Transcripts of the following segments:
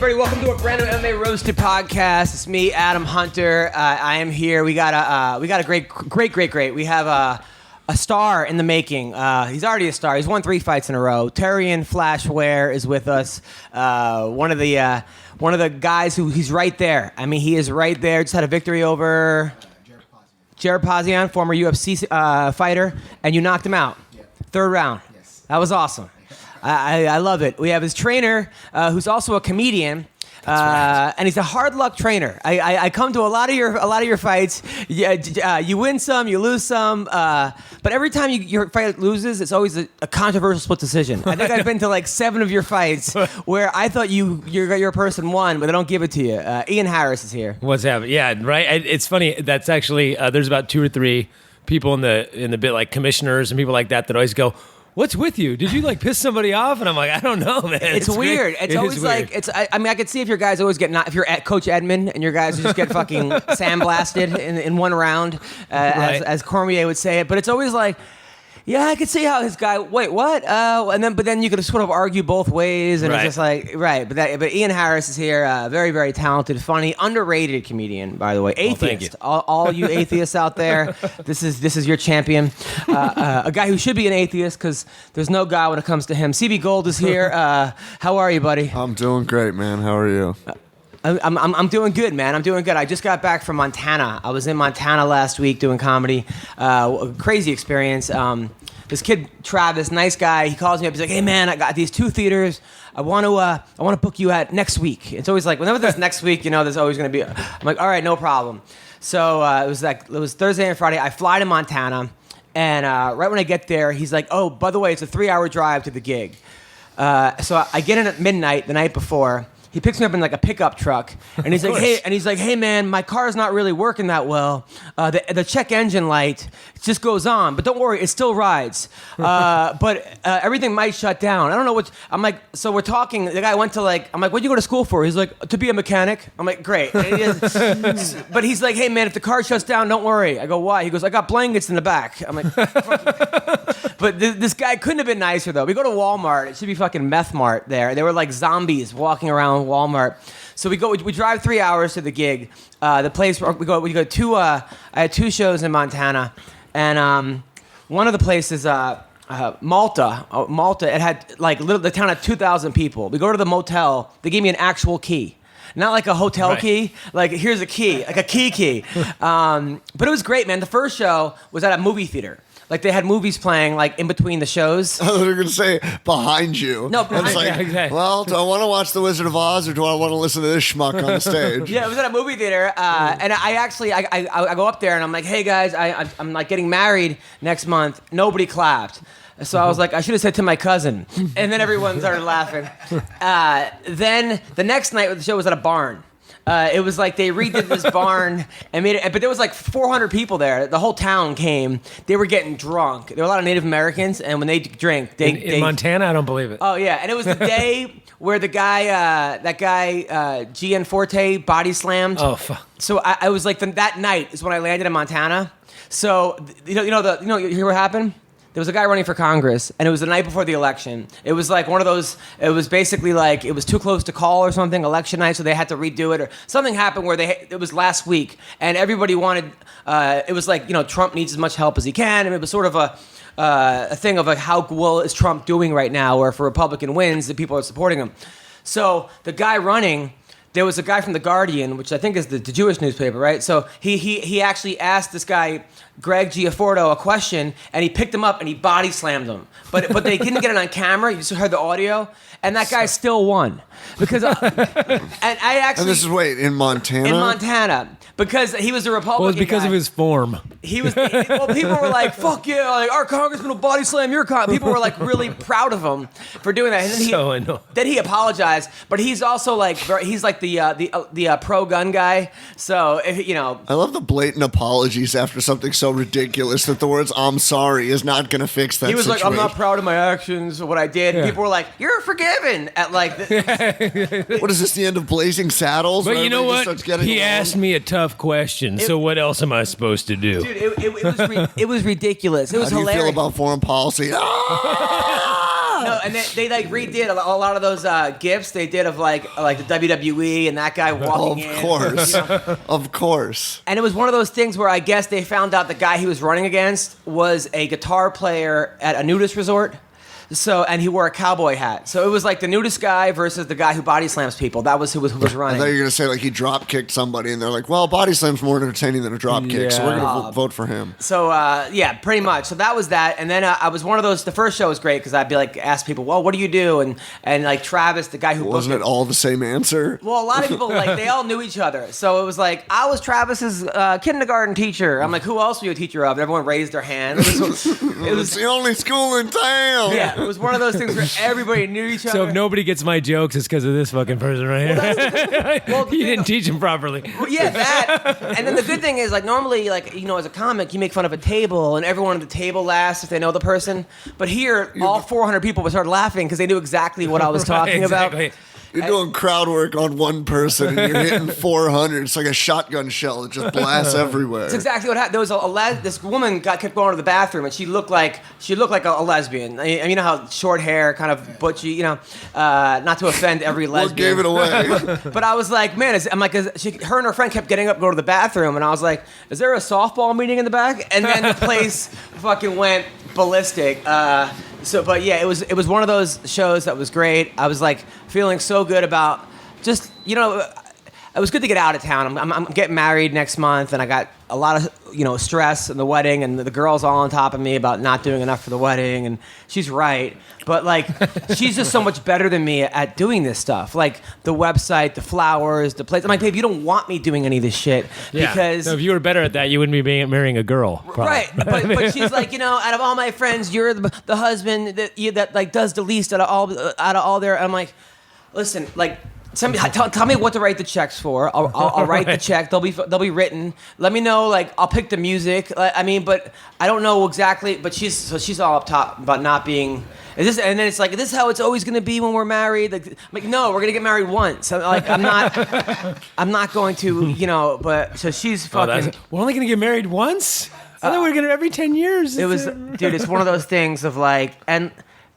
everybody. Welcome to a brand new MMA Roasted podcast. It's me, Adam Hunter. I am here. We got a great. We have a star in the making. He's already a star. He's won 3 fights in a row. Terrion Ware is with us. One of the guys who he's right there. I mean, he is right there. Just had a victory over Jared Pazian, former UFC fighter, and you knocked him out. Yeah. 3rd round. Yes. That was awesome. I love it. We have his trainer, who's also a comedian. And he's a hard luck trainer. I come to a lot of your fights. You win some, you lose some, but every time your fight loses, it's always a controversial split decision. I think I've been to like 7 of your fights where I thought your person won, but they don't give it to you. Ian Harris is here. What's happening? Yeah, right. It's funny. That's actually there's about 2 or 3 people in the bit, like commissioners and people like that always go, "What's with you? Did you like piss somebody off?" And I'm like, I don't know, man. It's weird. It's always like I mean, I could see if your guys always get if you're at Coach Edmond and your guys just get fucking sandblasted in one round, right. as Cormier would say it. But it's always like, yeah, I could see how his guy. Wait, what? But then you could sort of argue both ways, and right. It's just like right. But Ian Harris is here, very very talented, funny, underrated comedian, by the way. Atheist. All you atheists out there, this is your champion. A guy who should be an atheist because there's no God when it comes to him. CB Gold is here. How are you, buddy? I'm doing great, man. How are you? I'm doing good, man. I'm doing good. I just got back from Montana. I was in Montana last week doing comedy. Crazy experience. This kid Travis, nice guy. He calls me up. He's like, "Hey, man, I got these 2 theaters. I want to book you at next week." It's always like whenever there's next week, there's always going to be. I'm like, all right, no problem. So it was Thursday and Friday. I fly to Montana, and right when I get there, he's like, "Oh, by the way, it's a 3-hour drive to the gig." So I get in at midnight the night before. He picks me up in like a pickup truck, and he's like, "Hey, man, my car's not really working that well. The check engine light just goes on, but don't worry, it still rides. But everything might shut down. I don't know what." I'm like, so we're talking. The guy went to I'm like, "What'd you go to school for?" He's like, "To be a mechanic." I'm like, "Great." But he's like, "Hey, man, if the car shuts down, don't worry." I go, "Why?" He goes, "I got blankets in the back." I'm like, but this guy couldn't have been nicer though. We go to Walmart. It should be fucking Meth Mart there. They were like zombies walking around Walmart. So we drive 3 hours to the gig. The place where we go to. I had 2 shows in Montana, and one of the places, Malta. Malta. It had the town had 2,000 people. We go to the motel. They gave me an actual key. Not like a hotel key. Like, here's a key, like a key. But it was great, man. The first show was at a movie theater. Like, they had movies playing, in between the shows. I was going to say, behind you. No, behind me. Well, do I want to watch The Wizard of Oz, or do I want to listen to this schmuck on the stage? Yeah, it was at a movie theater, and I go up there, and I'm like, "Hey, guys, I'm getting married next month." Nobody clapped. So I was like, I should have said to my cousin. And then everyone started laughing. Then the next night, the show was at a barn. It was like they redid this barn and made it, but there was 400 people there. The whole town came. They were getting drunk. There were a lot of Native Americans, and when they drink, in Montana, I don't believe it. Oh yeah, and it was the day where the guy, GN Forte, body slammed. Oh fuck. So I was like, that night is when I landed in Montana. So you hear what happened? There was a guy running for Congress, and it was the night before the election. It was like one of those, it was basically like, it was too close to call or something, election night, so they had to redo it, or something happened where it was last week, and everybody wanted, it was like, Trump needs as much help as he can, and it was sort of a thing of how well is Trump doing right now, or if a Republican wins, the people are supporting him. So the guy running, there was a guy from The Guardian, which I think is the Jewish newspaper, right? So he actually asked this guy, Greg Giaforto, a question, and he picked him up and he body slammed him. But they didn't get it on camera. You just heard the audio, and that guy still won because and I actually. And this is in Montana. In Montana, because he was a Republican. Well, it's because guy. of his form. He was. Well, people were like, "Fuck yeah!" Like, our congressman will body slam your People were really proud of him for doing that. And then he apologized, but he's also he's the pro gun guy. So I love the blatant apologies after something so ridiculous that the words "I'm sorry" is not going to fix that. He was situation. like, "I'm not proud of my actions or what I did." And people were like, "You're forgiven." At what is this? The end of Blazing Saddles? But you know what? He asked me a tough question. So what else am I supposed to do? Dude, it was ridiculous. It was How do you hilarious. feel about foreign policy? No, and they like redid a lot of those gifs they did of like the WWE and that guy walking in. Of course. Of course. And it was one of those things where I guess they found out the guy he was running against was a guitar player at a nudist resort. So, and he wore a cowboy hat. So it was like the nudist guy versus the guy who body slams people. That was who was I running. thought you were going to say like he drop kicked somebody and they're like, well, body slam's more entertaining than a drop kick, so we're going to vote for him. So, yeah, pretty much. So that was that. And then I was one of those, the first show was great because I'd be like, ask people, well, what do you do? And like Travis, the guy who Wasn't it all the same answer? Well, a lot of people, like, they all knew each other. So it was like, I was Travis's kindergarten teacher. I'm like, who else were you a teacher of? And everyone raised their hand. It was It's the only school in town. yeah, it was one of those things where everybody knew each other. So if nobody gets my jokes, it's because of this fucking person right here. Well, You didn't teach him properly. Well, yeah, that. And then the good thing is, like, normally, like, you know, as a comic, you make fun of a table, and everyone at the table laughs if they know the person. But here, all 400 people would start laughing because they knew exactly what I was talking Exactly. about. You're doing crowd work on one person and you're hitting 400. It's like a shotgun shell that just blasts everywhere. That's exactly what happened. There was this woman kept going to the bathroom, and she looked like a lesbian. I mean, you know how short hair, kind of butchy, you know, not to offend every What lesbian. gave it away? But I was like, man, her and her friend kept getting up to go to the bathroom, and I was like, is there a softball meeting in the back? And then the place fucking went ballistic. But yeah, it was one of those shows that was great. I was like feeling so good about just, you know, it was good to get out of town. I'm getting married next month, and I got a lot of, you know, stress in the wedding, and the girl's all on top of me about not doing enough for the wedding, and she's right. But like, she's just so much better than me at doing this stuff, like the website, the flowers, the place. I'm like, babe, you don't want me doing any of this shit because. No, if you were better at that, you wouldn't be marrying a girl. Probably. Right, but she's like, you know, out of all my friends, you're the husband that like does the least out of all their. And I'm like, listen, like. Tell me what to write the checks for. I'll write the check. They'll be written. Let me know. Like, I'll pick the music. I mean, but I don't know exactly. But she's all up top about not being. And then it's like, this is how it's always going to be when we're married. Like, I'm like, no, we're going to get married once. I'm not going to, you know. But so she's fucking. We're only going to get married once. I thought we were going to every 10 years. It was, dude. It's one of those things of like and.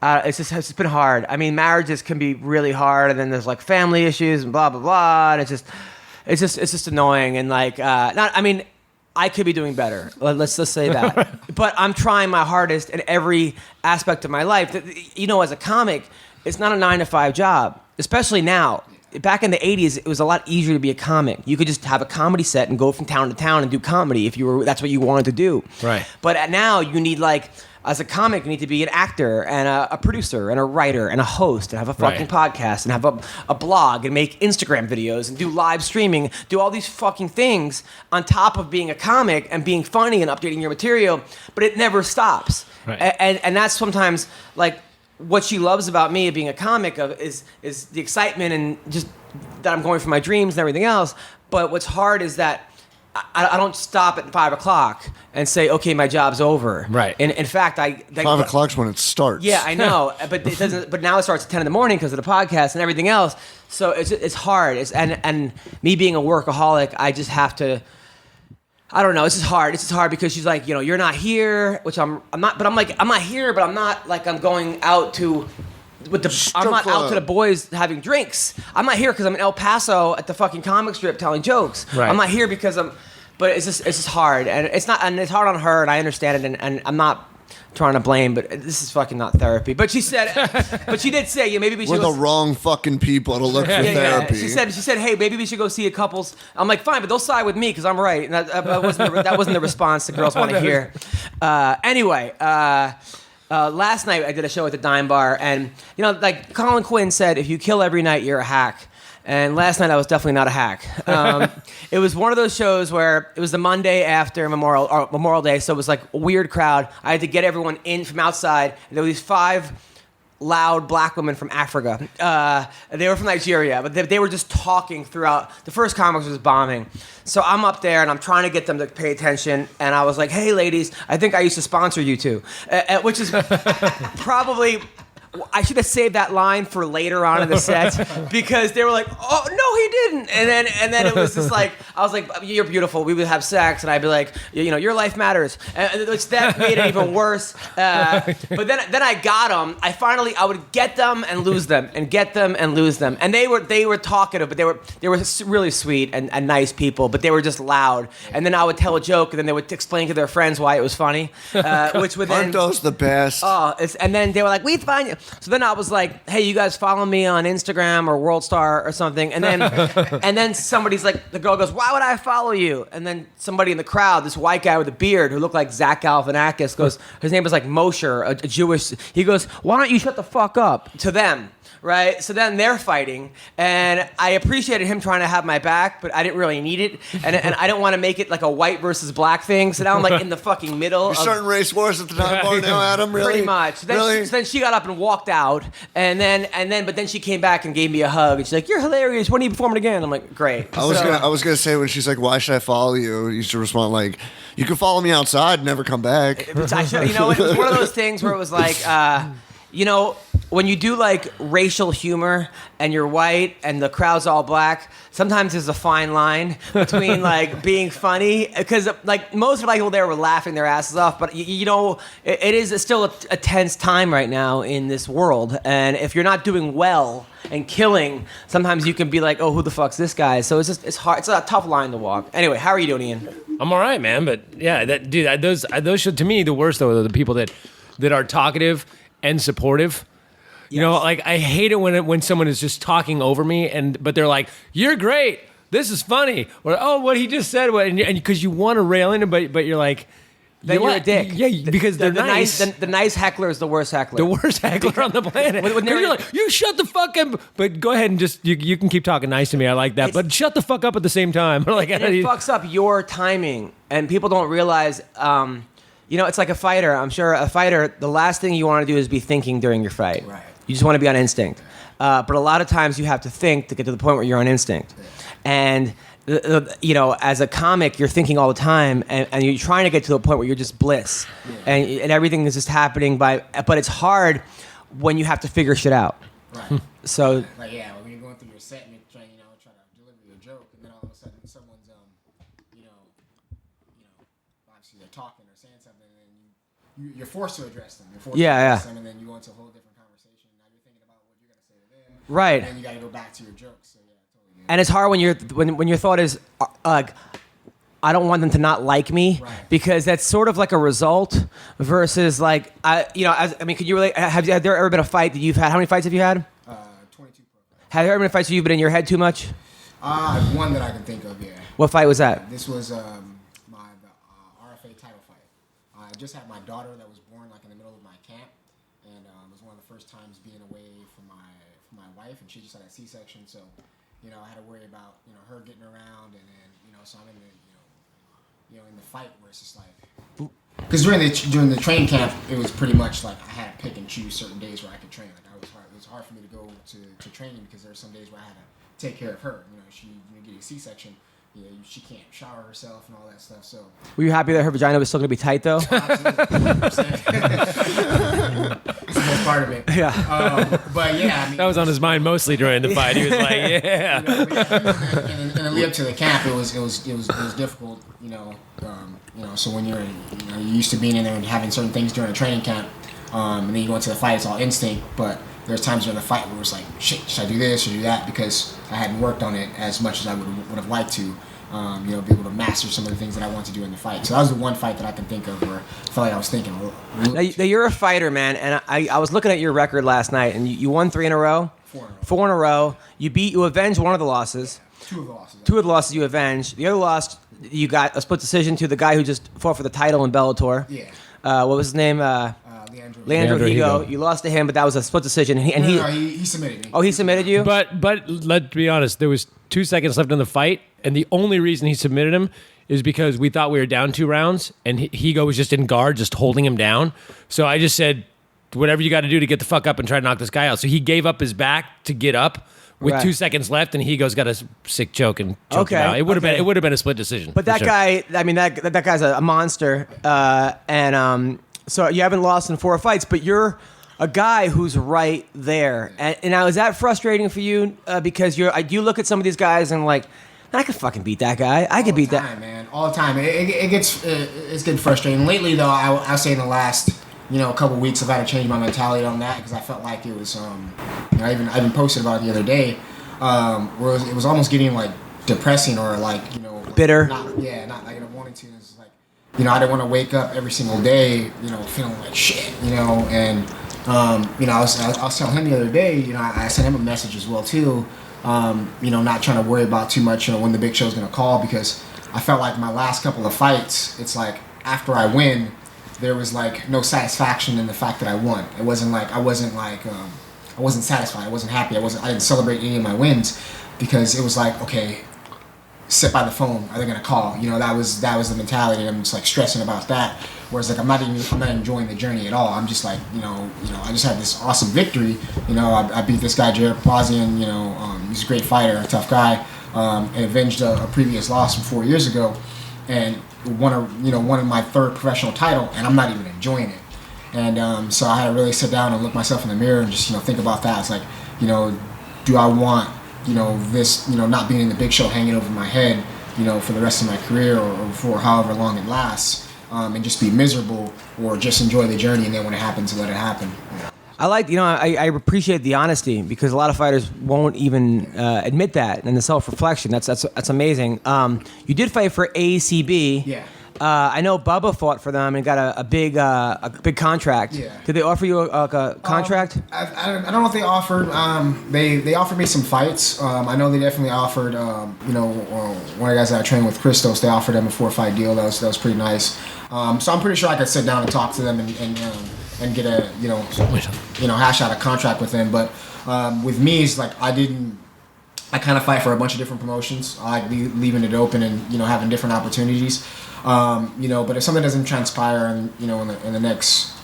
It's just been hard. I mean, marriages can be really hard, and then there's like family issues and blah blah blah, and it's just annoying and like I mean, I could be doing better. Let's say that, but I'm trying my hardest in every aspect of my life. You know, as a comic, it's not a 9-to-5 job, especially now. Back in the 80s, it was a lot easier to be a comic. You could just have a comedy set and go from town to town and do comedy if that's what you wanted to do. Right. But now you need like. As a comic, you need to be an actor and a producer and a writer and a host and have a fucking podcast and have a blog and make Instagram videos and do live streaming, do all these fucking things on top of being a comic and being funny and updating your material, but it never stops. Right. And that's sometimes like what she loves about me being a comic is the excitement and just that I'm going for my dreams and everything else. But what's hard is that I don't stop at 5 o'clock and say, okay, my job's over. Right. And in fact, 5 o'clock's when it starts. Yeah, I know, but it doesn't. But now it starts at 10 in the morning because of the podcast and everything else. So it's hard. And me being a workaholic, I just have to. I don't know. It's just hard. It's just hard because she's like, you know, you're not here, which I'm not. But I'm like, I'm not here, but I'm not like I'm going out to. I'm not out to the boys having drinks. I'm not here because I'm in El Paso at the fucking comic strip telling jokes. Right. I'm not here because but it's just hard, and it's hard on her, and I understand it, and I'm not trying to blame, but this is fucking not therapy. But she said, but she did say, yeah, maybe we should. We're the wrong fucking people to look for therapy. She said, hey, maybe we should go see a couples. I'm like, fine, but they'll side with me because I'm right, and that wasn't the response the girls want to hear. Anyway. Last night I did a show at the Dime Bar, and you know, like Colin Quinn said, if you kill every night, you're a hack. And last night I was definitely not a hack. It was one of those shows where it was the Monday after Memorial Day, so it was like a weird crowd. I had to get everyone in from outside. There were these 5 loud black women from Africa. They were from Nigeria, but they were just talking throughout. The first comics was bombing. So I'm up there, and I'm trying to get them to pay attention, and I was like, hey, ladies, I think I used to sponsor you two, which is probably I should have saved that line for later on in the set because they were like, "Oh no, he didn't," and then it was just like I was like, "You're beautiful." We would have sex, and I'd be like, "Your life matters," and that made it even worse. But then I got them. I would get them and lose them, and get them and lose them, and they were talkative, but they were really sweet and nice people, but they were just loud. And then I would tell a joke, and then they would explain to their friends why it was funny, which would then. Aren't those the best? And then they were like, "We find you." So then I was like, "Hey, you guys follow me on Instagram or WorldStar or something?" And then somebody's like, the girl goes, "Why would I follow you?" And then somebody in the crowd, this white guy with a beard who looked like Zach Galifianakis, goes, his name was like Mosher, a Jewish. He goes, "Why don't you shut the fuck up?" To them. Right, so then they're fighting, and I appreciated him trying to have my back, but I didn't really need it, and I didn't want to make it like a white versus black thing. So now I'm like in the fucking middle. You're starting race wars at the time bar now, Adam. Really? Pretty much. So then she got up and walked out, but then she came back and gave me a hug, and she's like, "You're hilarious. When are you performing again?" I'm like, "Great." I was gonna say when she's like, "Why should I follow you?" You should respond like, "You can follow me outside, and never come back." It was one of those things where it was like, when you do like racial humor and you're white and the crowd's all black, sometimes there's a fine line between like being funny, because like most of the people there were laughing their asses off, but it is still a tense time right now in this world, and if you're not doing well and killing, sometimes you can be like, "Oh, who the fuck's this guy?" So it's hard. It's a tough line to walk. Anyway, how are you doing, Ian? I'm all right, man. But yeah, those should, to me, the worst though are the people that are talkative and supportive. You know, like I hate it when someone is just talking over me, but they're like, "You're great. This is funny," or "Oh, what he just said," and because you want to rail in, but you're like, then you're a dick. Yeah, because they're nice. The nice heckler is the worst heckler. The worst heckler on the planet. When you're like, "You shut the fuck up," but go ahead and just you can keep talking nice to me. I like that, but shut the fuck up at the same time. Like, and it fucks up your timing, and people don't realize. It's like a fighter. I'm sure a fighter, the last thing you want to do is be thinking during your fight. Right. You just want to be on instinct. But a lot of times you have to think to get to the point where you're on instinct. And, as a comic, you're thinking all the time, and you're trying to get to a point where you're just bliss. Yeah. And everything is just happening but it's hard when you have to figure shit out. Right. So. Like, yeah, when you're going through your set and you're trying to deliver your joke, and then all of a sudden someone's, obviously they're talking or saying something, and then you're forced to address them. You're forced to address them, and then you go into a whole different conversation. Now you're thinking about what you're going to say to them. Right. And then you got to go back to your jokes. So yeah, totally. And it's hard when your thought is like, I don't want them to not like me, right. Because that's sort of like a result versus like could you really have there ever been a fight that you've had? How many fights have you had? 22. Have there ever been fights where you've been in your head too much? One that I can think of, yeah. What fight was that? This was the RFA title fight. I just had my daughter that was born like in the middle of my camp, and it was one of the first times being away from my wife, and she just had a C-section, so I had to worry about her getting around, and then so I'm in the in the fight where it's just like, because during the training camp it was pretty much like I had to pick and choose certain days where I could train. Like it was hard for me to go to training because there were some days where I had to take care of her. She get a C-section. She can't shower herself and all that stuff. So were you happy that her vagina was still going to be tight though? Absolutely, 100%. It's the most part of it. Yeah. But yeah, that was on his mind mostly during the fight. He was like, "Yeah." In the lead up to the camp, it was difficult. So when you're used to being in there and having certain things during a training camp, and then you go into the fight, it's all instinct. But there's times during the fight where it's like, shit, should I do this or do that? Because I hadn't worked on it as much as I would have liked to. Be able to master some of the things that I want to do in the fight. So that was the one fight that I can think of where I felt like I was thinking. Now you're a fighter, man, and I was looking at your record last night, and you won 3 in a row. 4 in a row. You avenged one of the losses. 2 of the losses. 2 of the losses you avenged. The other loss, you got a split decision to the guy who just fought for the title in Bellator. Yeah. What was his name? Leandro Higo. You lost to him, but that was a split decision. He submitted me. Oh, he submitted you? But let's be honest. There was 2 seconds left in the fight, and the only reason he submitted him is because we thought we were down 2 rounds, and Higo was just in guard, just holding him down. So I just said, whatever you got to do to get the fuck up and try to knock this guy out. So he gave up his back to get up with 2 seconds left, and Higo's got a sick choke and choked him out. It would have been a split decision. But that guy, I mean, that guy's a monster, and so you haven't lost in 4 fights, but you're a guy who's right there. And now, is that frustrating for you? Because you look at some of these guys and like, I could fucking beat that guy. I could beat that. Man, all the time. It's getting frustrating. Lately, though, I say in the last couple weeks, I've had to change my mentality on that because I felt like it was. I even posted about it the other day, where it was almost getting like depressing or like bitter. Not like I wanted to. It's like I didn't want to wake up every single day, feeling like shit, and I was telling him the other day, I sent him a message as well too. Not trying to worry about too much, when the big show's going to call, because I felt like my last couple of fights, it's like after I win, there was like no satisfaction in the fact that I won. It wasn't like I wasn't satisfied. I wasn't happy. I didn't celebrate any of my wins because it was like, okay, sit by the phone. Are they going to call? That was the mentality. I'm just like stressing about that. Whereas like I'm not enjoying the journey at all. I'm just like I just had this awesome victory. I beat this guy Jared Papazian. He's a great fighter, a tough guy, and avenged a previous loss from 4 years ago, and won my third professional title, and I'm not even enjoying it. And so I had to really sit down and look myself in the mirror and just think about that. It's like do I want this not being in the big show hanging over my head for the rest of my career or for however long it lasts. And just be miserable, or just enjoy the journey, and then when it happens, let it happen. I like, I appreciate the honesty, because a lot of fighters won't even admit that, and the self-reflection. That's amazing. You did fight for ACB. Yeah. I know Bubba fought for them and got a big contract. Yeah. Did they offer you a contract? I don't know if they offered. They offered me some fights. I know they definitely offered. One of the guys that I trained with, Christos, they offered him a 4-fight deal. That was pretty nice. So I'm pretty sure I could sit down and talk to them and get a hash out a contract with them. But with me, it's like I kind of fight for a bunch of different promotions. I like leaving it open and having different opportunities. But if something doesn't transpire in the next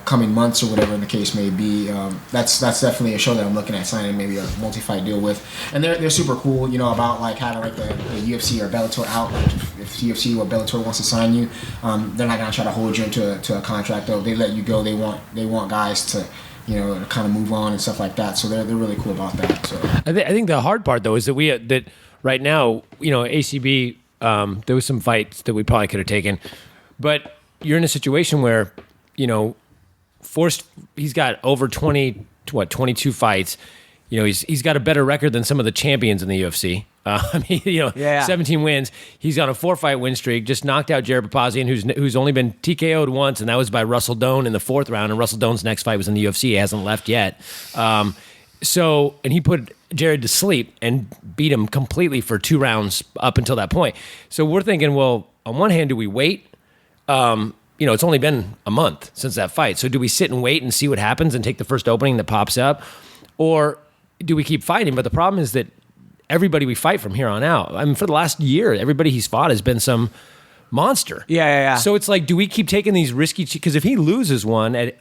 coming months or whatever the case may be, that's definitely a show that I'm looking at signing maybe a multi-fight deal with. And they're super cool, about like having like the UFC or Bellator out. Like if UFC or Bellator wants to sign you, they're not gonna try to hold you into a contract though. They let you go. They want guys to to kind of move on and stuff like that. So they're really cool about that. So I think the hard part though is that that right now ACB. There was some fights that we probably could have taken, but you're in a situation where, he's got over 22 fights. He's got a better record than some of the champions in the UFC. 17 wins. He's on a 4-fight win streak. Just knocked out Jared Papazian, who's only been TKO'd once, and that was by Russell Doan in the 4th round. And Russell Doan's next fight was in the UFC. He hasn't left yet. And he put Jared to sleep and beat him completely for 2 rounds up until that point. So we're thinking, well, on one hand, do we wait? It's only been a month since that fight. So do we sit and wait and see what happens and take the first opening that pops up? Or do we keep fighting? But the problem is that everybody we fight from here on out, for the last year, everybody he's fought has been some monster. Yeah. So it's like, do we keep taking these risky? Because if he loses one,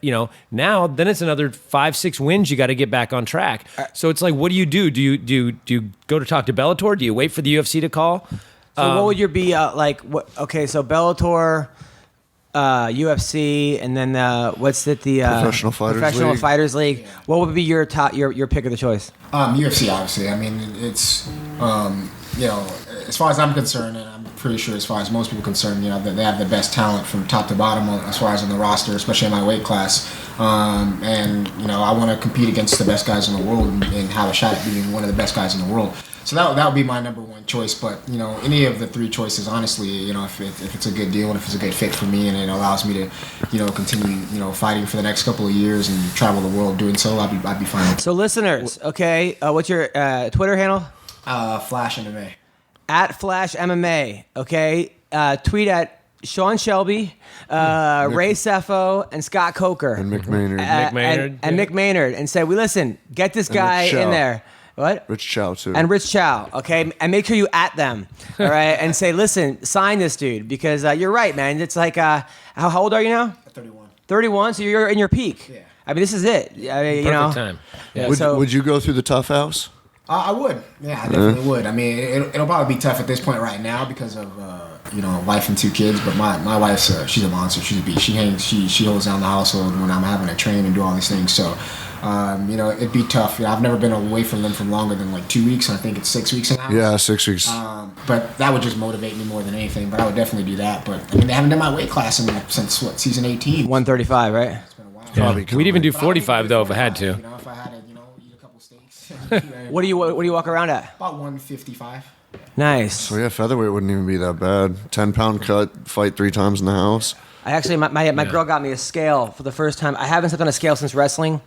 now then it's another 5-6 wins you got to get back on track. So it's like, what do you do? Do you go to talk to Bellator? Do you wait for the UFC to call? So what would your be like? Okay, so Bellator, UFC, and then what's it? The Professional Fighters League. Yeah. What would be your pick of the choice? UFC, obviously. I mean, it's as far as I'm concerned, and I'm pretty sure as far as most people are concerned, they have the best talent from top to bottom as far as on the roster, especially in my weight class. And I want to compete against the best guys in the world and have a shot at being one of the best guys in the world. So that would be my number one choice. But any of the 3 choices, honestly, if it's a good deal and if it's a good fit for me and it allows me to, continue, fighting for the next couple of years and travel the world doing so, I'd be fine. So listeners, okay, what's your Twitter handle? Flash MMA. At Flash MMA, okay? Tweet at Sean Shelby, Ray Sefo, and Scott Coker. And Mick Maynard. And Mick Maynard. And say, listen, get this guy in there. What? Rich Chow, too. And Rich Chow, okay? And make sure you at them, all right? And say, listen, sign this dude, because you're right, man. It's like, how old are you now? 31. 31, so you're in your peak. Yeah. I mean, this is it. Perfect time. Yeah, would you go through the tough house? I would. Yeah, I definitely would. I mean, it'll probably be tough at this point right now because of wife and 2 kids, but my wife's she's a monster. She's a beast. She holds down the household when I'm having to train and do all these things. So, it'd be tough. I've never been away from them for longer than like 2 weeks, and I think it's 6 weeks now. Yeah, 6 weeks. But that would just motivate me more than anything. But I would definitely do that. But I mean, they haven't done my weight class since season 18. 135, right? It's been a while. Yeah. We'd even do But I would 45 though if I had to. If I had to, eat a couple steaks. What do you walk around at? About 155. Nice. So yeah, featherweight wouldn't even be that bad. 10-pound cut, fight 3 times in the house. I actually, my girl got me a scale for the first time. I haven't stepped on a scale since wrestling,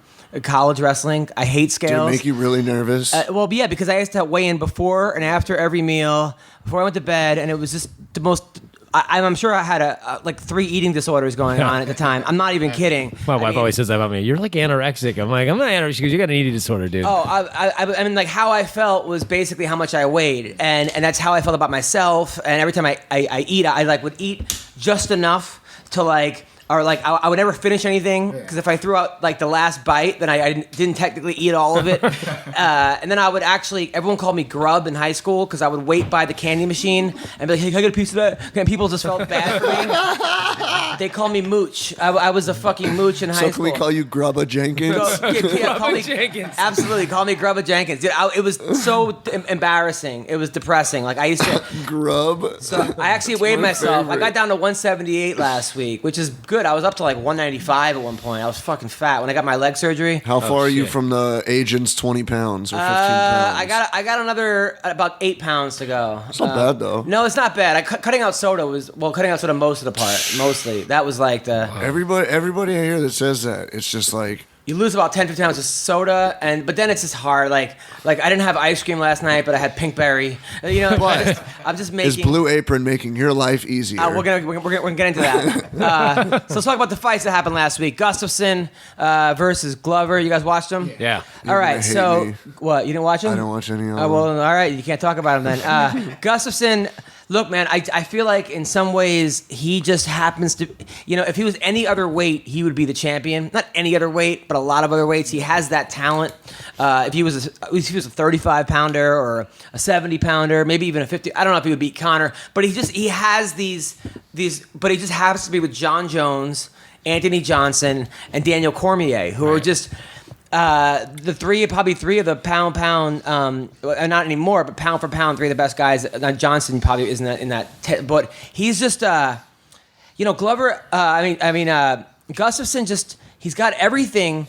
college wrestling. I hate scales. Did it make you really nervous? Well, yeah, because I used to weigh in before and after every meal, before I went to bed, and it was just the most. I'm sure I had like 3 eating disorders going on at the time. I'm not even kidding. My wife always says that about me. You're like anorexic. I'm like, I'm not anorexic because you got an eating disorder, dude. Oh, I mean, like how I felt was basically how much I weighed, and that's how I felt about myself. And every time I eat, I like would eat just enough to I would never finish anything because if I threw out like the last bite, then I didn't technically eat all of it. And then I would everyone called me grub in high school because I would wait by the candy machine and be like, hey, can I get a piece of that? And people just felt bad for me. They called me Mooch. I was a fucking Mooch in high school. So can we call you Grubba Jenkins? Call me Jenkins. Absolutely, call me Grubba Jenkins. Dude, it was so embarrassing. It was depressing. Like I used to. Grub. So I actually weighed myself. I got down to 178 last week, which is good. I was up to like 195 at one point. I was fucking fat when I got my leg surgery. How far are you from the agent's 20 pounds or 15 pounds? I got another about 8 pounds to go. It's not bad though. No, it's not bad. Cutting out soda most of the part. Mostly that was like the everybody I hear that says that, it's just like you lose about 10, 15 ounces of soda, but then it's just hard. Like I didn't have ice cream last night, but I had pinkberry. I'm just making. Is Blue Apron making your life easier? We're gonna get into that. So let's talk about the fights that happened last week. Gustafson versus Glover. You guys watched them? Yeah. All right. So me. what? You didn't watch them? I don't watch any of them. Oh, well, all right. You can't talk about him then. Gustafson. Look, man, I feel like in some ways he just happens to, if he was any other weight, he would be the champion. Not any other weight, but a lot of other weights. He has that talent. If he was a 35-pounder or a 70-pounder, maybe even a 50, I don't know if he would beat Conor, but he has these, but he just happens to be with John Jones, Anthony Johnson, and Daniel Cormier, who are just. Probably three of the pound, not anymore, but pound for pound, 3 of the best guys. Johnson probably isn't in that, but he's just, Glover. Gustafson he's got everything,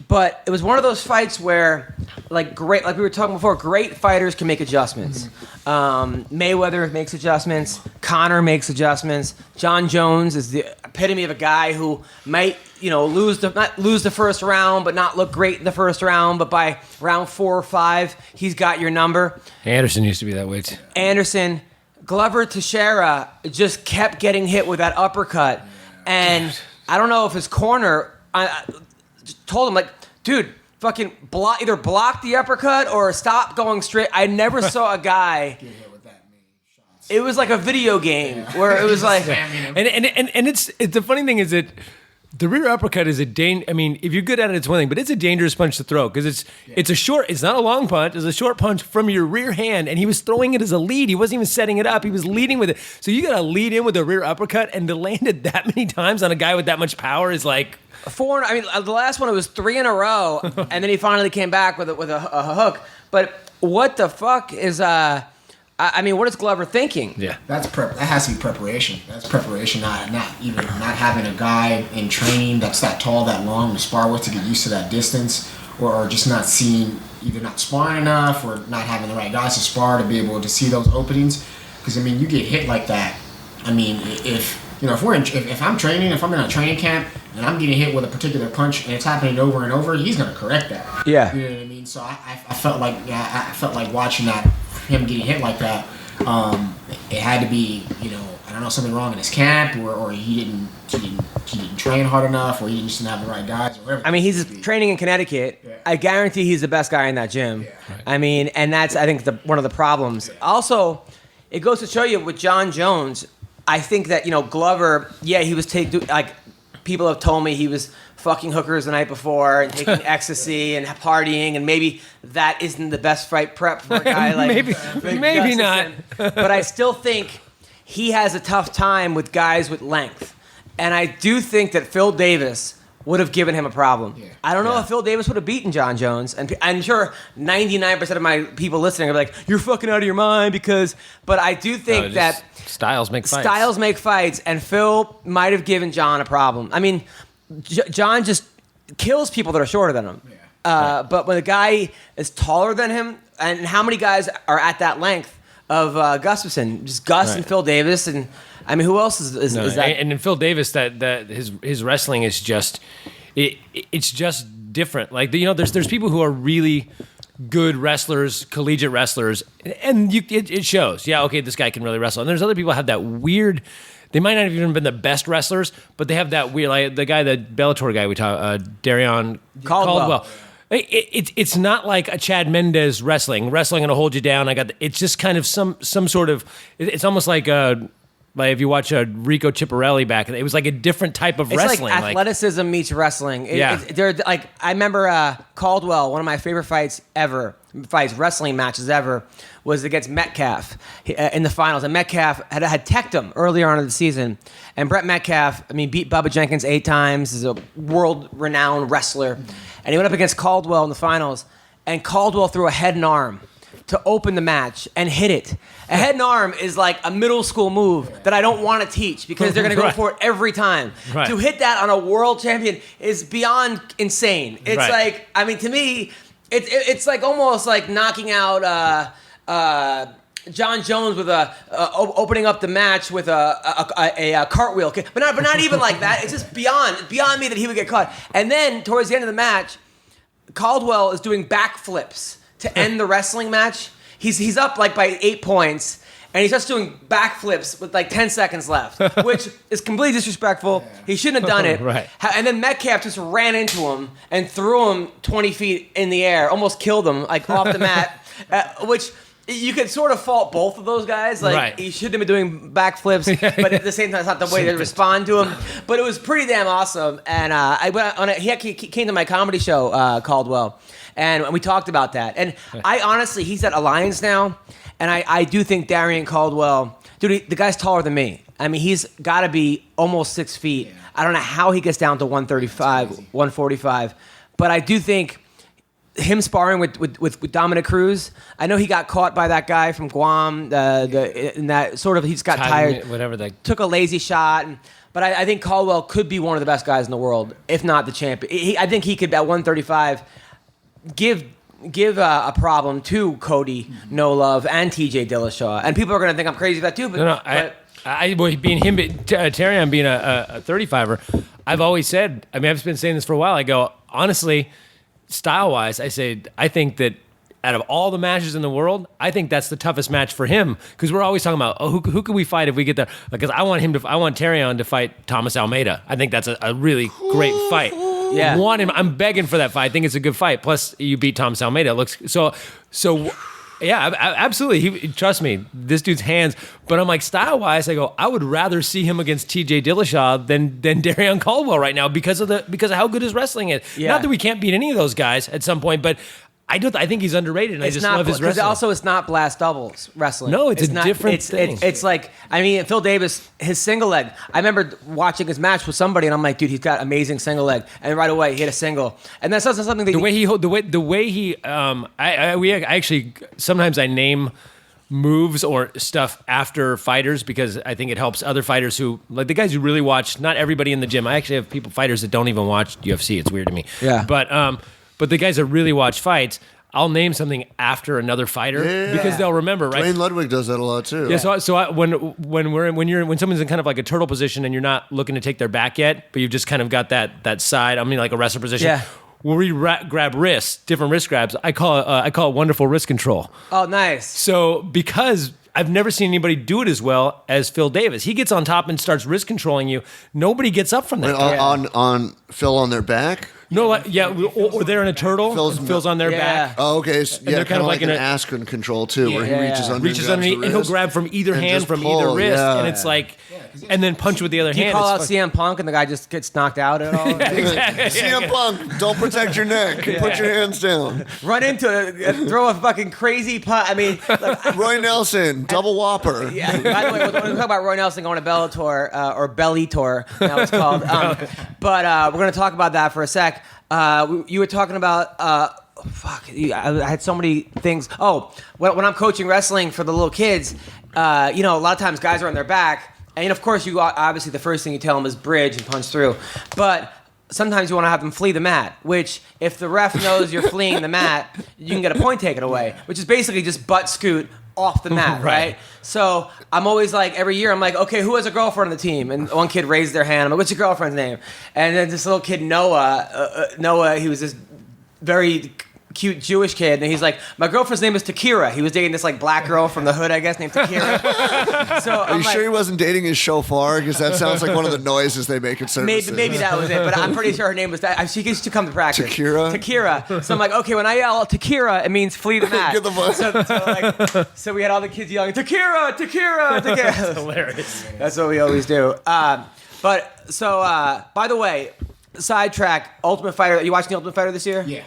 but it was one of those fights where, like we were talking before, great fighters can make adjustments. Mayweather makes adjustments. Conor makes adjustments. John Jones is the epitome of a guy who might, not lose the first round, but not look great in the first round. But by round 4 or 5, he's got your number. Anderson used to be that way too. Anderson, Glover Teixeira just kept getting hit with that uppercut, and I don't know if his corner told him like, dude, fucking either block the uppercut or stop going straight. I never saw a guy. Get hit with that many shots. It was like a video game where it was like, And it's the funny thing is that the rear uppercut is if you're good at it, it's one thing, but it's a dangerous punch to throw because it's not a long punch, it's a short punch from your rear hand, and he was throwing it as a lead. He wasn't even setting it up, he was leading with it. So you got to lead in with a rear uppercut, and to land it that many times on a guy with that much power is like 4. I mean, the last one it was 3 in a row, and then he finally came back with a hook. But what the fuck is what is Glover thinking? Yeah, that has to be preparation. That's preparation, not having a guy in training that's that tall, that long to spar with to get used to that distance, or just not sparring enough, or not having the right guys to spar to be able to see those openings. Because you get hit like that. If I'm training, if I'm in a training camp and I'm getting hit with a particular punch and it's happening over and over, he's gonna correct that. Yeah. You know what I mean? So I felt like watching him getting hit like that. It had to be, I don't know, something wrong in his camp, or he didn't train hard enough, or he just didn't have the right guys, or whatever. He's training in Connecticut. Yeah. I guarantee he's the best guy in that gym. Yeah. Right. And that's I think one of the problems. Also, it goes to show you with John Jones. I think that, Glover, he was people have told me he was fucking hookers the night before and taking ecstasy and partying, and maybe that isn't the best fight prep for a guy like maybe not. But I still think he has a tough time with guys with length. And I do think that Phil Davis would have given him a problem. Yeah. I don't know if Phil Davis would have beaten John Jones. And I'm sure 99% of my people listening are like, you're fucking out of your mind because... But I do think that... Styles make fights. Styles make fights, and Phil might have given John a problem. I mean, John just kills people that are shorter than him. Yeah. But when a guy is taller than him, and how many guys are at that length of Gustafsson? Just Gus and Phil Davis, and I mean, who else is that? And in Phil Davis, that his wrestling is just it's just different. Like there's people who are really good wrestlers, collegiate wrestlers, and it shows. Yeah, okay, this guy can really wrestle. And there's other people who have that weird. They might not have even been the best wrestlers, but they have that weird. Like the Bellator guy we talked, Terrion Caldwell. It's not like a Chad Mendez wrestling to hold you down. It's just kind of some sort of. It's almost like if you watch Rico Chiapparelli back, it was like a different type of wrestling. It's like athleticism meets wrestling. They're like, I remember Caldwell, one of my favorite wrestling matches ever, was against Metcalf in the finals. And Metcalf had teched him earlier on in the season. And Brett Metcalf, beat Bubba Jenkins 8 times. He's a world-renowned wrestler. And he went up against Caldwell in the finals. And Caldwell threw a head and arm to open the match and hit it. A head and arm is like a middle school move that I don't want to teach because they're going to go for it every time. Right. To hit that on a world champion is beyond insane. It's like, to me, it's like almost like knocking out John Jones with opening up the match with a cartwheel, but not even like that. It's just beyond me that he would get caught. And then towards the end of the match, Caldwell is doing backflips to end the wrestling match. He's up like by 8 points, and he's just doing backflips with like 10 seconds left, which is completely disrespectful. He shouldn't have done it. Right. And then Metcalf just ran into him and threw him 20 feet in the air, almost killed him like off the mat, which you could sort of fault both of those guys. Like he shouldn't have been doing backflips, but at the same time, it's not the way to respond to him. But it was pretty damn awesome. And I went on he came to my comedy show, Caldwell. And we talked about that. And I honestly, he's at Alliance now. And I do think Terrion Caldwell, dude, the guy's taller than me. He's got to be almost 6 feet. Yeah. I don't know how he gets down to 135, 145. But I do think him sparring with Dominic Cruz, I know he got caught by that guy from Guam. In that sort of, he just got tired. Took a lazy shot. But I think Caldwell could be one of the best guys in the world, if not the champion. I think he could, at 135... give a problem to Cody No Love and TJ Dillashaw, and people are going to think I'm crazy about that too. But Terrion being a 35er, I've always said. I've been saying this for a while. I go, honestly, style wise, I think that out of all the matches in the world, I think that's the toughest match for him because we're always talking about who could we fight if we get there? Because I want Terrion to fight Thomas Almeida. I think that's a really great fight. Yeah, want him. I'm begging for that fight. I think it's a good fight. Plus, you beat Thomas Almeida. It looks so. Yeah, absolutely. Trust me, this dude's hands. But I'm like, style wise, I go, I would rather see him against T.J. Dillashaw than Terrion Caldwell right now because of how good his wrestling is. Yeah. Not that we can't beat any of those guys at some point, but I think he's underrated, and I just love his wrestling. Also, it's not blast doubles wrestling. No, it's a different thing. It's like, Phil Davis, his single leg. I remember watching his match with somebody, and I'm like, dude, he's got amazing single leg, and right away he hit a single, and that's also something that the way he we actually sometimes I name moves or stuff after fighters because I think it helps other fighters who like the guys who really watch. Not everybody in the gym. I actually have fighters that don't even watch UFC. It's weird to me. Yeah, But the guys that really watch fights, I'll name something after another fighter because they'll remember, right? Dwayne Ludwig does that a lot too. Yeah. So when someone's in kind of like a turtle position and you're not looking to take their back yet, but you've just kind of got that side. Like a wrestler position. Yeah. Where we grab wrists, different wrist grabs. I call it wonderful wrist control. Oh, nice. So because I've never seen anybody do it as well as Phil Davis. He gets on top and starts wrist controlling you. Nobody gets up from that. On Phil on their back. No, like, or they're in a turtle. Phil's on their back. Oh, okay. So, they're kind of like an a Askren control too, where he reaches underneath, and he'll grab from either hand, from either wrist, and it's like, and then punch with the other Do you hand. call out CM Punk and the guy just gets knocked out at all? CM Punk, don't protect your neck. Put your hands down. Run into it, throw a fucking crazy punt. I mean, look, Roy Nelson, double whopper. Yeah. By the way, when we talk about Roy Nelson going to Bellator or Belly Tour, now it's called. But we're going to talk about that for a sec. You were talking about. I had so many things. Oh, when I'm coaching wrestling for the little kids, a lot of times guys are on their back, and of course, you obviously the first thing you tell them is bridge and punch through, but sometimes you want to have them flee the mat, which if the ref knows you're fleeing the mat, you can get a point taken away, which is basically just butt scoot off the mat, right? So I'm always like, every year I'm like, okay, who has a girlfriend on the team? And one kid raised their hand. I'm like, what's your girlfriend's name? And then this little kid, Noah, he was this very cute Jewish kid, and he's like, my girlfriend's name is Takira. He was dating this like black girl from the hood, I guess, named Takira. So Are you sure he wasn't dating his shofar? Because that sounds like one of the noises they make at services. Maybe that was it, but I'm pretty sure her name was that. She used to come to practice. Takira. So I'm like, okay, when I yell Takira, it means flee the mat. Get the fuck. So we had all the kids yelling, Takira. That's hilarious. That's what we always do. By the way, sidetrack, Ultimate Fighter. Are you watching the Ultimate Fighter this year? Yeah.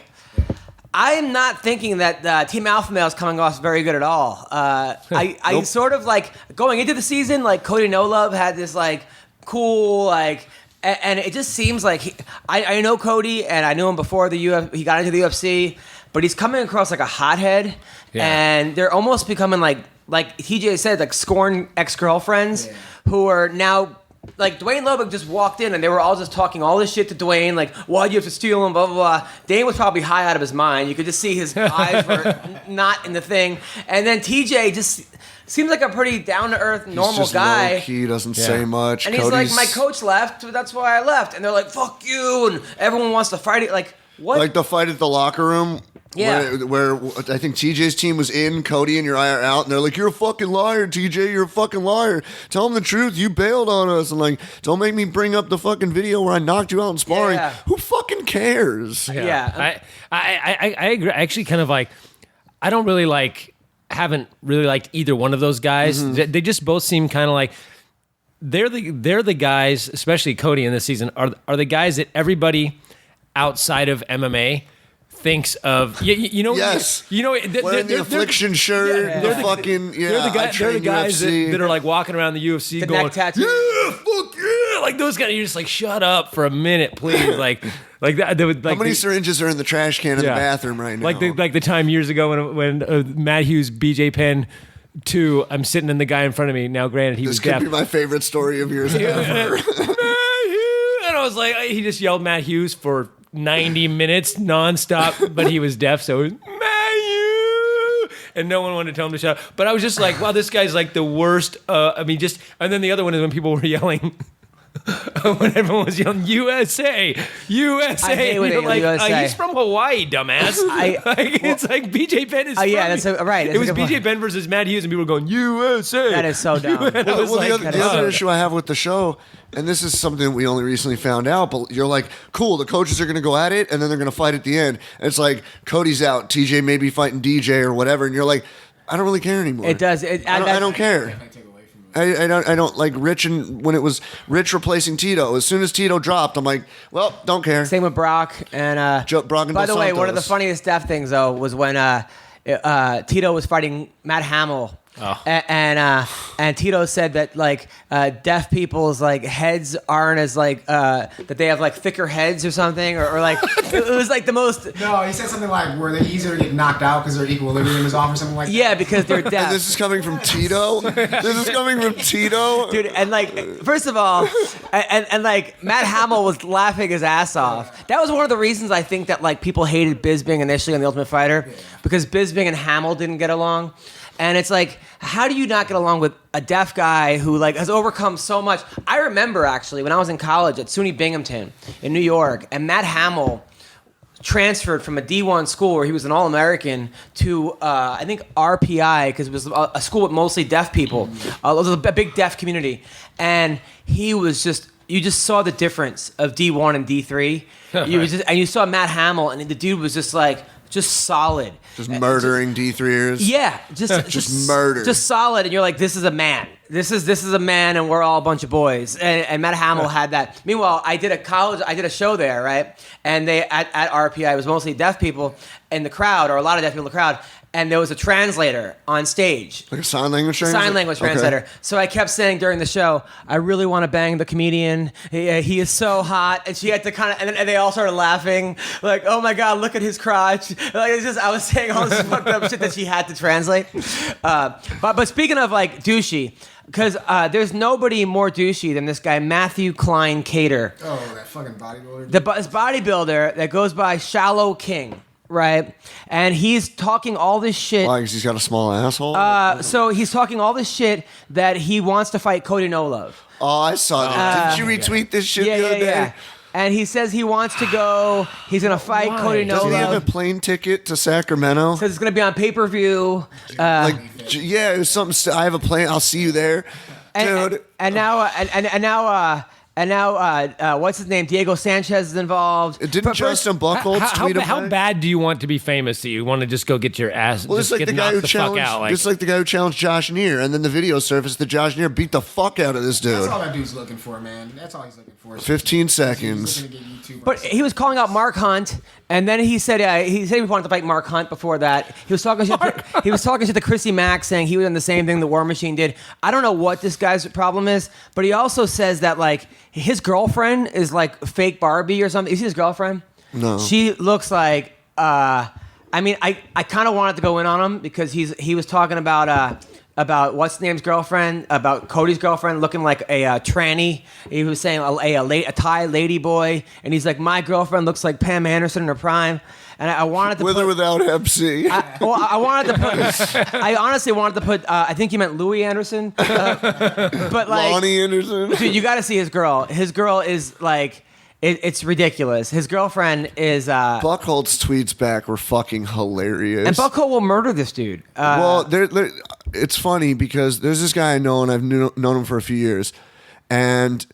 I am not thinking that Team Alpha Male is coming off very good at all. I sort of like going into the season, like Cody No Love had this like cool like, and it just seems like I know Cody and I knew him before he got into the UFC, but he's coming across like a hothead, and they're almost becoming like TJ said, like scorned ex-girlfriends who are now. Like, Dwayne Lubbock just walked in, and they were all just talking all this shit to Dwayne, like, why'd you have to steal him, blah, blah, blah. Dane was probably high out of his mind. You could just see his eyes were not in the thing. And then TJ just seems like a pretty down-to-earth, normal guy. He doesn't say much. And he's like, my coach left, that's why I left. And they're like, fuck you, and everyone wants to fight it. Like, what? Like the fight at the locker room. Yeah. Where I think TJ's team was in, Cody and Uriah are out, and they're like, you're a fucking liar, TJ, you're a fucking liar. Tell them the truth, you bailed on us. And like, don't make me bring up the fucking video where I knocked you out in sparring. Yeah. Who fucking cares? Yeah. I agree. I actually kind of like, I don't really like, haven't really liked either one of those guys. Mm-hmm. They just both seem kind of like, they're the guys, especially Cody in this season, are the guys that everybody outside of MMA thinks of. Yes. Wearing the affliction shirt. They're the guys that are like walking around the UFC The going, neck tattoo. yeah, fuck yeah. Like those guys, you're just like, shut up for a minute, please. Like that. How many syringes are in the trash can in the bathroom right now? Like the time years ago when Matt Hughes, BJ Penn 2, I'm sitting in the guy in front of me. Now, granted, he was deaf. This could be my favorite story of yours ever. Matt Hughes. And I was like, he just yelled Matt Hughes for 90 minutes nonstop, but he was deaf, so it was Matthew, and no one wanted to tell him to shut up. But I was just like, wow, this guy's like the worst. And then the other one is when people were yelling. When everyone was yelling USA, USA, I hate when you're they like, USA. He's from Hawaii, dumbass. It's like BJ Penn is. That's right. It was BJ Penn versus Matt Hughes, and people were going USA. That is so dumb. The other issue I have with the show, and this is something that we only recently found out, but you're like, cool, the coaches are going to go at it, and then they're going to fight at the end. And it's like, Cody's out, TJ may be fighting DJ or whatever, and you're like, I don't really care anymore. It does. I don't care. I don't like Rich, and when it was Rich replacing Tito, as soon as Tito dropped, I'm like, well, don't care. Same with Brock and Brock and by Dos the way, Santos. one of the funniest deaf things though was when Tito was fighting Matt Hamill. Oh. And Tito said that like deaf people's like heads aren't as like that they have like thicker heads or something or like it was like the most. No, he said something like were they easier to get knocked out because their equilibrium is off or something like that. Yeah, because they're deaf. And this is coming from Tito. Dude. And like first of all, and like Matt Hamill was laughing his ass off. That was one of the reasons I think that like people hated Bisping initially on The Ultimate Fighter because Bisping and Hamill didn't get along. And it's like, how do you not get along with a deaf guy who like has overcome so much? I remember actually when I was in college at SUNY Binghamton in New York, and Matt Hamill transferred from a D1 school where he was an All-American to I think RPI because it was a school with mostly deaf people. It was a big deaf community, and he was just. you just saw the difference of D1 and D3. You saw Matt Hamill, and the dude was just solid. Just murdering D3ers. Yeah, just murder. Just solid, and you're like, this is a man. This is a man, and we're all a bunch of boys. And Matt Hamill had that. Meanwhile, I did a show there, right? And they at RPI, it was mostly deaf people in the crowd, or a lot of deaf people in the crowd. And there was a translator on stage. Like a sign language translator? Sign language translator. Okay. So I kept saying during the show, I really want to bang the comedian. He is so hot. And she had to kind of, and they all started laughing. Like, oh my God, look at his crotch. Like, it's just, I was saying all this fucked up shit that she had to translate. But speaking of like douchey, because there's nobody more douchey than this guy, Matthew Klein Cater. Oh, that fucking bodybuilder. This bodybuilder that goes by Shallow King. Right, and he's talking all this shit. Why? Because he's got a small asshole. So he's talking all this shit that he wants to fight Cody No Love. Oh, I saw that. Didn't you retweet this shit the other day? Yeah. And he says he wants to go. He's gonna fight Cody No Love. Does he have a plane ticket to Sacramento? Says it's gonna be on pay-per-view. Yeah, it was something. I have a plane. I'll see you there, dude. And now, what's his name? Diego Sanchez is involved. Didn't Justin Buchholz tweet about How bad do you want to be famous that you want to just go get your ass? Well, it's like the guy who challenged. It's like the guy who challenged Josh Neer, and then the video surfaced that Josh Neer beat the fuck out of this dude. That's all that dude's looking for, man. That's all he's looking for. 15 seconds. But he was calling out Mark Hunt, and then he said he wanted to fight Mark Hunt before that. He was talking shit. He was talking shit to Chrissy Mack, saying he was done the same thing the War Machine did. I don't know what this guy's problem is, but he also says that like his girlfriend is like fake Barbie or something. You see his girlfriend? No. She looks like. I mean, I kind of wanted to go in on him because he was talking about what's the name's girlfriend, about Cody's girlfriend looking like a tranny. He was saying a Thai lady boy, and he's like, my girlfriend looks like Pam Anderson in her prime. And I wanted to with or without Hep C. I wanted to put. I honestly wanted to put. I think you meant Louis Anderson, but like Lonnie Anderson. Dude, you got to see his girl. His girl is like. It's ridiculous. His girlfriend is. Buchholz tweets back were fucking hilarious. And Buchholz will murder this dude. Well, it's funny because there's this guy I know, and I've known him for a few years, and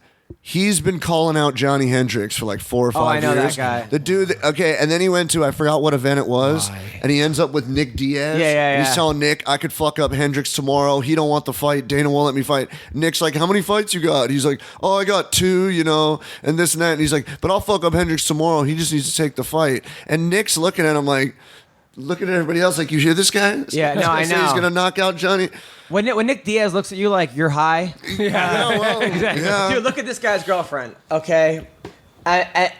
he's been calling out Johnny Hendricks for like 4 or 5 years. I know that guy. The dude, and then he went to, I forgot what event it was, and he ends up with Nick Diaz. Yeah. He's telling Nick, I could fuck up Hendricks tomorrow. He don't want the fight. Dana won't let me fight. Nick's like, how many fights you got? He's like, oh, I got 2, and this and that. And he's like, but I'll fuck up Hendricks tomorrow. He just needs to take the fight. And Nick's looking at him like, looking at everybody else like, you hear this guy? Yeah, no, I know. He's going to knock out Johnny. When Nick Diaz looks at you like you're high. Yeah, well, exactly. Yeah. Dude, look at this guy's girlfriend, okay? I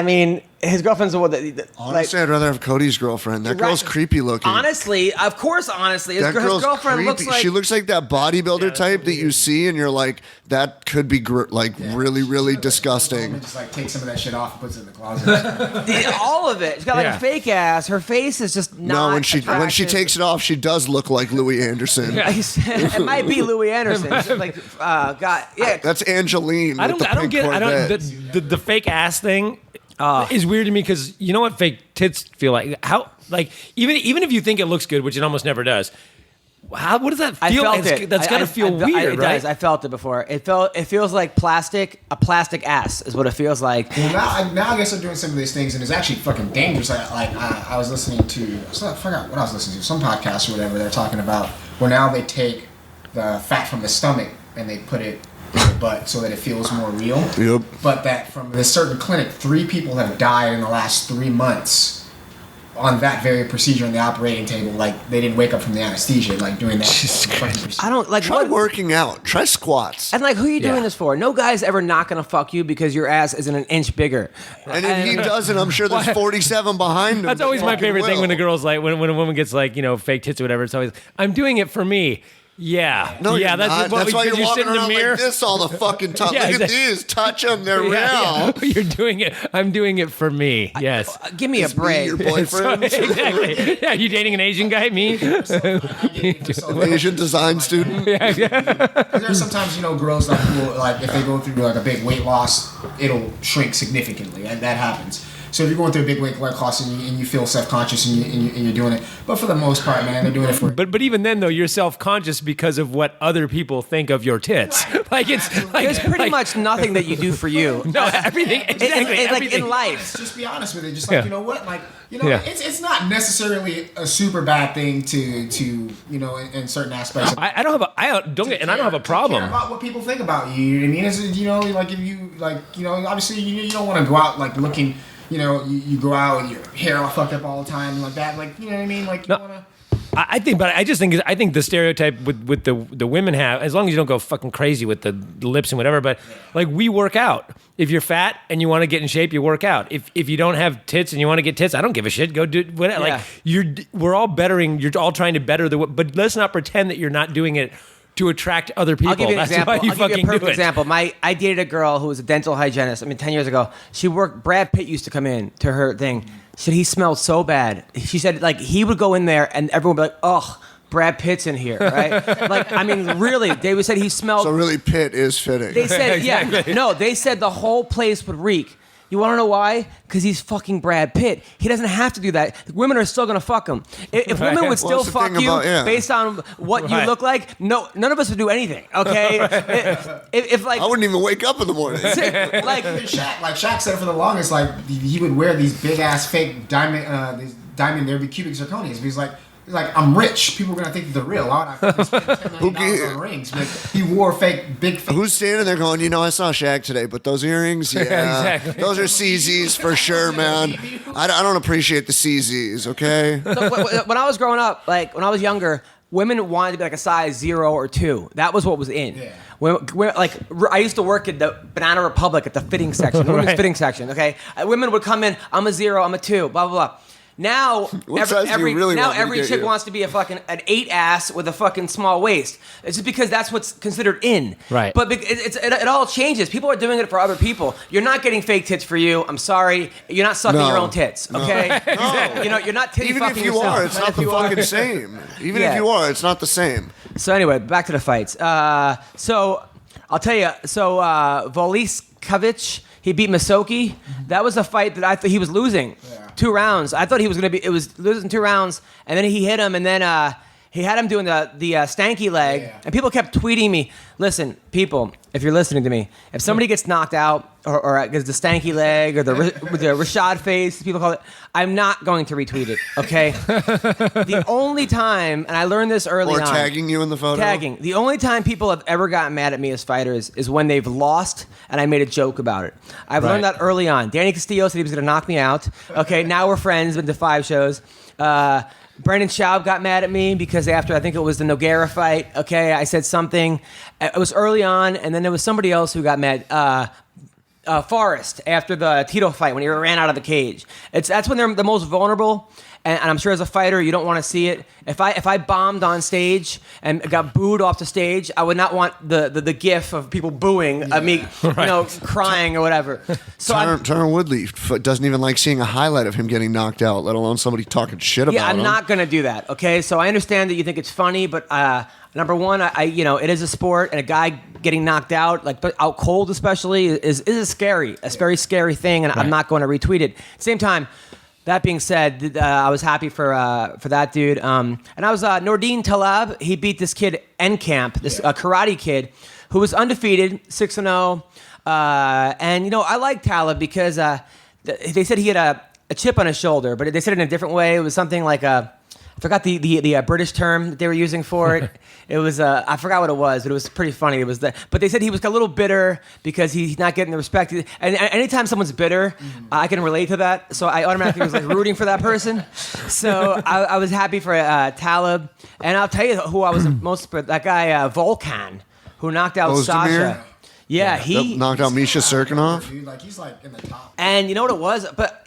mean, his girlfriend's the one that... Honestly, I'd rather have Cody's girlfriend. That girl's creepy looking. Honestly, his girlfriend creepy. looks like... She looks like that bodybuilder type that you see, and you're like, that could be really, really disgusting. Just like take some of that shit off and puts it in the closet. All of it. She's got like a fake ass. Her face is just not No, when she attractive. takes it off, she does look like Louis Anderson. It might be Louis Anderson. It's like, God, yeah. That's Angeline. I don't get the fake ass thing. Is weird to me because you know what fake tits feel like? How even if you think it looks good, which it almost never does. What does that feel? I felt it. That's gotta feel weird, it right? Does. I felt it before. It feels like a plastic ass is what it feels like. Well, now I guess I'm doing some of these things, and it's actually fucking dangerous. I was listening to, I forgot what I was listening to, some podcast or whatever. They're talking about where now they take the fat from the stomach and they put it in the butt so that it feels more real. Yep. But that from this certain clinic, 3 people have died in the last 3 months on that very procedure on the operating table. Like, they didn't wake up from the anesthesia, like, doing that fucking procedure. I don't like. Try working out. Try squats. And like, who are you doing this for? No guy's ever not gonna fuck you because your ass isn't an inch bigger. And if he doesn't, I'm sure there's 47 behind him. That's always my favorite thing when a girl's like, when a woman gets like, fake tits or whatever. It's always, I'm doing it for me. Yeah. No, yeah, that's why you're walking around like this all the fucking time. Yeah, Look at these. Touch them. They're real. Yeah. You're doing it. I'm doing it for me. Yes. Give me a break. Your boyfriend. Exactly. Yeah, you dating an Asian guy? Me? Asian design student. Because there's sometimes, girls like if they go through like a big weight loss, it'll shrink significantly, and that happens. So if you're going through a big weight class and you feel self-conscious and you're doing it, but for the most part, man, they're doing it for. But even then though, you're self-conscious because of what other people think of your tits. Right. Like it's like There's pretty much nothing that you do for you. no everything. Exactly. Like everything. in life. Just be honest with it. Just like Yeah. you know what, like you know, Yeah. it's not necessarily a super bad thing to you know in certain aspects. I don't have a I don't get, and I don't have a To problem. care about what people think about you. You know what I mean? It's, you know, like if you like, you know, obviously you don't want to go out like looking. You know, you go out with your hair all fucked up all the time and like that. Like you know what I mean? Like you want to. I think the stereotype with the women have, as long as you don't go fucking crazy with the lips and whatever, but like we work out. If you're fat and you want to get in shape, you work out. If you don't have tits and you want to get tits, I don't give a shit. Go do whatever. Yeah. Like we're all bettering. You're all trying to better but let's not pretend that you're not doing it to attract other people. I'll give you an That's example. why you I'll give you fucking a perfect do it. example. I dated a girl who was a dental hygienist. 10 years ago. She worked. Brad Pitt used to come in to her thing. She said he smelled so bad. She said like he would go in there and everyone would be like, ugh. Brad Pitt's in here, right? Like, I mean, really, they said he smelled. So really, Pitt is fitting. They said, Exactly. yeah, no, they said the whole place would reek. You want to know why? Because he's fucking Brad Pitt. He doesn't have to do that. Women are still gonna fuck him. If women would still Well, that's the fuck thing you about- yeah. based on what you Right. look like, no, none of us would do anything. Okay? If like, I wouldn't even wake up in the morning. like, Shaq said for the longest, like he would wear these big ass fake diamond, there would be cubic zirconias. But he's like, I'm rich. People are gonna think they're real. Why would I spend $10 million on rings? But he wore big. Who's standing there going, you know, I saw Shaq today, but those earrings, yeah, Exactly. those are CZs for sure, man. I don't appreciate the CZs, okay? so when I was growing up, like when I was younger, women wanted to be like a size 0 or 2. That was what was in. Yeah. Like I used to work at the Banana Republic at the fitting section, the women's Right. fitting section. Okay, women would come in. I'm a 0. I'm a 2. Blah blah blah. Now, What size do you really want me to every get chick you? wants to be an 8 ass with a fucking small waist. It's just because that's what's considered in. Right. But it all changes. People are doing it for other people. You're not getting fake tits for you. I'm sorry. You're not sucking No. your own tits. Okay. No. You know, you're not titty Even fucking if you yourself. are, it's And not if the you are- fucking same. Even Yeah. if you are, it's not the same. So anyway, back to the fights. So I'll tell you. So Voliskovic, he beat Masoki. That was a fight that I thought he was losing. Yeah. 2 rounds. I thought he was gonna be. It was losing 2 rounds, and then he hit him, and then he had him doing the stanky leg, Yeah. and people kept tweeting me. Listen, people, if you're listening to me, if somebody gets knocked out or gets the stanky leg or the Rashad face, people call it, I'm not going to retweet it. Okay. The only time, and I learned this early Or on. tagging you in the photo. Tagging. The only time people have ever gotten mad at me as fighters is when they've lost and I made a joke about it. I've learned Right. that early on. Danny Castillo said he was going to knock me out. Okay, now we're friends, been to 5 shows. Brendan Schaub got mad at me because after, I think it was the Nogueira fight, okay, I said something. It was early on, and then there was somebody else who got mad. Forrest, after the Tito fight, when he ran out of the cage. That's when they're the most vulnerable. And I'm sure as a fighter, you don't want to see it. If I bombed on stage and got booed off the stage, I would not want the gif of people booing me, crying or whatever. So Tyron Woodley doesn't even like seeing a highlight of him getting knocked out, let alone somebody talking shit about yeah, I'm him. not gonna do that. Okay, so I understand that you think it's funny, but number one, it is a sport, and a guy getting knocked out, like out cold especially, is a very scary thing, and I'm not going to retweet it. At the same time. That being said, I was happy for that dude. And I was Nordine Talab. He beat this kid Enkamp, this karate kid, who was undefeated, 6-0. And I like Talib because they said he had a chip on his shoulder, but they said it in a different way. It was something like I forgot the British term that they were using for it. It was I forgot what it was, but it was pretty funny. But they said he was a little bitter because he's not getting the respect. And anytime someone's bitter, I can relate to that. So I automatically was like rooting for that person. So I was happy for Talib. And I'll tell you who I was most for. That guy Volkan, who knocked out Ozdemir? Sasha. Yeah, he knocked out Misha Serkinov. Dude, like he's like in the top. And you know what it was? But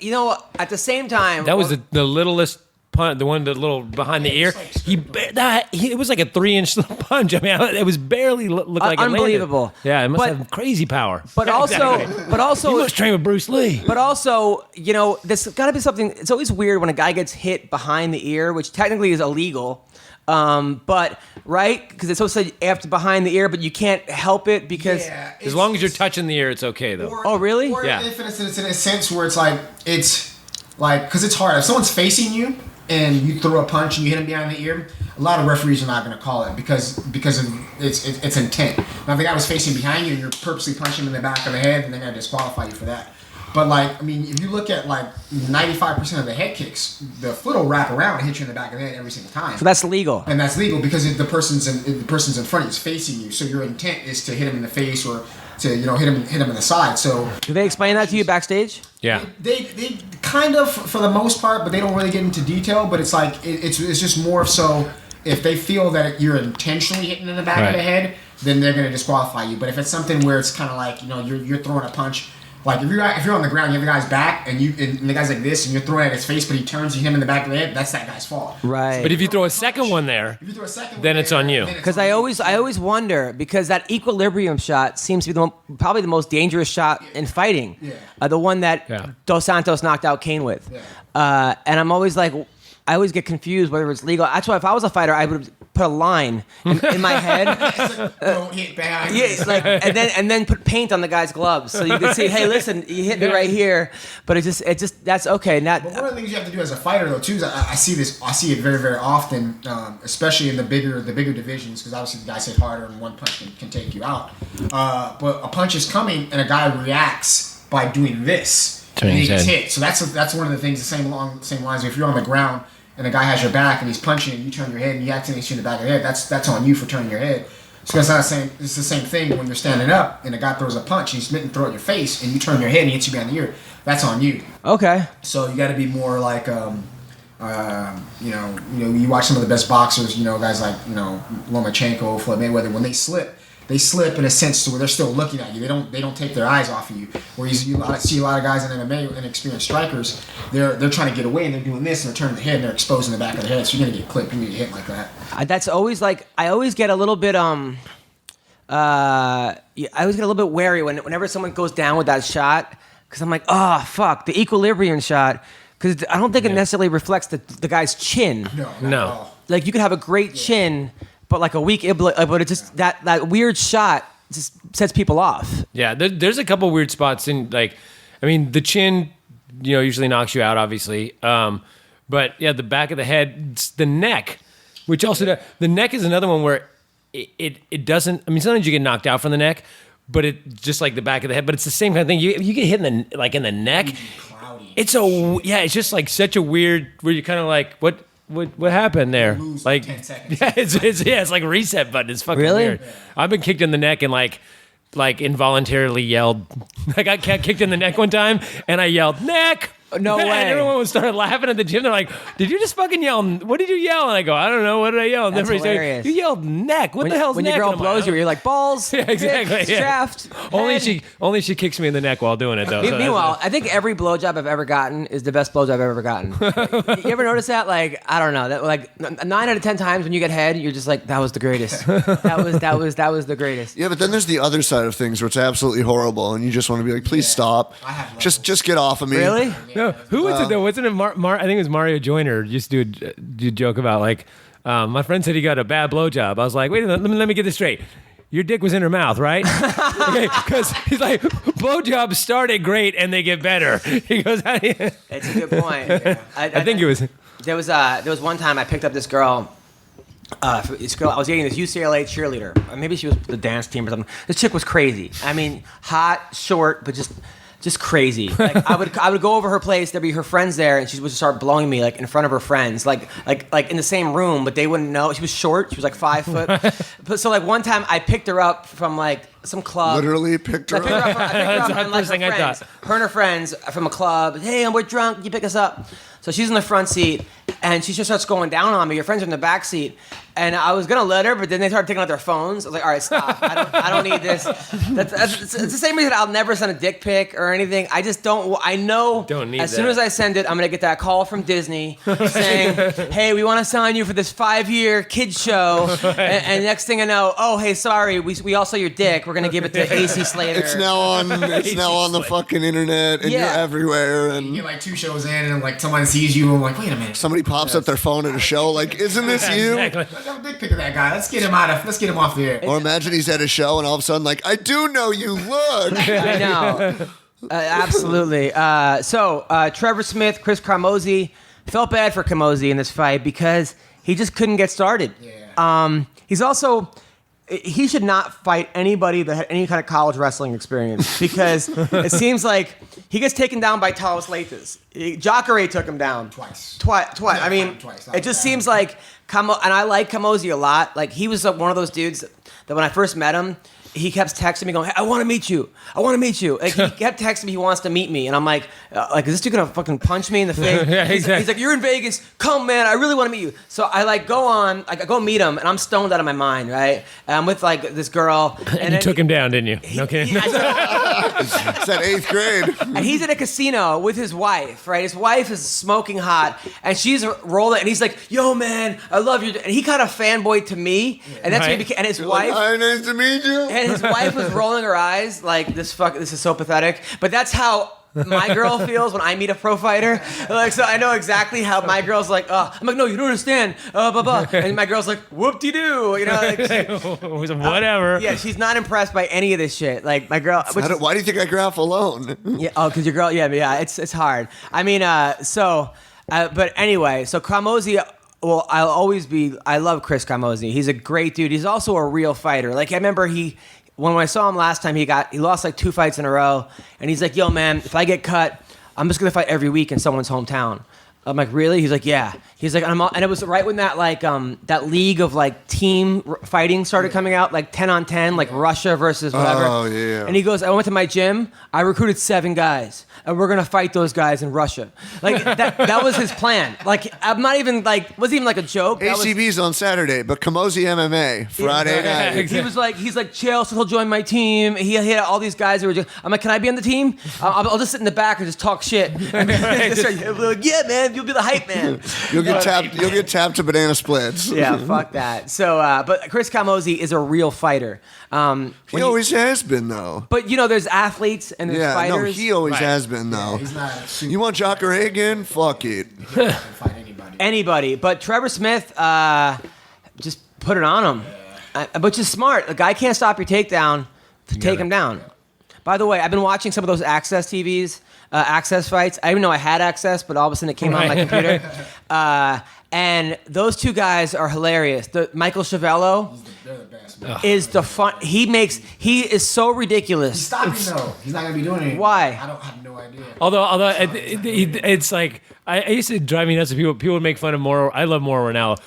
at the same time, That was the littlest punch, the one the little behind the ear. It was like a 3-inch punch. I mean, it was barely looked like it landed. Unbelievable. Yeah, it must But- have crazy power. But Yeah, also, exactly. but also, You must train with Bruce Lee. But also, there's got to be something. It's always weird when a guy gets hit behind the ear, which technically is illegal. But right, because it's supposed to after behind the ear, but you can't help it because. Yeah, As long as you're touching the ear, it's okay though. Oh, really? Or Yeah. if it's in a sense where it's like because it's hard. If someone's facing you and you throw a punch and you hit them behind the ear, a lot of referees are not going to call it because of it's intent. Now, if the guy was facing behind you and you're purposely punching him in the back of the head, then they're going to disqualify you for that. But if you look at 95% of the head kicks, the foot will wrap around and hit you in the back of the head every single time. So that's legal. And that's legal because the person's in front of you, is facing you. So your intent is to hit him in the face or to hit him in the side. So Do they explain that to you backstage? Yeah. They kind of for the most part, but they don't really get into detail. But it's it's just more so if they feel that you're intentionally hitting in the back of the head, then they're going to disqualify you. But if it's something where it's kind of you're throwing a punch. Like if you're on the ground, you have the guy's back, and the guy's like this, and you're throwing at his face, but he turns, you hit him in the back of the head. That's that guy's fault. Right. But if you throw a second one there, then it's on you. Because I always wonder, because that equilibrium shot seems to be probably the most dangerous shot in fighting. Yeah. The one that Dos Santos knocked out Kane with. Yeah. And I'm always like, I always get confused whether it's legal. That's why if I was a fighter, I would put a line in my head. Don't hit behind. Yeah, it's like, and then put paint on the guy's gloves so you can see, hey, listen, you hit me right here. But it just that's okay. But one of the things you have to do as a fighter, though, too, is I see it very, very often, especially in the bigger divisions, because obviously the guys hit harder and one punch can take you out. But a punch is coming and a guy reacts by doing this, and he gets hit. So that's one of the things. The same lines. If you're on the ground and the guy has your back and he's punching and you turn your head and you accidentally shoot in the back of the head, that's on you for turning your head. So it's the same thing when you're standing up and a guy throws a punch and he's meant to throw it in your face and you turn your head and he hits you behind the ear. That's on you. Okay. So you got to be more like, you watch some of the best boxers, guys like, Lomachenko, Floyd Mayweather, when they slip in a sense to where they're still looking at you. They don't take their eyes off of you. Whereas you see a lot of guys in MMA and experienced strikers, they're trying to get away and they're doing this and they're turning the head and they're exposing the back of the head. So you're gonna get clipped. You're gonna get hit like that. That's always like I always get a little bit I always get a little bit wary whenever someone goes down with that shot because I'm like, oh fuck, the equilibrium shot. Because I don't think it necessarily reflects the guy's chin. No. Like you could have a great chin. But like a weak, but it's just that weird shot just sets people off. Yeah, there's a couple weird spots in the chin, usually knocks you out, obviously. But yeah, the back of the head, the neck, which also the neck is another one where it doesn't. I mean, sometimes you get knocked out from the neck, but it just like the back of the head. But it's the same kind of thing. You get hit in the neck. Cloudy. It's just like such a weird where you're kind of like What happened there? Lose like 10 seconds. Yeah, it's like a reset button. It's fucking Really? weird. I've been kicked in the neck and like involuntarily yelled. I got kicked in the neck one time and I yelled neck. No way. And everyone started laughing at the gym. They're like, "Did you just fucking yell? What did you yell?" And I go, "I don't know. What did I yell?" And That's everybody's like, hilarious. "You yelled neck. What the hell's when neck?" your girl And I'm like, blows you, you're like balls. Yeah, exactly. Dick, Yeah. shaft. Only head. she kicks me in the neck while doing it though. so Meanwhile, I think every blowjob I've ever gotten is the best blowjob I've ever gotten. You ever notice that? Like, I don't know. That like 9 out of 10 times when you get head, you're just like, that was the greatest. That was the greatest. Yeah, but then there's the other side of things where it's absolutely horrible, and you just want to be like, please stop. I have Just get off of me. Really? No, who was it though? Wasn't it I think it was Mario Joyner used to do a joke about like, my friend said he got a bad blowjob. I was like, wait a minute, let me get this straight. Your dick was in her mouth, right? Okay, because he's like, blowjobs started great and they get better. He goes, how do you? It's a good point. I think it was. There was one time I picked up this girl. I was dating this UCLA cheerleader. Or maybe she was the dance team or something. This chick was crazy. I mean, hot, short, but just crazy. Like I would go over her place. There'd be her friends there, and she would just start blowing me like in front of her friends, like in the same room, but they wouldn't know. She was short. She was like 5 foot. But so like one time I picked her up from like some club. Literally picked her up. I picked her up the and like first thing I her friends. thought. Her and her friends from a club. Hey, we're drunk. You pick us up. So she's in the front seat, and she just starts going down on me. Your friends are in the back seat, and I was gonna let her, but then they started taking out their phones. I was like, all right, stop. I don't need this. It's the same reason I'll never send a dick pic or anything. I just don't. I know. Don't need as that. soon as I send it, I'm gonna get that call from Disney saying, "Hey, we want to sign you for this 5-year kids show." And next thing I know, oh, hey, sorry, we all saw your dick. we're gonna give it to AC Slater. It's now on. It's now on the fucking internet, and Yeah. you're everywhere. You And get like 2 shows in, and like someone sees you, and like, wait a minute. somebody pops up their phone at a show, like, "Isn't this you?" Exactly. Let's have a dick pic of that guy. Let's get him off the air. Or imagine he's at a show, and all of a sudden, like, "I do know you look." I know. Absolutely. So Trevor Smith, Chris Carmozzi. Felt bad for Carmozzi in this fight because he just couldn't get started. Yeah. He's also... He should not fight anybody that had any kind of college wrestling experience because it seems like he gets taken down by Talos Lathis. Jacare took him down. Twice. I mean, Twice. it just seems like... and I like Carmozzi a lot. Like, he was one of those dudes that when I first met him, he kept texting me going, "Hey, I want to meet you. I want to meet you." Like, he kept texting me he wants to meet me. And I'm like, is this dude going to fucking punch me in the face? Yeah, exactly. He's like, "You're in Vegas. Come, man. I really want to meet you." So I like I go meet him, and I'm stoned out of my mind, right? And I'm with like this girl. And you took him down, didn't you? No kidding. It's that 8th grade. And he's at a casino with his wife, right? His wife is smoking hot, and she's rolling, and he's like, "Yo, man, I love you." And he kind of fanboyed to me, and that's Right. when and his You're like, wife... "Hi, nice to meet you." And his wife was rolling her eyes like, this is so pathetic. But that's how my girl feels when I meet a pro fighter. Like, so I know exactly how my girl's like, I'm like, "No, you don't understand. Blah, blah. And my girl's like, "Whoop-de-doo." You know, like, Whatever. yeah, she's not impressed by any of this shit. Like, my girl... Why do you think I graph alone? Yeah, because your girl... Yeah, it's hard. I mean, but anyway, so Carmozzi... Well, I love Chris Carmozzi. He's a great dude. He's also a real fighter. Like, I remember when I saw him last time, he lost like 2 fights in a row, and he's like, "Yo, man, if I get cut, I'm just gonna fight every week in someone's hometown." I'm like, "Really?" He's like, "Yeah." He's like, and it was right when that that league of like team fighting started coming out, like 10-on-10, like Russia versus whatever. Oh, yeah. And he goes, "I went to my gym. I recruited 7 guys, and we're gonna fight those guys in Russia." Like that was his plan. Like, I'm not even like, wasn't even like a joke. That was- ACB's on Saturday, but Kamosi MMA Friday night. he's like, "Chill, so he'll join my team." He had all these guys who were just... I'm like, "Can I be on the team? I'll just sit in the back and just talk shit." And like, "Yeah, man, you'll be the hype man." You'll get tapped. You'll get tapped to banana splits. Yeah, fuck that. So, but Chris Carmozzi is a real fighter. He always has been, though. But there's athletes and there's Yeah, no, fighters. he always has been, though. He's not You want Jacare again? Fuck it. fight anybody. Anybody, but Trevor Smith, just put it on him, which is smart. The guy can't stop your takedown to take him down. By the way, I've been watching some of those Access TVs, Access fights. I didn't even know I had Access, but all of a sudden it came on my computer. And those 2 guys are hilarious. Michael Chavello They're the best. Man. is the fun. He is so ridiculous. He's stopping though. He's not gonna be doing anything. Why? I don't have no idea. Although it's like I used to drive me nuts. People would make fun of Moro. I love Moro Ronaldo.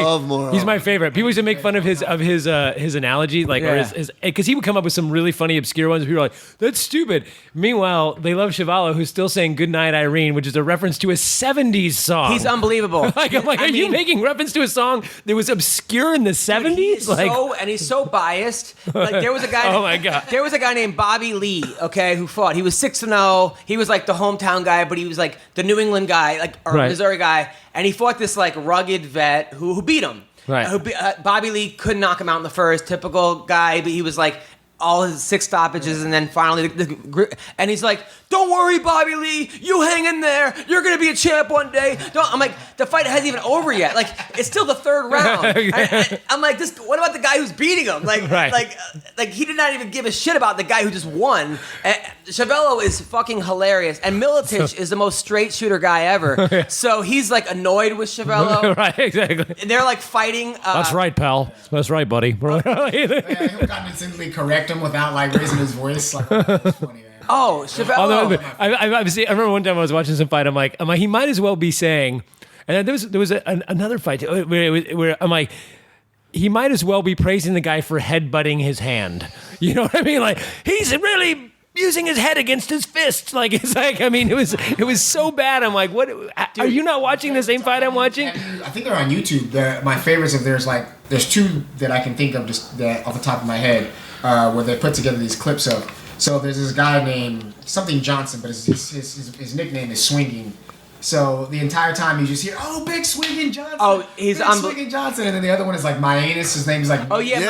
love Moro. He's my favorite. People used to make fun of his analogy, like, or his because he would come up with some really funny obscure ones. People are like, "That's stupid." Meanwhile, they love Chavallo, who's still saying "Good Night, Irene," which is a reference to a '70s song. He's unbelievable. I'm like, are you making reference to a song that was obscure in the '70s? He's so biased. Like, there was a guy. Oh my God. There was a guy named Bobby Lee. Okay, who fought. He was 6-0. He was like the hometown guy, but he was like the New England guy, like or Right. Missouri guy, and he fought this like rugged vet who beat him. Right. Bobby Lee couldn't knock him out in the first. Typical guy, but he was like all his 6 stoppages, and then finally, and he's like, "Don't worry, Bobby Lee, you hang in there. You're gonna be a champ one day." I'm like, the fight hasn't even over yet. Like, it's still the 3rd round. I'm like, what about the guy who's beating him? Like, Right. like he did not even give a shit about the guy who just won. Chavello is fucking hilarious, and Miletich is the most straight shooter guy ever. So he's like annoyed with Chavello. Right, exactly. And they're like fighting. That's right, pal. That's right, buddy. Yeah, he'll condescendingly correct him without like raising his voice. Like, that's funny, man. Oh, Chavello. I remember one time I was watching some fight. I'm like, he might as well be saying, and then there was another fight where I'm like, he might as well be praising the guy for headbutting his hand. You know what I mean? Like, he's really using his head against his fist. Like, it's like, I mean, it was so bad. I'm like, what? Are you not watching the same fight I'm watching? I think they're on YouTube. My favorites of there's 2 that I can think of just off the top of my head where they put together these clips of. So there's this guy named something Johnson, but his nickname is Swinging. So the entire time you just hear, "Oh, Big Swinging Johnson." Oh, he's Big Swinging Johnson, and then the other one is like my anus. His name's like. Oh yeah,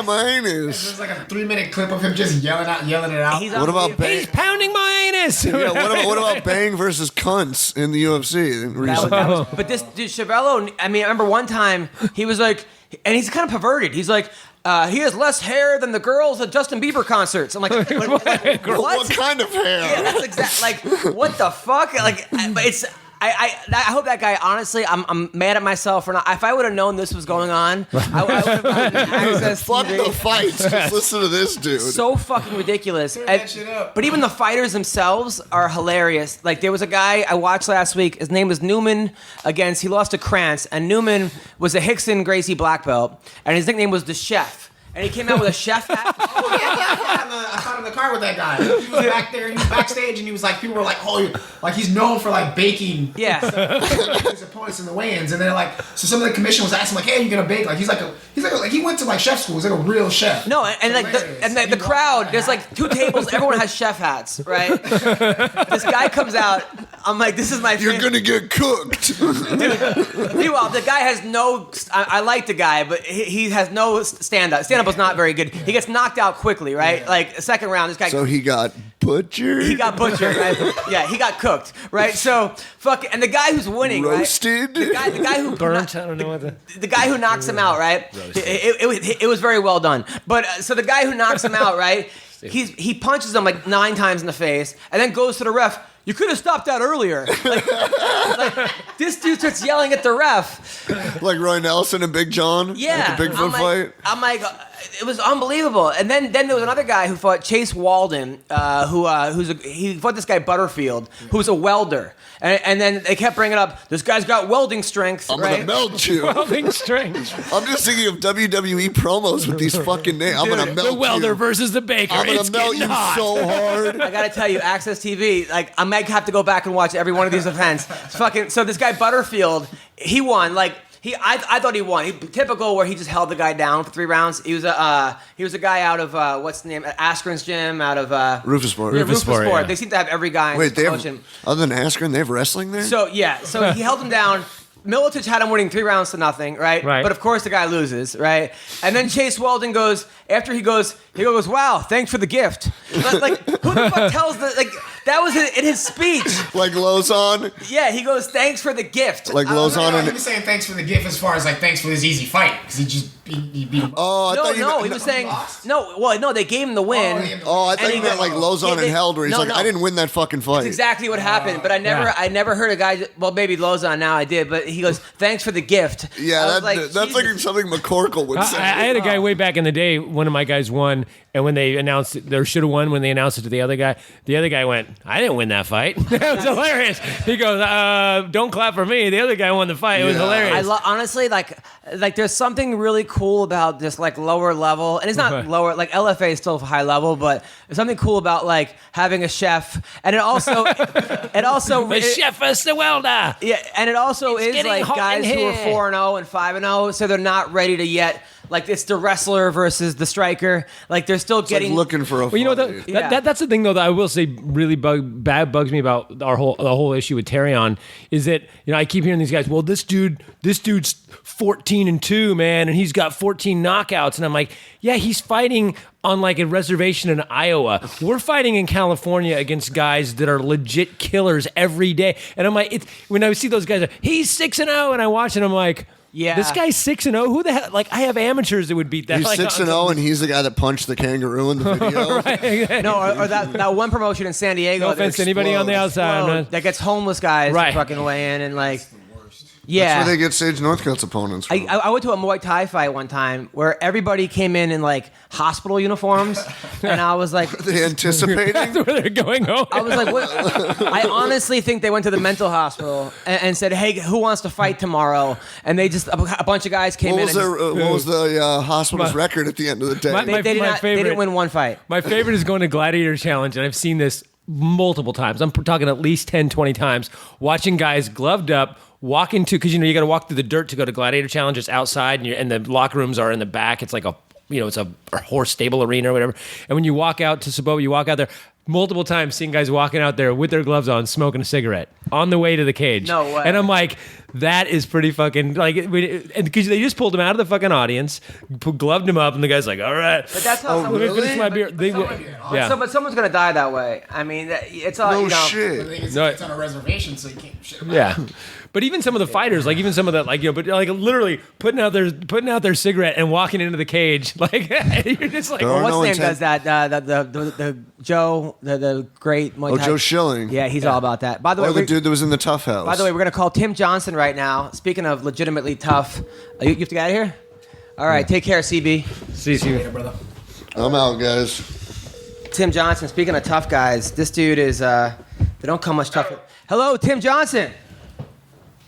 my There's anus. like a 3-minute clip of him just yelling it out. He's What about unbelievable. He's pounding my anus. Yeah, what about Bang versus Cunts in the UFC recently? But this dude, Chevello, I mean, I remember one time he was like, and he's kind of perverted. He's like, he has less hair than the girls at Justin Bieber concerts. I'm like, What kind of hair? Yeah, that's exactly like, what the fuck? Like, but it's. I hope that guy. Honestly, I'm mad at myself for not. If I would have known this was going on, I would have gotten access. Fuck TV. the fights. Just listen to this dude. So fucking ridiculous. Turn that shit up. But even the fighters themselves are hilarious. Like there was a guy I watched last week. His name was Newman he lost to Krantz, and Newman was a Hickson Gracie black belt, and his nickname was the Chef. And he came out with a chef hat. I saw him in the car with that guy. He was back there. He was backstage, and he was like, people were like, "Oh, like he's known for like baking." Yeah. His opponents in the weigh-ins, and they're like, so some of the commission was asking like, "Hey, you gonna bake?" Like he went to like chef school. He's like a real chef. No, and like the crowd, there's like 2 tables. Everyone has chef hats, right? This guy comes out. I'm like, this is my. You're gonna get cooked. Meanwhile, the guy has no. I like the guy, but he has no stand-up. Stand-up was not very good. He gets knocked out quickly, right? Like second round, this guy. So he got butchered. He got butchered, right? Yeah, he got cooked, right? So and the guy who's winning, Roasted. right? The guy who Burnt. I don't know what the guy who knocks him out, right? It was very well done. But so the guy who knocks him out, right? He punches him like 9 times in the face, and then goes to the ref. You could have stopped that earlier. Like, this dude starts yelling at the ref. Like Roy Nelson and Big John. Yeah, At the Bigfoot fight. I'm like, it was unbelievable. And then there was another guy who fought Chase Walden, he fought this guy Butterfield, who was a welder. And then they kept bringing up, this guy's got welding strength. I'm right? gonna melt you. Welding strength. I'm just thinking of WWE promos with these fucking names. I'm gonna melt The welder you. versus the baker. I'm gonna It's melt getting you hot. so hard. I gotta tell you, Access TV, like I might have to go back and watch every one of these events. It's fucking. So this guy Butterfield, he won. Like I thought he won. Typical where he just held the guy down for 3 rounds. He was a guy out of what's the name? Askren's gym out of Rufus-Sport. Rufus-Sport, yeah. They seem to have every guy. Wait, they in have, promotion. other than Askren, they have wrestling there? So he held him down. Militic had him winning 3 rounds to nothing, right? Right. But of course the guy loses, right? And then Chase Weldon goes, after he goes, wow, thanks for the gift. Like, who the fuck tells that was in his speech. Like Lozon? Yeah, he goes, thanks for the gift. Like Lozon He and... was saying thanks for the gift as far as like thanks for this easy fight because he beat him. Oh, I thought you meant... he was saying, lost. they gave him the win. Oh, I thought And you he meant like goes, Lozon yeah, and Held, where he's no, like, no. I didn't win that fucking fight. That's exactly what happened, but I never heard a guy. Well, maybe Lozon now I did, but he goes, "Thanks for the gift." Yeah, I was that's like Jesus. something McCorkle would I say. had a guy way back in the day. One of my guys won, and when they announced it, they should have won. When they announced it to the other guy went, "I didn't win that fight." That was hilarious. He goes, "Don't clap for me." The other guy won the fight. It was Yeah. hilarious. Honestly, like there's something really cool about this like lower level, and it's not lower. Like LFA is still high level, but there's something cool about like having a chef, and it also the chef is the welder. Yeah, and it also is getting like hot guys in who are here. 4-0 and 5-0, so they're not ready to yet. Like it's the wrestler versus the striker. Like they're still It's like getting looking for a Well, you know fight. that's the thing though that I will say really bugs me about the whole issue with Terrion is that I keep hearing these guys. Well, this dude's 14-2, man, and he's got 14 knockouts, and I'm like, yeah, he's fighting on like a reservation in Iowa. We're fighting in California against guys that are legit killers every day, and I'm like, when I see those guys, he's 6-0, and I watch it, I'm like. Yeah. This guy's 6-0. Who the hell? Like, I have amateurs that would beat that. He's Like, 6-0, and he's the guy that punched the kangaroo in the video. no, or that one promotion in San Diego. No that offense to anybody on the outside, man. that gets homeless guys Right. to fucking weigh in and like. That's Yeah. where they get Sage Northcote's opponents from. I went to a Muay Thai fight one time where everybody came in like hospital uniforms, and I was like, Are they anticipating? That's where they're going home. I was like, what? I honestly think they went to the mental hospital and said, hey, who wants to fight tomorrow? And they just, a bunch of guys came What in. was, And what was the hospital's My- record at the end of the day? My- they didn't favorite- win one fight. My favorite is going to Gladiator Challenge, and I've seen this multiple times. I'm talking at least 10, 20 times, watching guys gloved up, walk into, because you got to walk through the dirt to go to Gladiator Challenge. It's outside, and the locker rooms are in the back. It's like it's a horse stable arena or whatever. And when you walk out to Saboa, you walk out there multiple times, seeing guys walking out there with their gloves on, smoking a cigarette. on the way to the cage. No way. And I'm like, that is pretty fucking like, because they just pulled him out of the fucking audience, gloved him up, and the guy's like, all right. But that's how. Let me finish my beer. But someone's gonna die that way. I mean, it's all No you know. shit. It's on a reservation, so you can't shit about Yeah. But even some of the fighters, like even some of that, like, you know, but like literally putting out their cigarette and walking into the cage, like you're just like, Well, What's no his name intent. does that? The Joe, the great Muay Thai. Joe Schilling. Yeah, he's all about that. By the way, Or the dude that was in the Tough House. By the way, we're gonna call Tim Johnson right now. Speaking of legitimately tough, you have to get out of here. All right, take care, CB. see. later, brother. I'm out, guys. Tim Johnson. Speaking of tough guys, this dude is. They don't come much tougher. Hello, Tim Johnson.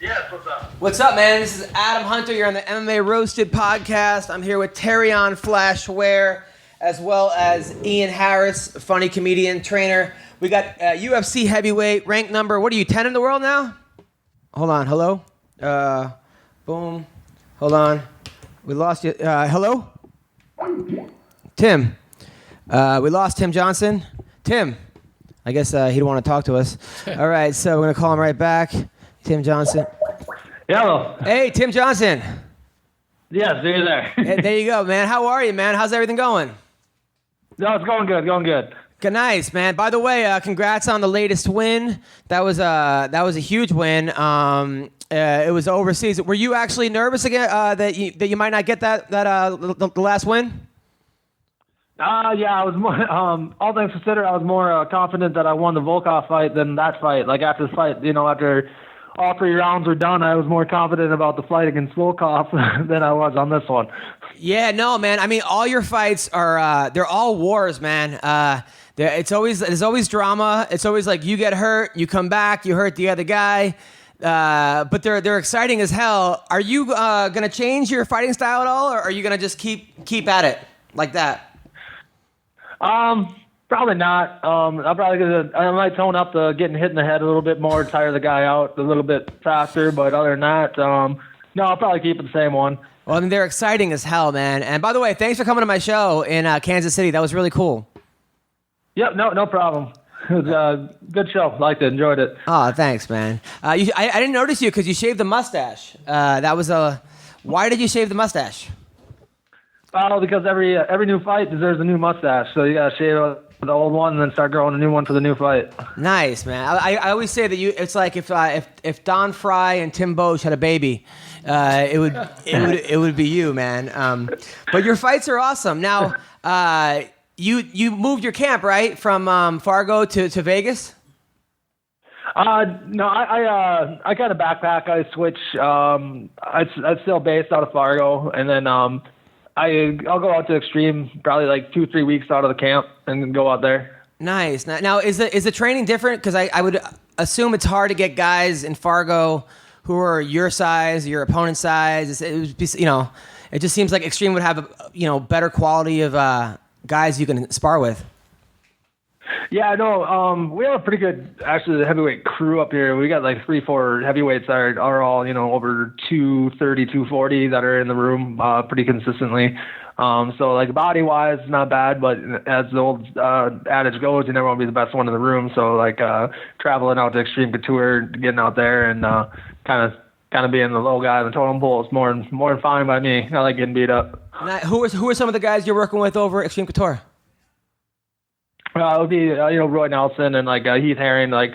Yes, what's up? What's up, man? This is Adam Hunter. You're on the MMA Roasted podcast. I'm here with Terrion Ware, as well as Ian Harris, funny comedian, trainer. We got UFC heavyweight, rank number. What are you, 10 in the world now? Hold on. Hello? Boom. Hold on. We lost you. Hello? Tim. We lost Tim Johnson. Tim. I guess he don't want to talk to us. All right, so we're going to call him right back. Tim Johnson. Hello. Hey, Tim Johnson. Yes, you're there. Hey, there you go, man. How are you, man? How's everything going? No, it's going good. Good, nice, man. By the way, congrats on the latest win. That was a huge win. It was overseas. Were you actually nervous again that you might not get the last win? Yeah, I was more, all things considered, I was more confident that I won the Volkov fight than that fight. Like after the fight, after all 3 rounds were done, I was more confident about the fight against Volkov than I was on this one. Yeah, no, man. I mean, all your fights are they're all wars, man. There's always drama. It's always like you get hurt, you come back, you hurt the other guy. But they're exciting as hell. Are you gonna change your fighting style at all, or are you gonna just keep at it like that? Probably not. I might tone up the getting hit in the head a little bit more, tire the guy out a little bit faster. But other than that, no, I'll probably keep it the same one. Well, I mean, they're exciting as hell, man. And by the way, thanks for coming to my show in Kansas City. That was really cool. Yep, no problem. It was a good show. Liked it, enjoyed it. Oh, thanks, man. I didn't notice you because you shaved the mustache. Why did you shave the mustache? Oh, because every new fight deserves a new mustache. So you gotta shave the old one and then start growing a new one for the new fight. Nice, man. I always say that it's like if Don Fry and Tim Bosch had a baby, it would be you, man. But your fights are awesome. Now, you moved your camp, right, from Fargo to Vegas? No, I kind of backpack. I switch. I'm still based out of Fargo, and then I'll go out to Extreme probably like 2-3 weeks out of the camp and then go out there. Nice. Now is the training different? Because I would assume it's hard to get guys in Fargo who are your size, your opponent's size. It just seems like Extreme would have a better quality of guys you can spar with. Yeah, no, we have a pretty good, actually, heavyweight crew up here. We got like 3-4 heavyweights that are all, over 230, 240 that are in the room pretty consistently. So like body-wise, not bad, but as the old adage goes, you never want to be the best one in the room. So like traveling out to Extreme Couture, getting out there and kind of being the low guy in the totem pole is more than fine by me. I like getting beat up. Now, who are some of the guys you're working with over Extreme Couture? It would be Roy Nelson and like Heath Herring. Like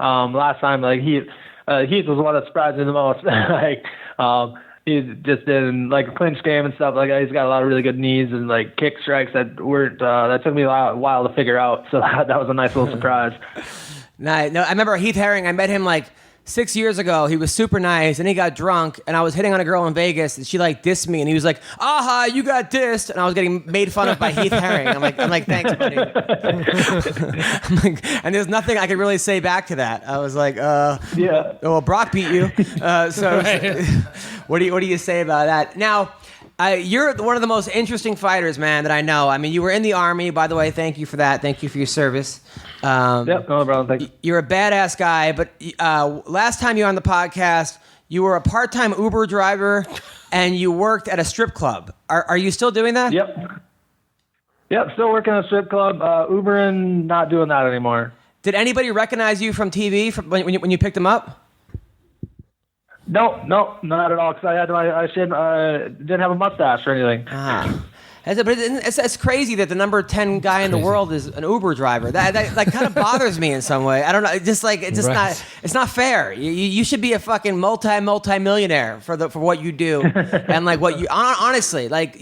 last time, like Heath was the one that surprised me the most. Like he's just in like a clinch game and stuff. Like he's got a lot of really good knees and like kick strikes that weren't that took me a while to figure out. So that was a nice little surprise. Nice. No, I remember Heath Herring. I met him like 6 years ago. He was super nice, and he got drunk, and I was hitting on a girl in Vegas, and she like dissed me, and he was like, "Aha, you got dissed," and I was getting made fun of by Heath Herring. I'm like, thanks, buddy. And there's nothing I could really say back to that. I was like, yeah. Well, Brock beat you, so what do you say about that? Now, you're one of the most interesting fighters, man, that I know. I mean, you were in the Army, by the way. Thank you for that. Thank you for your service. Yep, no problem. Thank you. You're a badass guy, but last time you were on the podcast, you were a part-time Uber driver, and you worked at a strip club. Are you still doing that? Yep, still working at a strip club. Ubering, not doing that anymore. Did anybody recognize you from TV when you picked him up? No, not at all. Because I didn't have a mustache or anything. But it's crazy that the number 10 guy in the world is an Uber driver. That kind of bothers me in some way. I don't know. It's not fair. You should be a fucking multi-millionaire for what you do, and like what you honestly like.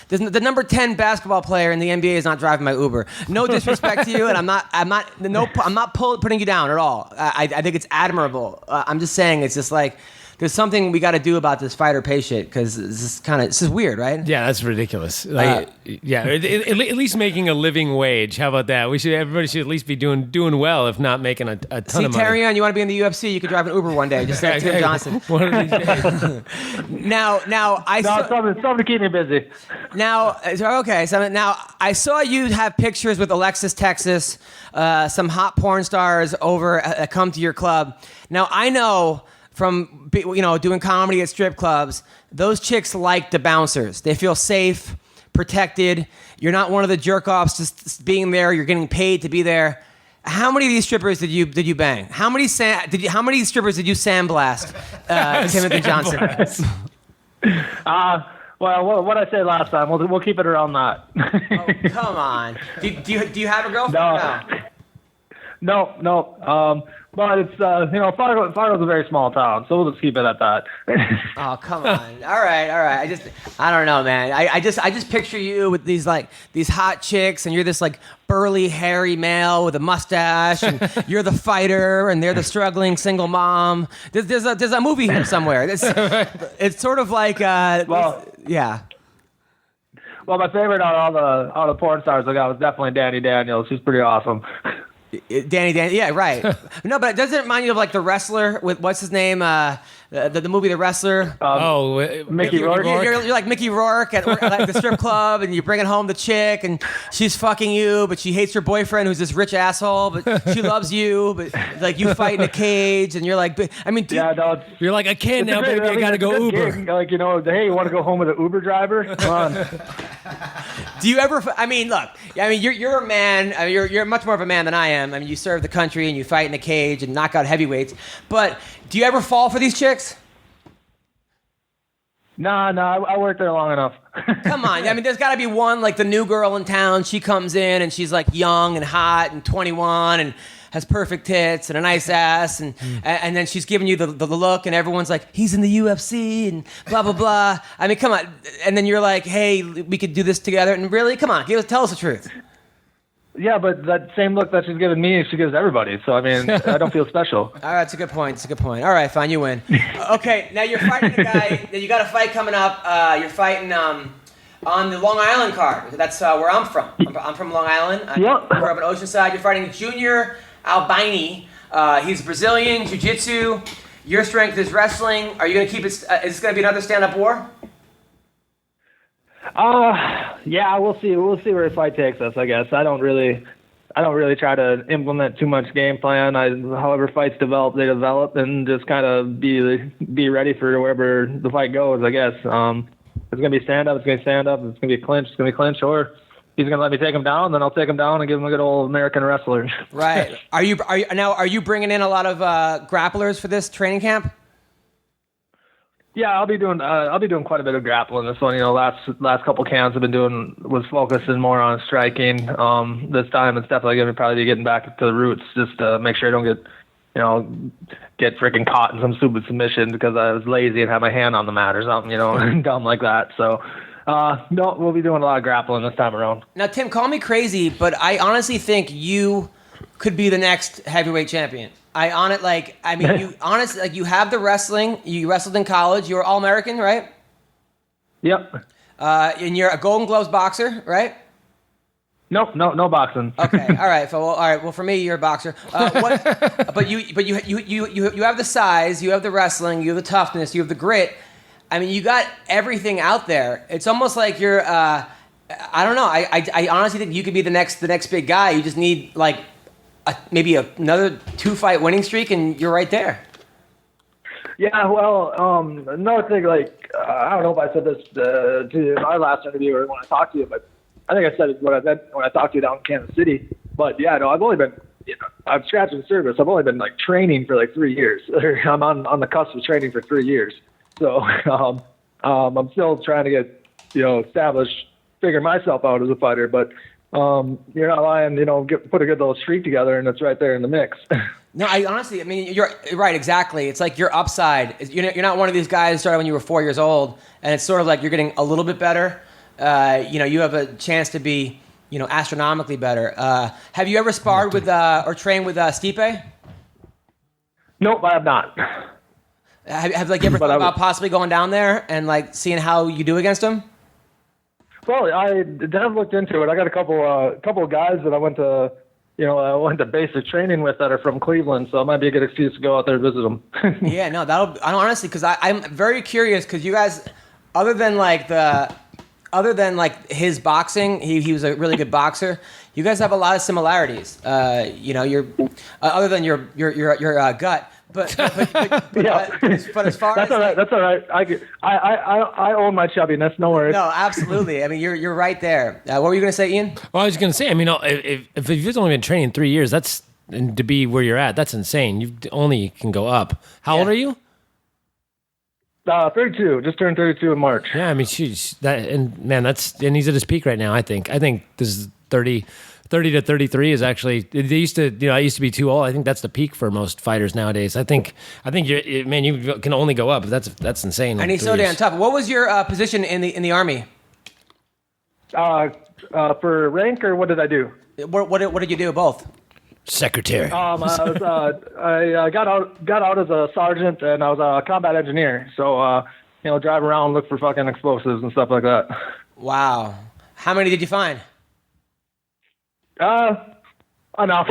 The number 10 basketball player in the NBA is not driving my Uber. No disrespect to you, and I'm not putting you down at all. I think it's admirable. I'm just saying it's just like. There's something we got to do about this fighter pay shit because this is weird, right? Yeah, that's ridiculous. At least making a living wage. How about that? Everybody should at least be doing well, if not making a ton of money. Terrion, you want to be in the UFC? You could drive an Uber one day, just like Tim Johnson. One of these days. Now something to keep me busy. Now I saw you have pictures with Alexis Texas, some hot porn stars come to your club. Now I know. From doing comedy at strip clubs, those chicks like the bouncers. They feel safe, protected. You're not one of the jerk-offs just being there. You're getting paid to be there. How many of these strippers did you bang? How many strippers did you sandblast, Timothy Johnson? Well, what I said last time, we'll keep it around that. Oh, come on. Do you have a girlfriend? No. But it's Fargo's a very small town, so we'll just keep it at that. Oh, come on. All right. I don't know, man. I just picture you with these hot chicks, and you're this like burly, hairy male with a mustache, and you're the fighter, and they're the struggling single mom. There's a movie here somewhere. It's sort of like yeah. Well, my favorite out of all the porn stars I got was definitely Danny Daniels. She's pretty awesome. Danny, yeah, right. No, but doesn't it remind you of like the wrestler with what's his name? The movie The Wrestler. Mickey Rourke. You're like Mickey Rourke at the strip club, and you're bringing home the chick, and she's fucking you, but she hates her boyfriend, who's this rich asshole, but she loves you, but like you fight in a cage, and you're like, you're like, I can't now, baby. I gotta go Uber. Gig. Like hey, you want to go home with an Uber driver? Come on. Do you ever? You're a man. You're much more of a man than I am. I mean, you serve the country and you fight in a cage and knock out heavyweights. But do you ever fall for these chicks? No, I worked there long enough. Come on. I mean, there's got to be one, like the new girl in town. She comes in and she's like young and hot and 21 and has perfect tits and a nice ass. And then she's giving you the look and everyone's like, he's in the UFC and blah, blah, blah. I mean, come on. And then you're like, hey, we could do this together. And really, come on, tell us the truth. Yeah, but that same look that she's giving me, she gives everybody. So, I mean, I don't feel special. All right, that's a good point. All right, fine, you win. Okay, now you're fighting a guy. You got a fight coming up. You're fighting on the Long Island card. That's where I'm from. I'm from Long Island. Yep. I grew up in Oceanside. You're fighting Junior Albini. He's Brazilian, jiu-jitsu. Your strength is wrestling. Are you going to keep it? Is this going to be another stand-up war? Yeah, we'll see. We'll see where the fight takes us, I guess. I don't really try to implement too much game plan. However fights develop, they develop, and just kind of be ready for wherever the fight goes, I guess. It's going to be stand-up, it's going to be stand-up, it's going to be clinch, it's going to be clinch, or he's going to let me take him down, then I'll take him down and give him a good old American wrestler. Right. Are you bringing in a lot of grapplers for this training camp? Yeah, I'll be doing quite a bit of grappling this one. Last couple camps I've been was focusing more on striking. This time it's definitely going to probably be getting back to the roots, just to make sure I don't get freaking caught in some stupid submission because I was lazy and had my hand on the mat or something, dumb like that. So, no, we'll be doing a lot of grappling this time around. Now, Tim, call me crazy, but I honestly think you could be the next heavyweight champion. You have the wrestling. You wrestled in college. You were All-American, right? Yep. And you're a Golden Gloves boxer, right? Nope, no boxing. Okay, all right. Well, for me, you're a boxer. But you have the size, you have the wrestling, you have the toughness, you have the grit. I mean, you got everything out there. It's almost like you're. I don't know. I honestly think you could be the next big guy. You just need maybe another 2-fight winning streak, and you're right there. Yeah, well, another thing, I don't know if I said this to my last interview or when I talked to you, but I think I said it when I talked to you down in Kansas City. But yeah, no, I've only been I'm scratching the surface. I've only been like training for like 3 years. I'm on the cusp of training for 3 years. So I'm still trying to get, established, figure myself out as a fighter. But you're not lying, put a good little streak together, and it's right there in the mix. No, I mean, you're right, exactly. It's like your upside. You're not one of these guys who started when you were 4 years old, and it's sort of like you're getting a little bit better. You have a chance to be, astronomically better. Have you ever sparred with or trained with Stipe? Nope, I have not. Have you ever thought about possibly going down there and like seeing how you do against him? Well, I have looked into it. I got a couple of guys that I went to basic training with that are from Cleveland, so it might be a good excuse to go out there and visit them. Yeah, no, honestly, because I'm very curious because you guys, other than his boxing, he was a really good boxer. You guys have a lot of similarities. You're other than your gut. But as far that's all right. That's all right. I own my chubbiness. No worries. No, absolutely. I mean, you're right there. What were you going to say, Ian? Well, I was going to say, I mean, if you've only been training 3 years, and to be where you're at, that's insane. You only can go up. How old are you? 32. Just turned 32 in March. Yeah, I mean, he's at his peak right now. I think this is 30 to 33 is actually. They used to, I used to be too old. I think that's the peak for most fighters nowadays. I think you can only go up. That's insane. And he's so damn tough. What was your position in the Army? For rank, or what did I do? What did you do? Both. Secretary. I got out as a sergeant, and I was a combat engineer. So drive around, look for fucking explosives and stuff like that. Wow. How many did you find? Enough.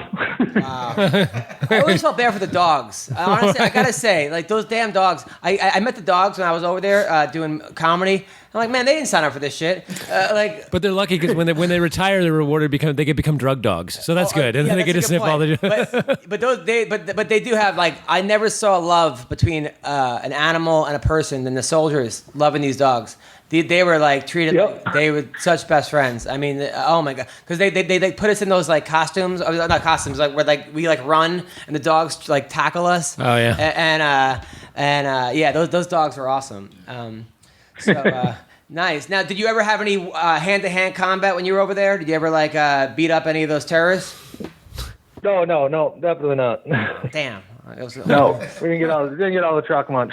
Wow. I always felt bad for the dogs. Honestly, I gotta say, like those damn dogs. I met the dogs when I was over there doing comedy. I'm like, man, they didn't sign up for this shit. But they're lucky because when they retire, they're rewarded. They can become drug dogs. So that's good, and then they get to sniff all the. but they do have like I never saw love between an animal and a person than the soldiers loving these dogs. They were like treated. Yep. They were such best friends. I mean, oh my god, because they put us in those like costumes, not costumes, like where like we like run and the dogs like tackle us. Oh yeah. And those dogs were awesome. Nice. Now, did you ever have any hand-to-hand combat when you were over there? Did you ever like beat up any of those terrorists? No, definitely not. Damn. No, we didn't get all the truck lunch.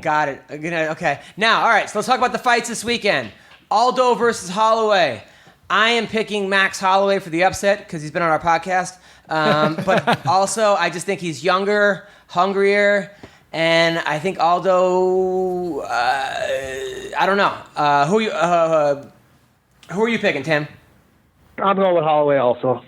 Got it. Okay. Now, all right. So let's talk about the fights this weekend. Aldo versus Holloway. I am picking Max Holloway for the upset because he's been on our podcast. But also, I just think he's younger, hungrier, and I think Aldo. I don't know. Who are you picking, Tim? I'm going with Holloway also.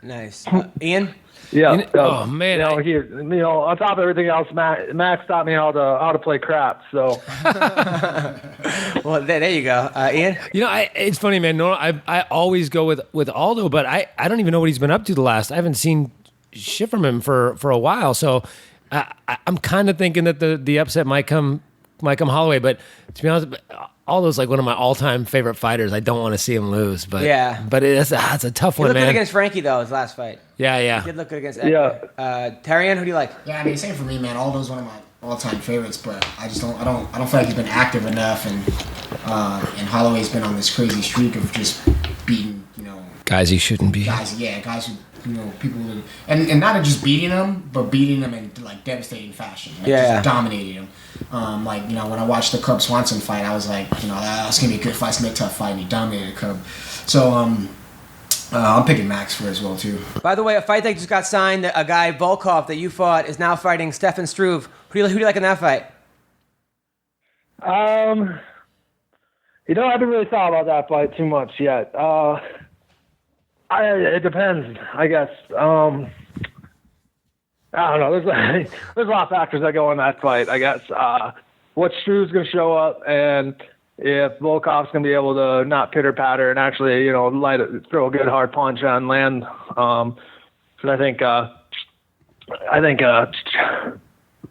Nice. Ian? Yeah. Oh man! On top of everything else, Max taught me how to play crap. So. Well, there you go, Ian. It's funny, man. No, I always go with Aldo, but I don't even know what he's been up to the last. I haven't seen shit from him for a while. So I'm kind of thinking that the upset might come Holloway. But to be honest, Aldo's like one of my all-time favorite fighters. I don't want to see him lose, but it's a tough one, man. He looked good against Frankie though, his last fight. Yeah. He did look good against Frankie. Yeah. Terrion, who do you like? Yeah, I mean, same for me, man. Aldo's one of my all-time favorites, but I don't feel like he's been active enough, and Holloway's been on this crazy streak of just beating, guys he shouldn't be. Guys who. People who, and not just beating them, but beating them in like devastating fashion. Just dominating them. When I watched the Cub Swanson fight, I was like, it's gonna be a good fight, it's gonna be a tough fight, and he dominated Cub. So I'm picking Max for as well too. By the way, a fight that just got signed, a guy Volkov that you fought is now fighting Stefan Struve. Who do you like in that fight? I haven't really thought about that fight too much yet. It depends, I guess. I don't know. There's a lot of factors that go in that fight, I guess. What Struve's going to show up, and if Volkov's going to be able to not pitter-patter and actually, throw a good hard punch on land. Because I think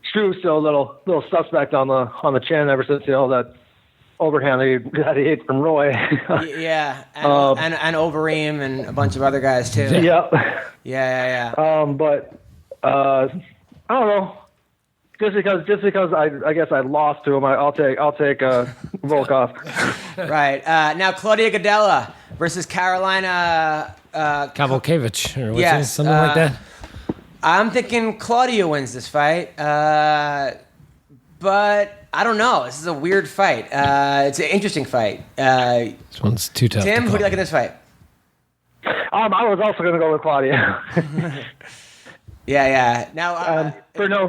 Struve's still a little suspect on the chin ever since, that overhand that he ate from Roy. Yeah, and Overeem and a bunch of other guys too. Yep. Yeah. But I don't know. Just because I guess I lost to him, I'll take Volkov. Right. Now Claudia Gadelha versus Carolina Kowalkiewicz or what's Yes, it? Something like that. I'm thinking Claudia wins this fight. But I don't know. This is a weird fight. It's an interesting fight. This one's too tough. Tim, who do you like in this fight? I was also going to go with Claudia. Yeah. Now, for no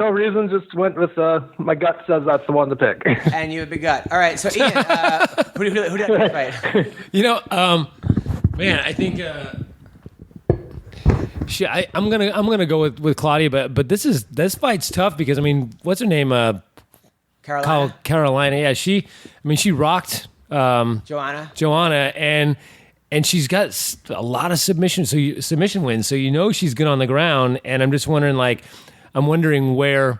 reason, just went with my gut says that's the one to pick. and you have a big gut. All right. So Ian, who do you like in this fight? Man, I think. I'm gonna go with Claudia, but this fight's tough because I mean, what's her name? Carolina. Yeah, she rocked Joanna, and she's got a lot of submission wins. So she's good on the ground, and I'm just wondering, where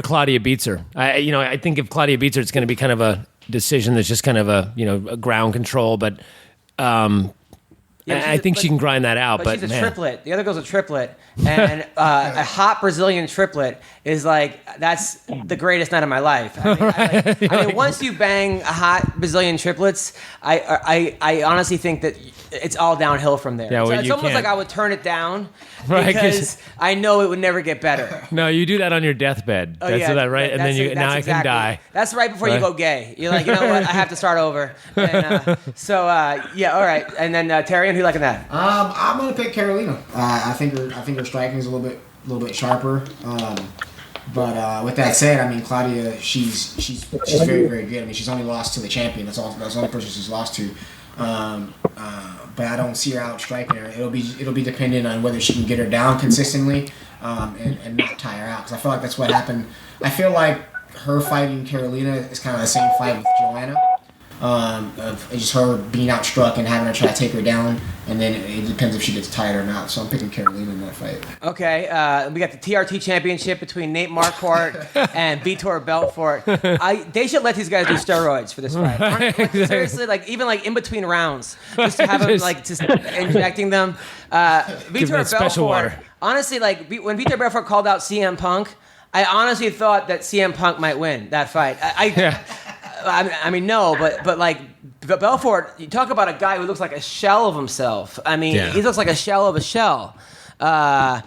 Claudia beats her. I think if Claudia beats her, it's going to be kind of a decision that's just kind of a ground control, but. I think she can grind that out, but she's a triplet. The other girl's a triplet, and a hot Brazilian triplet is that's the greatest night of my life. I mean, once you bang a hot Brazilian triplets, I honestly think that it's all downhill from there. Yeah, well, it's almost like I would turn it down Right, because I know it would never get better. No, you do that on your deathbed. Oh, That's yeah, that, right? And then I can die. That's right before you go gay. You're like, you know what? I have to start over. And, all right. And then Terrion, who you liking that? I'm gonna pick Carolina. I think her striking is a little bit sharper. But with that said, I mean Claudia, she's very, very good. I mean she's only lost to the champion. That's the only person she's lost to. But I don't see her out striking her. It'll be dependent on whether she can get her down consistently and not tire her out. Because I feel like that's what happened. I feel like her fighting Carolina is kind of the same fight with Joanna. Of just her being outstruck and having her try to take her down, and then it depends if she gets tired or not. So I'm picking Carolina in that fight. Okay, we got the TRT championship between Nate Marquardt and Vitor Belfort. They should let these guys do steroids for this fight. Seriously, even in between rounds, just to have them just injecting them. Vitor special Belfort. water. Honestly, when Vitor Belfort called out CM Punk, I honestly thought that CM Punk might win that fight. I mean, no, but Belfort, you talk about a guy who looks like a shell of himself. I mean, he looks like a shell of a shell. I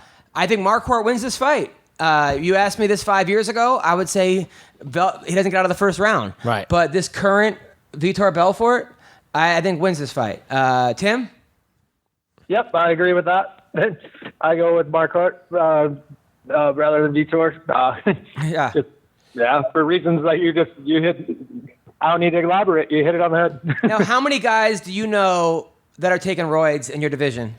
think Marquardt wins this fight. You asked me this 5 years ago, I would say he doesn't get out of the first round. Right. But this current Vitor Belfort, I think wins this fight. Tim? Yep, I agree with that. I go with Marquardt rather than Vitor. Yeah. For reasons that you hit. I don't need to elaborate. You hit it on the head. Now, how many guys do you know that are taking roids in your division?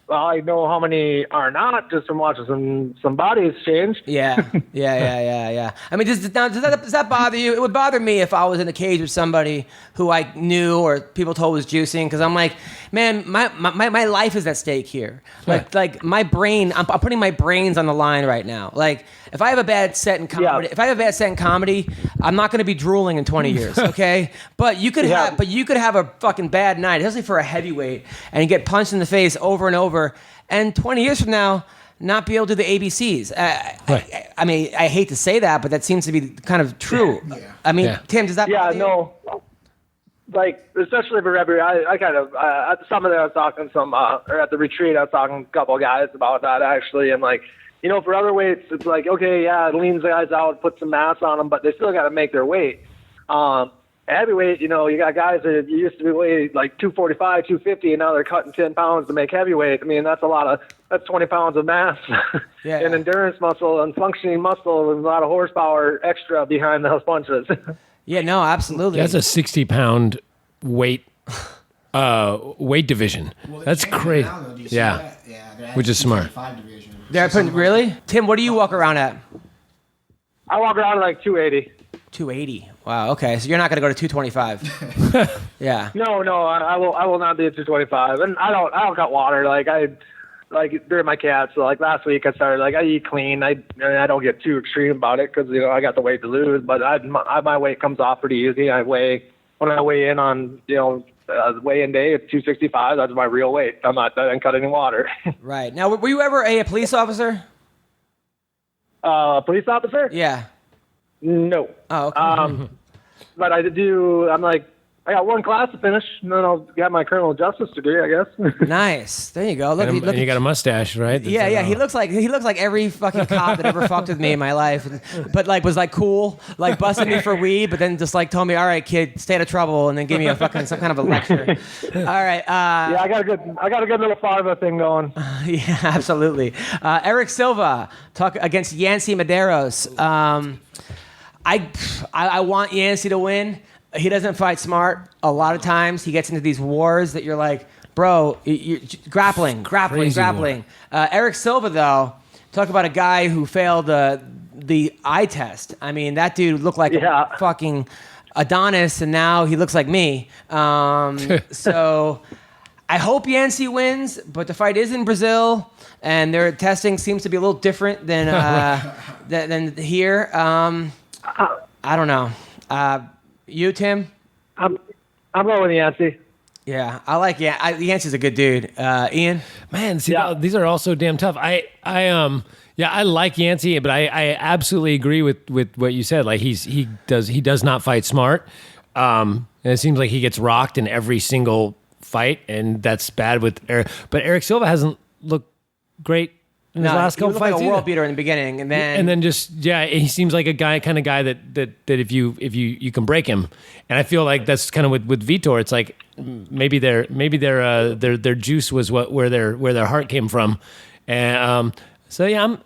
Well, I know how many are not, just from watching some bodies change. Yeah. I mean, does that bother you? It would bother me if I was in a cage with somebody who I knew or people told was juicing, because I'm like, man, my life is at stake here. Like my brain, I'm putting my brains on the line right now. Like, if I have a bad set in comedy, I'm not going to be drooling in 20 years, okay? But you could have a fucking bad night, especially for a heavyweight, and you get punched in the face over and over, and 20 years from now, not be able to do the ABCs. Right. I mean, I hate to say that, but that seems to be kind of true. Yeah. I mean, Tim, does that bother you? No. Especially for every, I kind of, at the summit I was talking or at the retreat, I was talking to a couple of guys about that actually, and for other weights, it's okay, yeah, it leans the guys out, put some mass on them, but they still got to make their weight. Heavyweight, you got guys that used to be weighed 245, 250, and now they're cutting 10 pounds to make heavyweight. I mean, that's 20 pounds of mass and endurance muscle and functioning muscle and a lot of horsepower extra behind those punches. Yeah, no, absolutely. That's a 60-pound weight division. That's crazy. Yeah, which is smart. They're putting, really? Tim, what do you walk around at? I walk around 280. 280. Wow. Okay, so you're not going to go to 225. Yeah. No, I will not be at 225, and I don't cut water. like during my camp. So like last week I started like I eat clean. I don't get too extreme about it because I got the weight to lose, but my weight comes off pretty easy. When I weigh in on weigh-in day, it's 265. That's my real weight. I didn't cut any water. Right. Now, were you ever a police officer? Police officer? Yeah. No. Oh, okay. But I do. I got one class to finish, and then I'll get my criminal justice degree, I guess. Nice. There you go. Look, And, look you got a mustache, right? Yeah. He looks like every fucking cop that ever fucked with me in my life, but like was like cool, like busted me for weed, but then just like told me, all right, kid, stay out of trouble, and then gave me a fucking some kind of a lecture. All right. Yeah, I got a good little Farva thing going. Yeah, absolutely. Eric Silva talk against Yancy Medeiros. I want Yancy to win. He doesn't fight smart. A lot of times he gets into these wars that you're like, bro, you're grappling. Eric Silva, though, talk about a guy who failed the eye test. I mean, that dude looked like a fucking Adonis, and now he looks like me. So I hope Yancy wins, but the fight is in Brazil, and their testing seems to be a little different than than here. I don't know. You, Tim? I'm going with Yancy. Yeah, I like Yancy's a good dude. Ian? Man, see, these are all so damn tough. I like Yancy, but I absolutely agree with what you said. Like he does not fight smart. And it seems like he gets rocked in every single fight, and that's bad with Eric. But Eric Silva hasn't looked great in his last couple fights. Like a world beater in the beginning, and then just he seems like a kind of guy that if you can break him, and I feel like that's kind of with Vitor. It's like maybe their juice was where their heart came from, and so yeah, I'm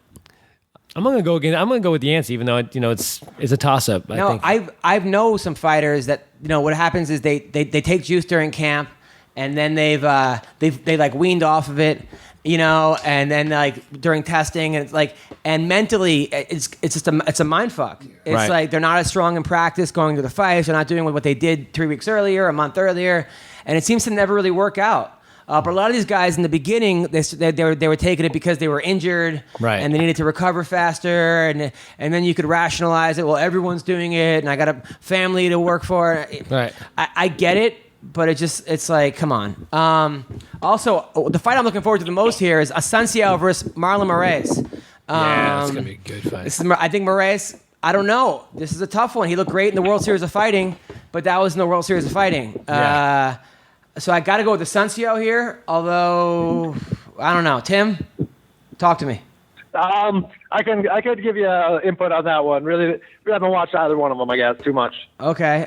gonna go again. I'm gonna go with Yancy, even though it's a toss up. I've know some fighters that what happens is they take juice during camp, and then they like weaned off of it. And then like during testing, and it's like, and mentally, it's a mind fuck. It's right. Like they're not as strong in practice going to the fights. They're not doing what they did 3 weeks earlier, a month earlier, and it seems to never really work out. But a lot of these guys in the beginning, they were taking it because they were injured, right. And they needed to recover faster, and then you could rationalize it. Well, everyone's doing it, and I got a family to work for. Right. I get it. But it's like, come on. Also, the fight I'm looking forward to the most here is Assunção versus Marlon Moraes. Yeah, it's going to be a good fight. I think Moraes, I don't know. This is a tough one. He looked great in the World Series of Fighting, but that was in the World Series of Fighting. Yeah. So I got to go with Assunção here, although, I don't know. Tim, talk to me. I could give you input on that one. Really, we haven't watched either one of them, I guess, too much. Okay.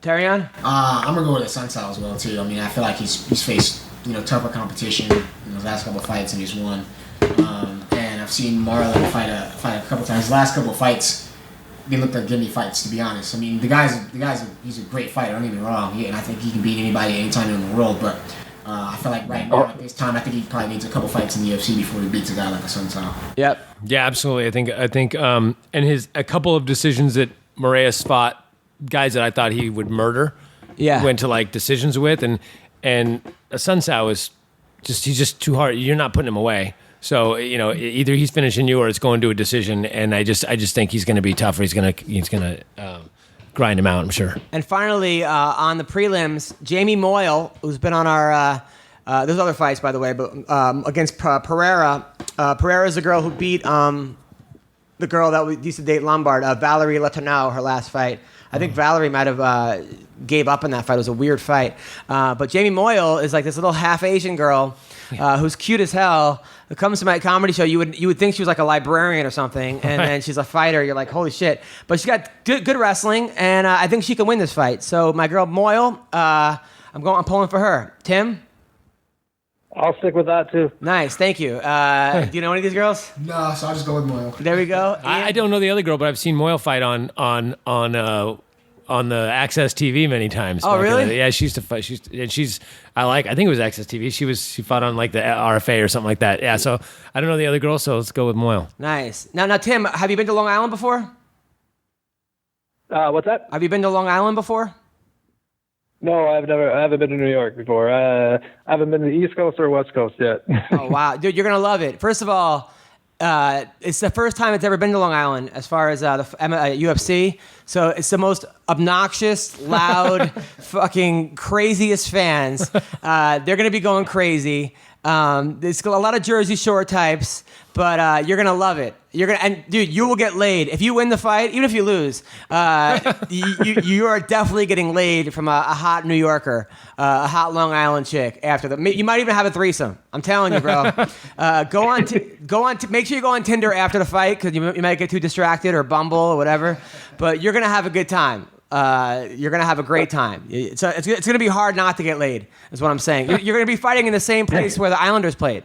Terrion? I'm gonna go with Assunção as well too. I mean, I feel like he's faced tougher competition in the last couple of fights and he's won. And I've seen Marlon fight a couple times. The last couple of fights, they looked like gimme fights, to be honest. I mean, the guy's he's a great fighter. Don't get me wrong. And I think he can beat anybody anytime in the world. But I feel like right now at this time, I think he probably needs a couple fights in the UFC before he beats a guy like Assunção. Yep. Yeah, absolutely. I think and a couple of decisions that Moraes fought, guys that I thought he would murder, went to like decisions with, and Assunção is he's just too hard. You're not putting him away. So either he's finishing you or it's going to a decision. And I just think he's going to be tough. Or he's going to grind him out, I'm sure. And finally, on the prelims, Jamie Moyle, who's been on our there's other fights by the way, but against Pereira. Pereira is the girl who beat the girl that we used to date Lombard, Valerie Letourneau, her last fight. I think Valerie might have gave up in that fight. It was a weird fight. But Jamie Moyle is like this little half Asian girl who's cute as hell. Who comes to my comedy show. You would think she was like a librarian or something, and then she's a fighter. You're like, holy shit! But she's got good wrestling, and I think she can win this fight. So my girl Moyle, I'm pulling for her. Tim. I'll stick with that too. Nice, thank you. Do you know any of these girls? No, so I'll just go with Moyle. There we go. I don't know the other girl, but I've seen Moyle fight on the Access TV many times. Oh, really? Yeah, she used to fight. I think it was Access TV. She fought on like the RFA or something like that. Yeah, so I don't know the other girl, so let's go with Moyle. Nice. Now, Tim, have you been to Long Island before? What's that? Have you been to Long Island before? No, I haven't been to New York before. I haven't been to the East Coast or West Coast yet. Oh wow, dude, you're gonna love it. First of all, it's the first time it's ever been to Long Island as far as the UFC. So it's the most obnoxious, loud, fucking craziest fans. They're gonna be going crazy. There's a lot of Jersey Shore types, but you're gonna love it. Dude, you will get laid if you win the fight. Even if you lose, you are definitely getting laid from a hot New Yorker, a hot Long Island chick. After you might even have a threesome. I'm telling you, bro. Make sure you go on Tinder after the fight because you might get too distracted or Bumble or whatever. But you're gonna have a good time. You're gonna have a great time. It's gonna be hard not to get laid. Is what I'm saying. You're gonna be fighting in the same place where the Islanders played.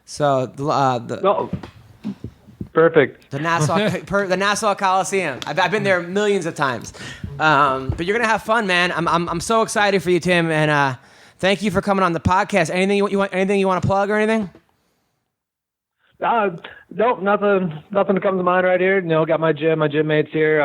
So Perfect. the Nassau Coliseum. I've been there millions of times. But you're gonna have fun, man. I'm so excited for you, Tim, and thank you for coming on the podcast. Anything you want to plug or anything? Nope, nothing to come to mind right here. Got my gym mates here,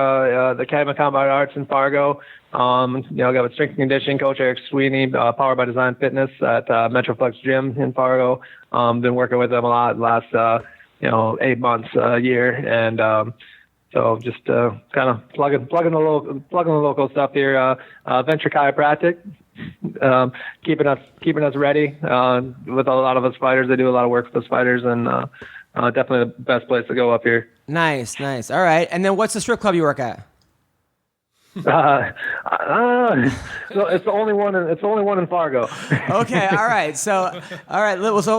the Academy of Combat Arts in Fargo. Got a strength and conditioning coach, Eric Sweeney, Powered by Design Fitness at Metroflex Gym in Fargo. Been working with them a lot the last 8 months, a year, and so just kind of plugging the local stuff here. Venture Chiropractic, keeping us ready with a lot of us fighters. They do a lot of work with us fighters, and definitely the best place to go up here. Nice. All right. And then what's the strip club you work at? So it's the only one in Fargo. Okay, all right. So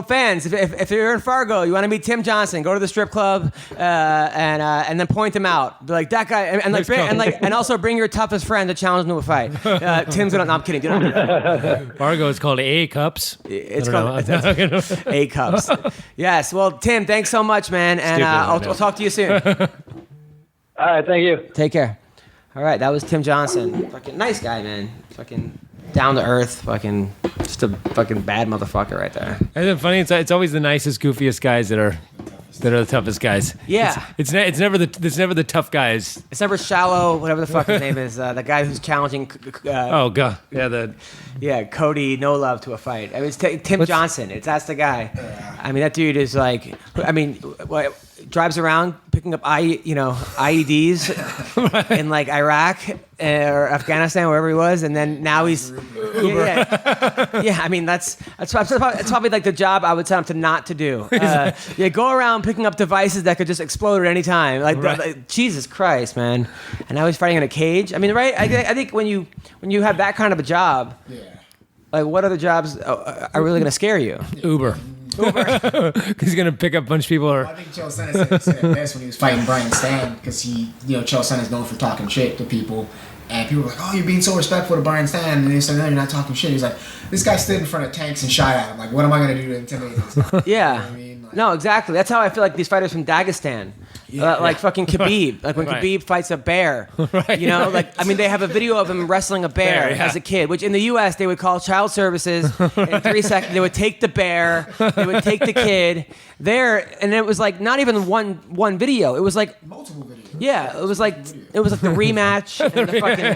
fans, if you're in Fargo, you want to meet Tim Johnson, go to the strip club and then point him out. Be like that guy, and also bring your toughest friend to challenge him to a fight. Tim's gonna. No, I'm kidding. Fargo is called A Cups. It's called A Cups. Yes. Well, Tim, thanks so much, man, and I'll talk to you soon. All right, thank you. Take care. All right, that was Tim Johnson. Fucking nice guy, man. Fucking down to earth. Fucking just a fucking bad motherfucker right there. Isn't it funny? It's always the nicest, goofiest guys that are the toughest guys. Yeah. It's never the tough guys. It's never Shallow, whatever the fuck his name is. The guy who's challenging. Oh god. Yeah. Cody No Love to a fight. I mean, it's Tim Johnson. That's the guy. I mean, that dude is like. I mean, drives around picking up IEDs in like Iraq or Afghanistan, wherever he was, and then now he's yeah. I mean, that's probably like the job I would tell him to not to do. Go around picking up devices that could just explode at any time. Like Jesus Christ, man! And now he's fighting in a cage. I mean, right? I think when you have that kind of a job, like what other jobs are really going to scare you? Uber. He's gonna pick up a bunch of people. I think Chael Sonnen said it best when he was fighting Brian Stan, because Chael Sonnen is known for talking shit to people, and people were like, "Oh, you're being so respectful to Brian Stan," and they said, "No, you're not talking shit." He's like, "This guy stood in front of tanks and shot at him. Like, what am I gonna do to intimidate this guy?" Yeah. You know what I mean? Like, No, exactly. That's how I feel like these fighters from Dagestan. Like fucking Khabib. Like when Khabib fights a bear. Right. I mean, they have a video of him wrestling a bear as a kid, which in the U.S. they would call child services. In 3 seconds, they would take the bear, they would take the kid there, and it was like not even one video. It was like multiple videos. Yeah, it was like the rematch. And the fucking,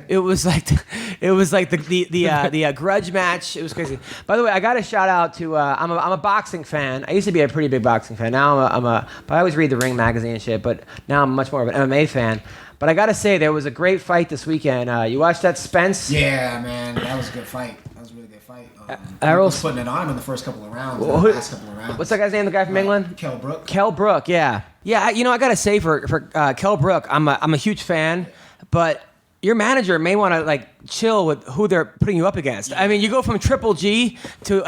it was like the grudge match. It was crazy. By the way, I got a shout out to I'm a boxing fan. I used to be a pretty big boxing fan. Now but I always read the Ring magazine and shit. But now I'm much more of an MMA fan. But I gotta say, there was a great fight this weekend. You watched that, Spence? Yeah, man, that was a good fight. That was a really good fight. Errol's putting it on him in the first couple of rounds. Last couple of rounds. What's that guy's name? The guy from England? Kell Brook. Kell Brook, yeah. Yeah, I gotta say for Kell Brook, I'm a huge fan, but your manager may want to like chill with who they're putting you up against. I mean, you go from Triple G to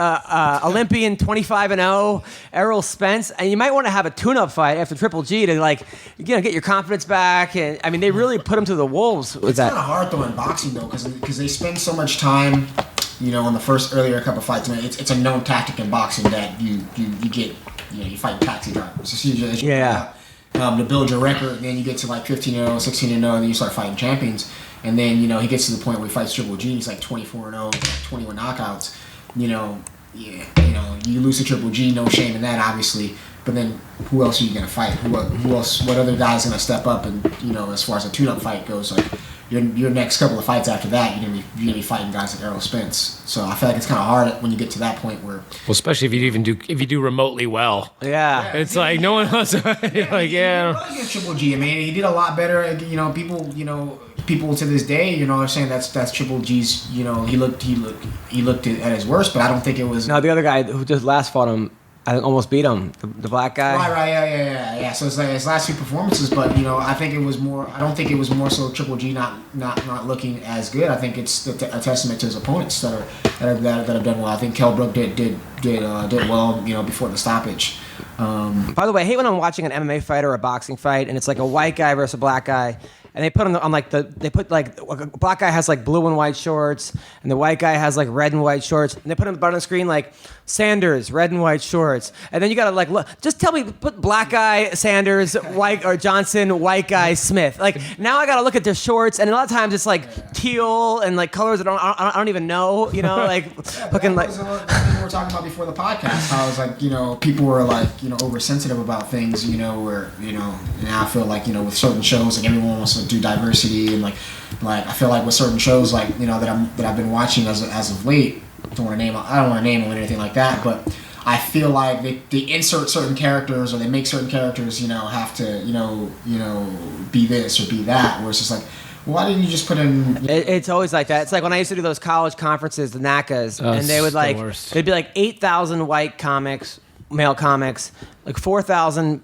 Olympian 25-0 Errol Spence, and you might want to have a tune-up fight after Triple G to get your confidence back. And I mean, they really put him to the wolves with that. It's kind of hard though in boxing though, because they spend so much time. In the first earlier couple of fights, it's a known tactic in boxing that you get you fight taxi drivers. To build your record, and then you get to like 15-0, 16-0, and then you start fighting champions. And then he gets to the point where he fights Triple G. He's like 24-0, 21 knockouts. You lose to Triple G, no shame in that, obviously. But then who else are you gonna fight? Who else? What other guy's gonna step up? And as far as a tune-up fight goes, like your next couple of fights after that, you're gonna be fighting guys like Errol Spence. So I feel like it's kind of hard when you get to that point where. Well, especially if you do remotely well. Yeah. It's like no one else. Like He did well against Triple G. I mean, he did a lot better. People to this day, are saying that's Triple G's. He looked at his worst, but I don't think it was. No, the other guy who just last fought him, I think almost beat him. The black guy. Right, yeah. So it's like his last two performances, but I think it was more. I don't think it was more so Triple G not looking as good. I think it's a testament to his opponents that have done well. I think Kell Brook did well, before the stoppage. By the way, I hate when I'm watching an MMA fight or a boxing fight, and it's like a white guy versus a black guy. And they put a black guy has like blue and white shorts, and the white guy has like red and white shorts, and they put him on the screen like Sanders, red and white shorts, and then you gotta like look. Just tell me, put black guy Sanders, white or Johnson, white guy Smith. Like now I gotta look at their shorts, and a lot of times it's like teal and like colors that I don't even know. Like fucking like. That was the thing we were talking about before the podcast. How it's like people were like oversensitive about things. Where now I feel like with certain shows like everyone wants to do diversity and like I feel like with certain shows like that I've been watching as of late. I don't want to name them or anything like that, but I feel like they insert certain characters or they make certain characters have to be this or be that, where it's just like, why didn't you just put in? It's always like that. It's like when I used to do those college conferences, the NACAs, and they would like they'd be like 8,000 white comics, male comics, like 4,000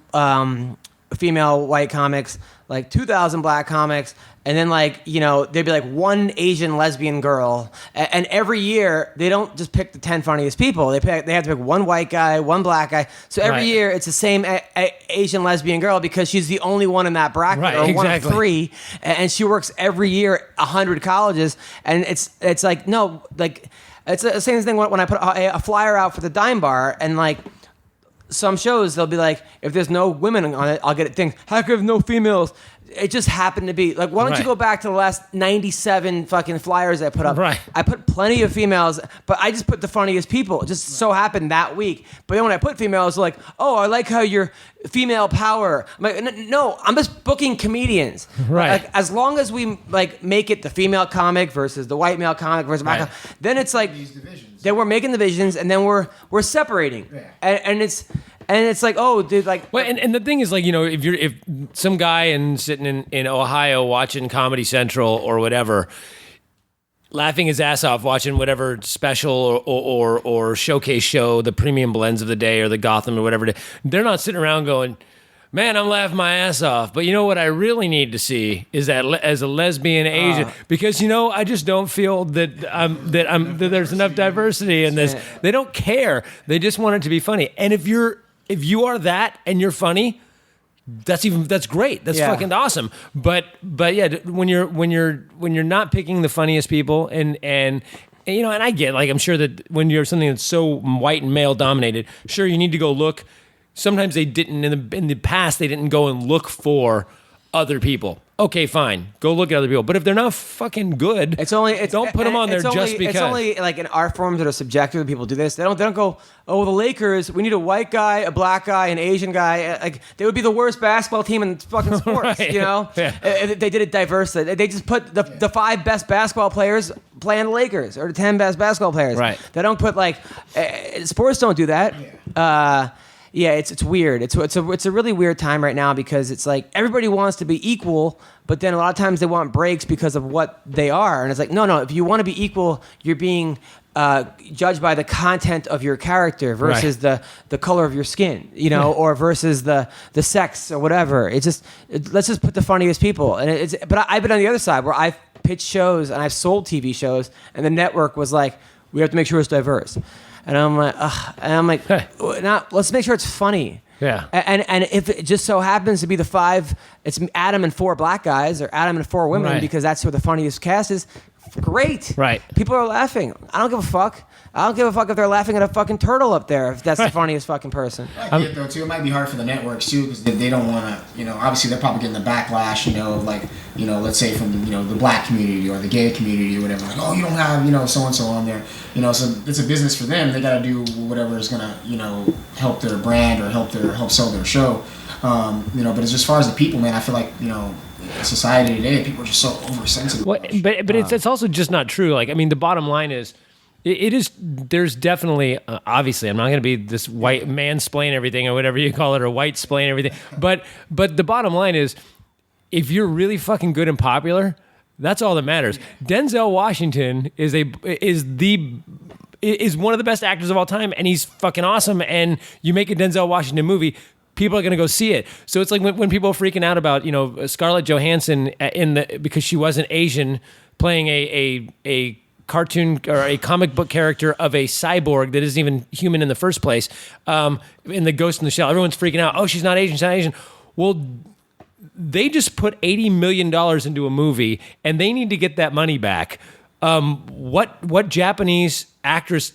female white comics, like 2,000 black comics, and then like there'd be like one Asian lesbian girl, and every year they don't just pick the 10 funniest people. They have to pick one white guy, one black guy. So every year it's the same Asian lesbian girl because she's the only one in that bracket, or one of three, and she works every year 100 colleges, and it's like no, like it's the same thing when I put a flyer out for the Dime Bar, and like. Some shows, they'll be like, if there's no women on it, I'll get it. Think, how come no females? It just happened to be. Like, why don't you go back to the last 97 fucking flyers I put up? Right. I put plenty of females, but I just put the funniest people. It just so happened that week. But then when I put females, like, oh, I like how you're female power. I'm like, no, I'm just booking comedians. Right. Like, as long as we, like, make it the female comic versus the white male comic versus black comic, then it's like... These divisions. Then we're making divisions, and then we're separating, and it's like, oh, dude, like. Well, and the thing is, like, if some guy sitting in Ohio watching Comedy Central or whatever, laughing his ass off watching whatever special or showcase show, the premium blends of the day or the Gotham or whatever, they're not sitting around going, man, I'm laughing my ass off. But what I really need to see is that as a lesbian Asian, because I just don't feel that there's enough diversity in this. They don't care. They just want it to be funny. And if you are that and you're funny, that's great. That's fucking awesome. But yeah, when you're not picking the funniest people and I get, like, I'm sure that when you're something that's so white and male dominated, sure, you need to go look. Sometimes they didn't in the past. They didn't go and look for other people. Okay, fine, go look at other people. But if they're not fucking good, don't put them on there just because. It's only like in art forms that are subjective. People do this. They don't go. Oh, the Lakers. We need a white guy, a black guy, an Asian guy. Like they would be the worst basketball team in fucking sports. Right. They did it diverse. They just put the 5 best basketball players playing the Lakers, or the 10 best basketball players. Right. They don't put like sports don't do that. Yeah, it's weird. It's a really weird time right now because it's like everybody wants to be equal, but then a lot of times they want breaks because of what they are, and it's like no. If you want to be equal, you're being judged by the content of your character versus the color of your skin, or versus the sex or whatever. Let's just put the funniest people. And but I've been on the other side where I've pitched shows and I've sold TV shows, and the network was like, we have to make sure it's diverse. And I'm like, hey. Let's make sure it's funny. Yeah. And if it just so happens to be the 5, it's Adam and 4 black guys, or Adam and 4 women, because that's who the funniest cast is. Great. Right. People are laughing. I don't give a fuck. I don't give a fuck if they're laughing at a fucking turtle up there, if that's the funniest fucking person. I get it, though, too. It might be hard for the networks, too, because they don't want to, obviously they're probably getting the backlash, let's say from, the black community or the gay community or whatever. Like, oh, you don't have, so-and-so on there. So it's a business for them. They got to do whatever is going to, help their brand or help sell their show. But as far as the people, man, I feel like, society today, people are just so oversensitive. Well, but it's also just not true. Like, I mean, the bottom line is, it is. There's definitely, obviously, I'm not going to be this white mansplain everything or whatever you call it, or white splain everything. But the bottom line is, if you're really fucking good and popular, that's all that matters. Denzel Washington is one of the best actors of all time, and he's fucking awesome. And you make a Denzel Washington movie, people are going to go see it. So it's like when people are freaking out about, Scarlett Johansson because she wasn't Asian, playing a cartoon or a comic book character of a cyborg that isn't even human in the first place, in the Ghost in the Shell. Everyone's freaking out. Oh, she's not Asian. She's not Asian. Well, they just put $80 million into a movie, and they need to get that money back. What Japanese actress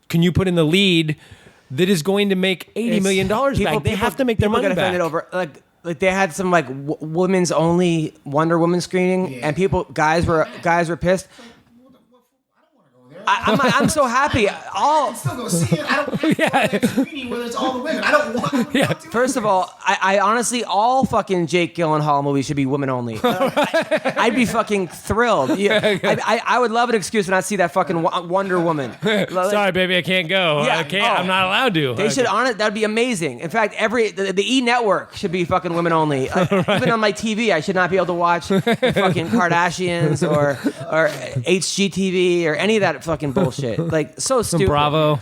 can you put in the lead that is going to make $80 million back? They have to make their money back. Over, like they had some women's only Wonder Woman screening, and guys were pissed. I'm so happy. I still go see it. I don't have a screening where it's all the women. I don't want to. First of all, I honestly, all fucking Jake Gyllenhaal movies should be women only. I'd be fucking thrilled. I would love an excuse to not see that fucking Wonder Woman. Sorry, baby, I can't go. Yeah, I can't. I'm not allowed to. They should on it. That'd be amazing. In fact, the E Network should be fucking women only. Even on my TV, I should not be able to watch the fucking Kardashians or HGTV or any of that fucking bullshit. Like, so stupid. Bravo.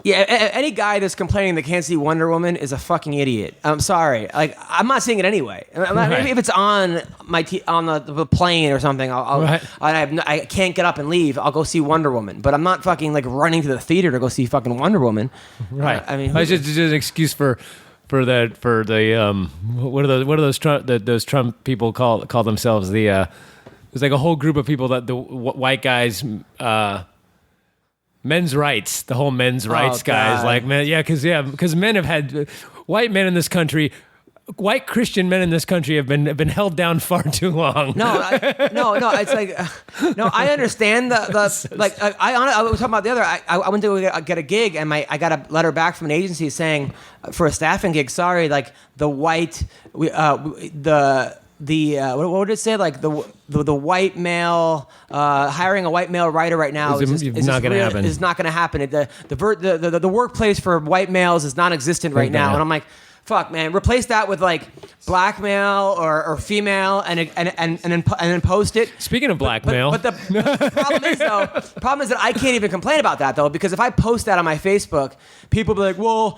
Yeah, any guy that's complaining that can't see Wonder Woman is a fucking idiot. I'm sorry. Like, I'm not seeing it anyway. Maybe if it's on on the plane or something, I can't get up and leave. I'll go see Wonder Woman. But I'm not fucking like running to the theater to go see fucking Wonder Woman. Right. It's just an excuse for the what are those Trump people call themselves? There's like a whole group of people that the white guys, men's rights, the whole men's rights guys, like, man, because men have had, white men in this country, white Christian men in this country have been held down far too long. No, it's like, no, I understand I was talking about the other, I went to get a gig, and I got a letter back from an agency saying, for a staffing gig, sorry, like what would it say? Like the white male hiring a white male writer right now is not going to happen. Is not going to happen. The workplace for white males is non-existent right now, and I'm like, fuck, man, replace that with like black male or female, and then post it. Speaking of black male, but the problem is that I can't even complain about that though, because if I post that on my Facebook, people will be like, well,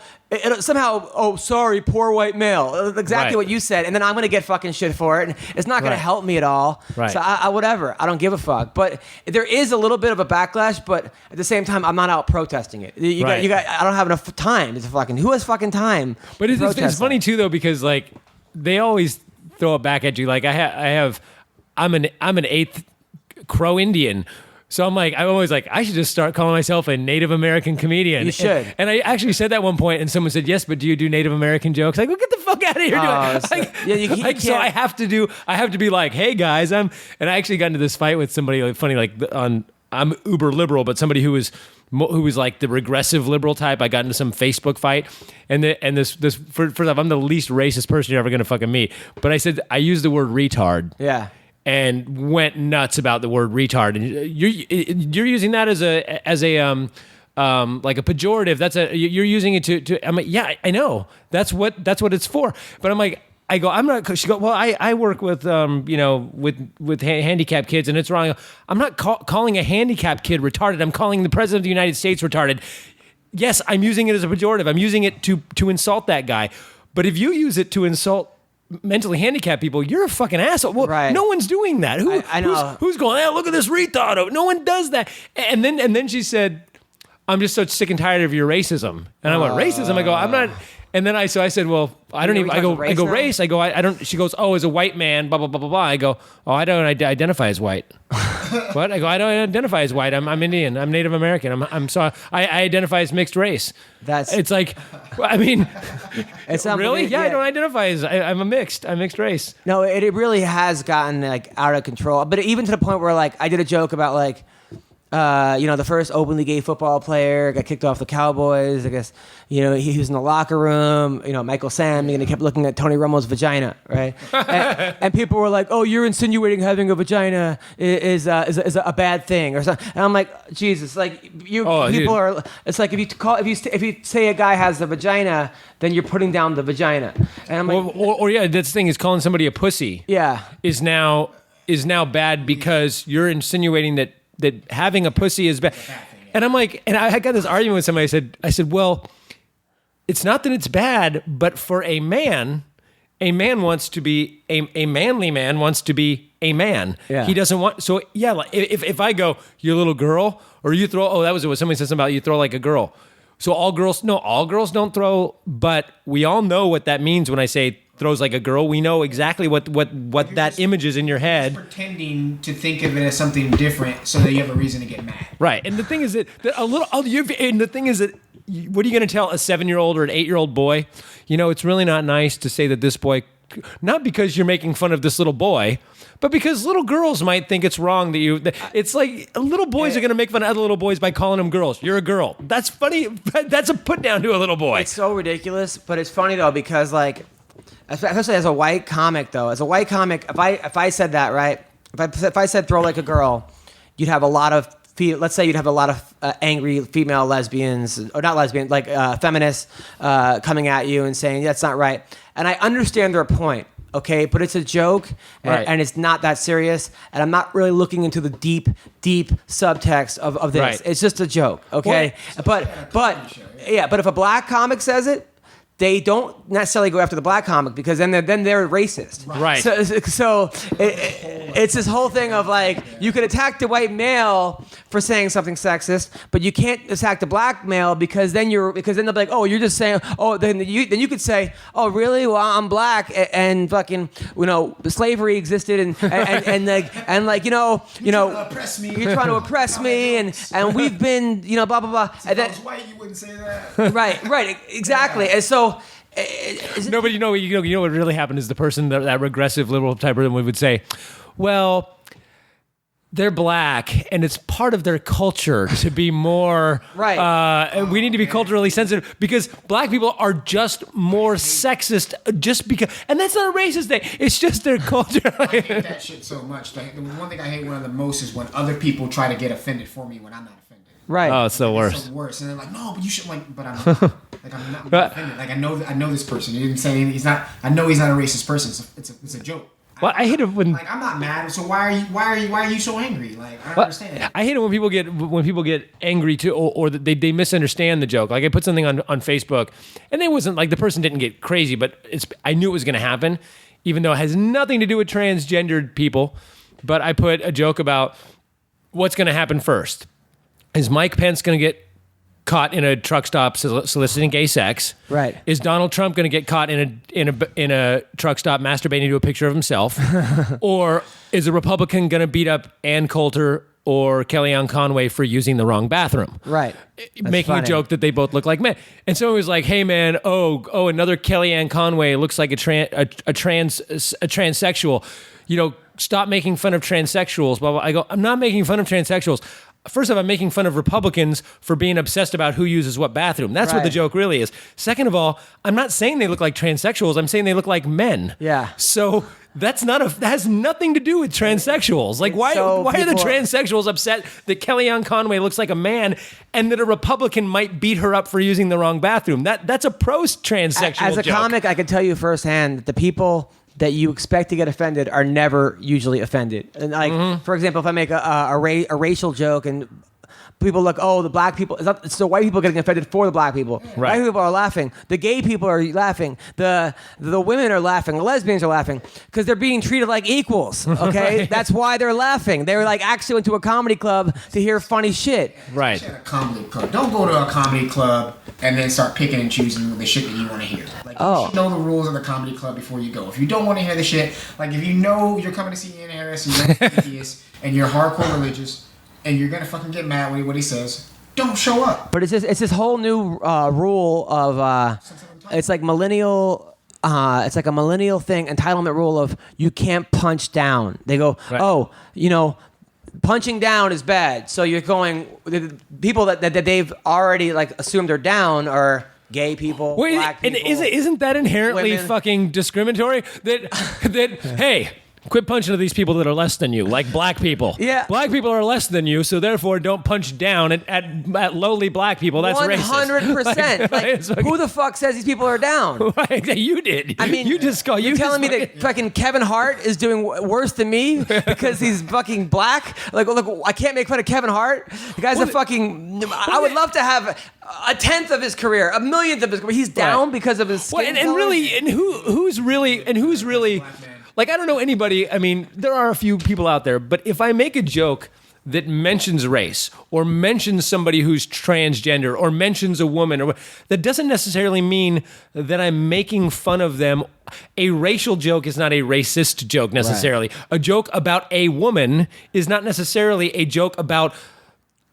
somehow, oh, sorry, poor white male. Exactly what you said, and then I'm gonna get fucking shit for it, and it's not gonna help me at all. Right. So whatever, I don't give a fuck. But there is a little bit of a backlash, but at the same time, I'm not out protesting it. You got. I don't have enough time. Who has fucking time? But it's funny too though, because like they always throw it back at you. Like I'm an eighth Crow Indian. So I'm always like, I should just start calling myself a Native American comedian. You should. And I actually said that at one point, and someone said, yes, but do you do Native American jokes? Like, well, get the fuck out of here. You can't. So I have to be like, hey guys, and I actually got into this fight with somebody like funny, like I'm uber liberal, but somebody who was like the regressive liberal type. I got into some Facebook fight, and this first off, I'm the least racist person you're ever gonna fucking meet. But I used the word retard. Yeah. And went nuts about the word retard, and you're using that as a like a pejorative. You're using it to. I'm like, yeah, I know. That's what it's for. But I'm like, I'm not. She go, well, I work with with handicapped kids, and it's wrong. I'm not calling a handicapped kid retarded. I'm calling the president of the United States retarded. Yes, I'm using it as a pejorative. I'm using it to insult that guy. But if you use it to insult mentally handicapped people, you're a fucking asshole. Well, right. No one's doing that. I know. Who's going, hey, look at this retard. No one does that. And then she said, I'm just so sick and tired of your racism. And I went, racism? I go, I'm not. And then I said, well, I don't even, I go race. I go, I don't, she goes, oh, as a white man, blah, blah, blah, blah, blah. I go, oh, I don't identify as white. What? I go, I don't identify as white. I'm Indian. I'm Native American. I'm sorry. I identify as mixed race. It's like, I mean, it's really? Yeah, I don't identify as, I'm mixed race. No, it really has gotten like out of control. But even to the point where like, I did a joke about like, The first openly gay football player got kicked off the Cowboys. I guess, he was in the locker room, Michael Sam, and he kept looking at Tony Romo's vagina, right? and people were like, oh, you're insinuating having a vagina is a bad thing or something. And I'm like, Jesus, like people dude. are, it's like if you say a guy has a vagina, then you're putting down the vagina. And I'm like, or this thing is calling somebody a pussy. Yeah. Is now bad because you're insinuating that having a pussy is bad. And I'm like, and I got this argument with somebody. I said, well, it's not that it's bad, but for a man wants to be a manly man wants to be a man. Yeah. He doesn't want. So yeah, like if I go, you're a little girl, or you throw. Oh, that was what somebody said something about you throw like a girl. So all girls don't throw, but we all know what that means when I say throws like a girl. We know exactly what that image is in your head. Pretending to think of it as something different so that you have a reason to get mad. Right. And the thing is that what are you going to tell a 7-year-old or an 8-year-old boy? It's really not nice to say that this boy, not because you're making fun of this little boy, but because little girls might think it's wrong it's like little boys are going to make fun of other little boys by calling them girls. You're a girl. That's funny. That's a put down to a little boy. It's so ridiculous, but it's funny though, because like, especially as a white comic, if I said that, right? If I said throw like a girl, you'd have a lot of angry female lesbians, or not lesbian, like feminists coming at you and saying that's not right. And I understand their point, okay? But it's a joke, and it's not that serious. And I'm not really looking into the deep subtext of this. Right. It's just a joke, okay? But if a black comic says it, they don't necessarily go after the black comic because then they're racist. Right. So it's this whole thing of like, you could attack the white male for saying something sexist, but you can't attack the black male because then they'll be like, oh, you're just saying, oh, then you could say, oh, really? Well, I'm black and fucking, slavery existed and oppress me. You're trying to oppress me and we've been, blah blah blah. If I was white, you wouldn't say that. Right, exactly. And so. No, but you know what really happened is the person that regressive liberal type person would say, well, they're black and it's part of their culture to be more right. We need to be culturally sensitive because black people are just more sexist just because, and that's not a racist thing. It's just their culture. I hate that shit so much. The one thing I hate one of the most is when other people try to get offended for me when I'm not offended. Right. Oh, it's the worst. It's the worst. And they're like, no, but you should but I'm not. I'm not offended. Like I know this person. He didn't say anything. He's not. I know he's not a racist person. It's a joke. Well, I hate it when I'm not mad. So why are you so angry? Like I don't understand. I hate it when people get angry too, or they misunderstand the joke. Like I put something on Facebook, and it wasn't like the person didn't get crazy, but I knew it was going to happen, even though it has nothing to do with transgendered people. But I put a joke about what's going to happen first. Is Mike Pence going to get caught in a truck stop soliciting gay sex? Right. Is Donald Trump going to get caught in a truck stop masturbating to a picture of himself? Or is a Republican going to beat up Ann Coulter or Kellyanne Conway for using the wrong bathroom? Right. Making a joke that they both look like men. And so it was like, hey man, another Kellyanne Conway looks like a transsexual. Stop making fun of transsexuals. Blah, blah. I go, I'm not making fun of transsexuals. First off, I'm making fun of Republicans for being obsessed about who uses what bathroom. That's what the joke really is. Second of all, I'm not saying they look like transsexuals. I'm saying they look like men. Yeah. So that has nothing to do with transsexuals. Like, why are the transsexuals upset that Kellyanne Conway looks like a man and that a Republican might beat her up for using the wrong bathroom? That's a pro-transsexual As a joke. comic, I can tell you firsthand that the people that you expect to get offended are never usually offended. And like, for example, if I make a racial joke and people look, oh, the black people, it's the white people getting offended for the black people. Right. White people are laughing. The gay people are laughing. The women are laughing. The lesbians are laughing because they're being treated like equals, okay? Right. That's why they're laughing. They were like actually went to a comedy club to hear funny shit. Right. At a comedy club. Don't go to a comedy club and then start picking and choosing the shit that you want to hear. Like, you should know the rules of the comedy club before you go. If you don't want to hear the shit, like if you know you're coming to see Ian Harris and you're atheist and you're hardcore religious, and you're gonna fucking get mad when what he says, don't show up. But it's this whole new rule of it's like millennial. It's like a millennial thing, entitlement rule of you can't punch down. They go, punching down is bad. So you're going the people that they've already like assumed are down are gay people, black people. And isn't that inherently women. fucking discriminatory? That hey. Quit punching to these people that are less than you, like black people. Yeah. Black people are less than you, so therefore don't punch down at lowly black people. That's 100%. racist. Who the fuck says these people are down? You did. I mean, you just call you telling me that fucking Kevin Hart is doing worse than me because he's fucking black? Like, look, I can't make fun of Kevin Hart. The guy's a fucking. I would love to have a tenth of his career, a millionth of his career. He's down because of his skin color. Who's really. Like, I don't know anybody. I mean, there are a few people out there, but if I make a joke that mentions race or mentions somebody who's transgender or mentions a woman, that doesn't necessarily mean that I'm making fun of them. A racial joke is not a racist joke necessarily. Right. A joke about a woman is not necessarily a joke about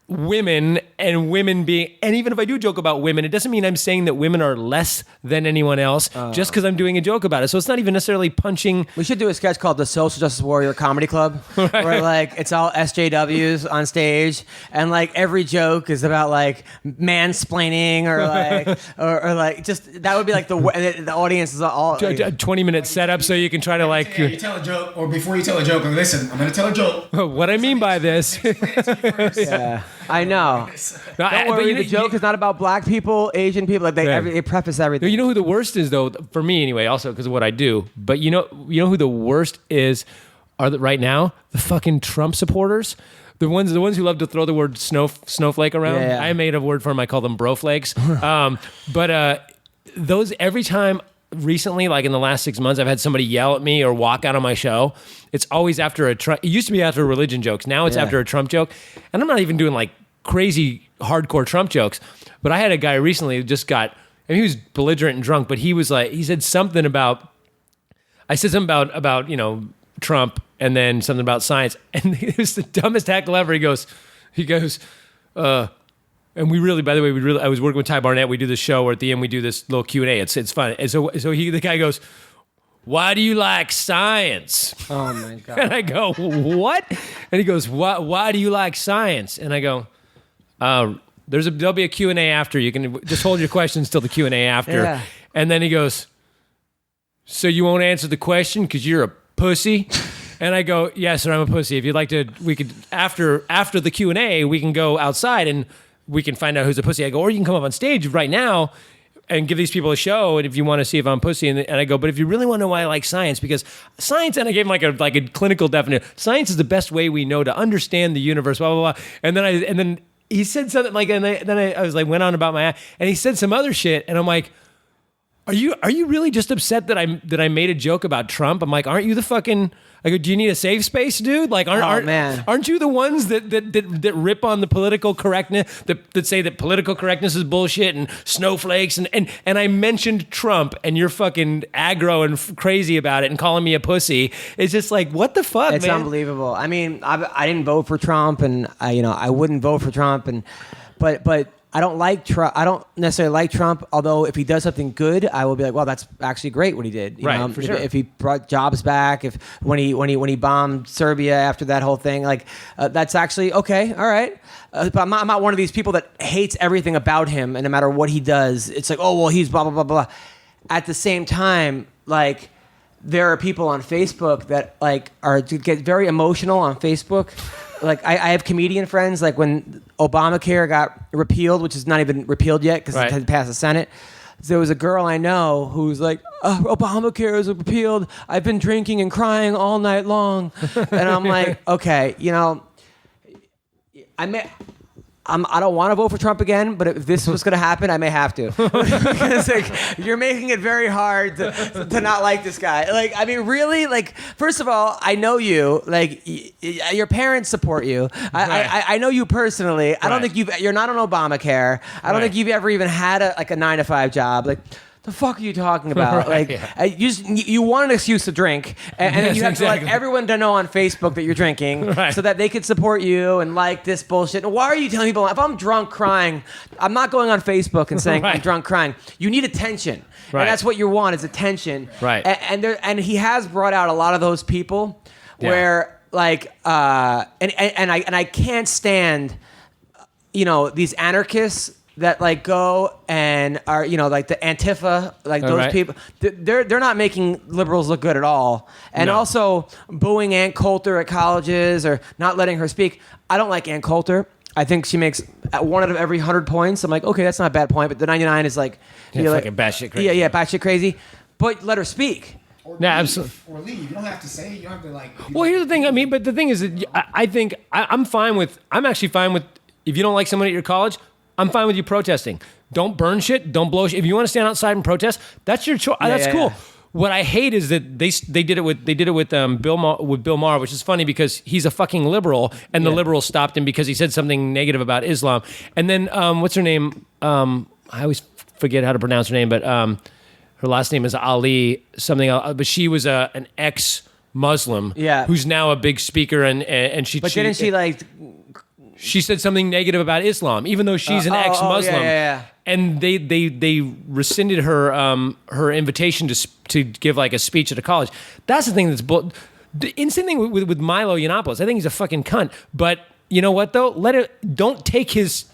women and women being, and even if I do joke about women, it doesn't mean I'm saying that women are less than anyone else just because I'm doing a joke about it. So it's not even necessarily punching. We should do a sketch called the Social Justice Warrior Comedy Club, where like it's all SJWs on stage, and like every joke is about like mansplaining or like or like just that would be like the audience is all a 20-minute setup so you can try to like you tell a joke, or before you tell a joke, listen, I'm going to tell a joke. What I mean by this. Yeah. I know. Don't worry, the joke is not about black people, Asian people. Like they preface everything. You know who the worst is, though, for me anyway, also because of what I do. But you know who the worst is right now? The fucking Trump supporters. The ones who love to throw the word snowflake around. Yeah. I made a word for them. I call them broflakes. But those every time. Recently, like in the last 6 months, I've had somebody yell at me or walk out on my show. It's always after a Trump. It used to be after religion jokes. Now it's after a Trump joke. And I'm not even doing like crazy hardcore Trump jokes. But I had a guy recently who just got, he was belligerent and drunk, but he was like, he said something about, I said something about, you know, Trump and then something about science. And it was the dumbest heckle ever. He goes, and we really, by the way, I was working with Ty Barnett. We do this show where at the end we do this little Q&A. It's fun. And so the guy goes, "Why do you like science?" Oh my God. And I go, "What?" And he goes, "Why do you like science?" And I go, there'll be a Q&A after. You can just hold your questions till the Q&A after. Yeah. And then he goes, "So you won't answer the question because you're a pussy?" And I go, "Yes, sir, I'm a pussy. If you'd like to, we could after the Q&A, we can go outside and we can find out who's a pussy." I go, "Or you can come up on stage right now and give these people a show. And if you want to see if I'm pussy," and I go, "But if you really want to know why I like science, because science," and I gave him like a clinical definition. Science is the best way we know to understand the universe. Blah blah blah. And then he said something like, and then I was like, went on about my, and he said some other shit, and I'm like, Are you really just upset that I made a joke about Trump? I'm like, aren't you the fucking? I go, do you need a safe space, dude? Like, aren't you the ones that rip on the political correctness, that say that political correctness is bullshit and snowflakes and I mentioned Trump and you're fucking aggro and crazy about it and calling me a pussy. It's just like, what the fuck, man? It's unbelievable. I mean, I didn't vote for Trump, and I wouldn't vote for Trump, but. I don't like Trump. I don't necessarily like Trump. Although if he does something good, I will be like, "Well, that's actually great what he did." Right, for sure. If he brought jobs back, when he bombed Serbia after that whole thing, like that's actually okay. All right, but I'm not one of these people that hates everything about him, and no matter what he does, it's like, oh well, he's blah blah blah blah. At the same time, like there are people on Facebook that like get very emotional on Facebook. Like I have comedian friends, like when Obamacare got repealed, which is not even repealed yet because it hasn't passed the Senate. There was a girl I know who's like, Obamacare is repealed. I've been drinking and crying all night long. And I'm like, okay, I don't want to vote for Trump again, but if this was going to happen, I may have to. Because like, you're making it very hard to not like this guy. Like, I mean, really? Like, first of all, I know you. Like, your parents support you. I know you personally. I don't think you're not on Obamacare. I don't think you've ever even had a 9-to-5 job. Like, the fuck are you talking about? You want an excuse to drink, and then you have to let everyone to know on Facebook that you're drinking, so that they could support you and like this bullshit. And why are you telling people if I'm drunk crying, I'm not going on Facebook and saying I'm drunk crying. You need attention, and that's what you want is attention. And he has brought out a lot of those people where like, and I can't stand, these anarchists that like go and are, like the Antifa, like those right. people. They're not making liberals look good at all. And No. also booing Ann Coulter at colleges or not letting her speak. I don't like Ann Coulter. I think she makes 1 out of every 100 points. I'm like, okay, that's not a bad point, but the 99 is like, Yeah, like fucking batshit crazy. Yeah, batshit crazy. But let her speak. Or Yeah, leave, absolutely. Or leave. You don't have to say it. You don't have to like. Well, here's the thing. I mean, but the thing is that I think I'm fine with. I'm actually fine with if you don't like someone at your college. I'm fine with you protesting. Don't burn shit. Don't blow shit. If you want to stand outside and protest, that's your choice. That's cool. yeah. What I hate is that they did it with Bill Maher, which is funny because he's a fucking liberal, and the liberals stopped him because he said something negative about Islam. And then what's her name? I always forget how to pronounce her name, but her last name is Ali something. But she was an ex-Muslim, who's now a big speaker, and she. But didn't she like? She said something negative about Islam, even though she's an ex-Muslim. Yeah. And they rescinded her invitation to give like a speech at a college. That's the thing that's the insane thing with Milo Yiannopoulos. I think he's a fucking cunt. But you know what though? Don't take his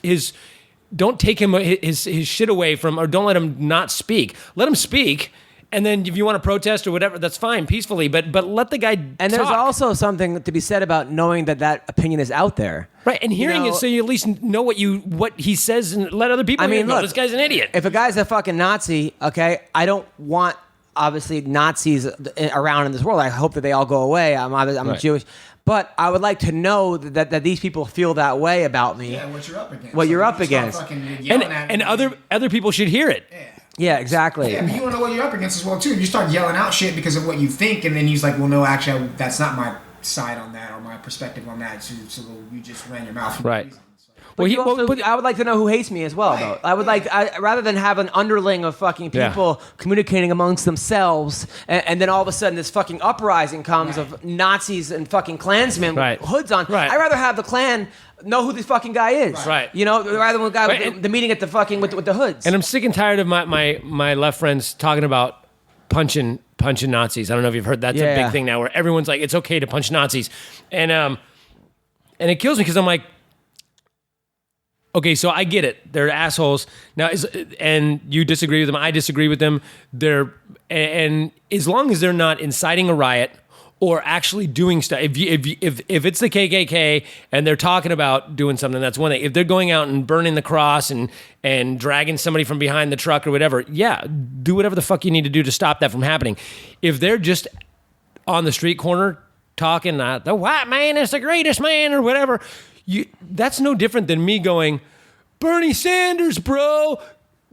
shit away from, or don't let him not speak. Let him speak. And then if you want to protest or whatever, that's fine, peacefully. But let the guy And there's talk. also something to be said about knowing that opinion is out there. Right, and hearing it so you at least know what he says and let other people know look, this guy's an idiot. If a guy's a fucking Nazi, okay, I don't want, obviously, Nazis around in this world. I hope that they all go away. I'm Right. Jewish. But I would like to know that these people feel that way about me. Yeah, what you're up against. What you're So up you start against. fucking yelling at And me. other people should hear it. Yeah, exactly. Yeah, but you want to know what you're up against as well too. You start yelling out shit because of what you think, and then he's like, "Well, no, actually, that's not my side on that or my perspective on that." So you just ran your mouth. For no Right. reason. So. But I would like to know who hates me as well, though. I would rather than have an underling of fucking people communicating amongst themselves, and then all of a sudden this fucking uprising comes of Nazis and fucking Klansmen with hoods on. Right. I'd rather have the Klan know who this fucking guy is. Right. Rather than the guy Right, with the meeting at the fucking with the hoods. And I'm sick and tired of my left friends talking about punching Nazis. I don't know if you've heard that's a big thing now, where everyone's like, it's okay to punch Nazis, and it kills me because I'm like, okay, so I get it. They're assholes. Now, and you disagree with them. I disagree with them. And as long as they're not inciting a riot or actually doing stuff, if it's the KKK and they're talking about doing something, that's one thing. If they're going out and burning the cross and dragging somebody from behind the truck or whatever, do whatever the fuck you need to do to stop that from happening. If they're just on the street corner talking, the white man is the greatest man or whatever, that's no different than me going, Bernie Sanders, bro,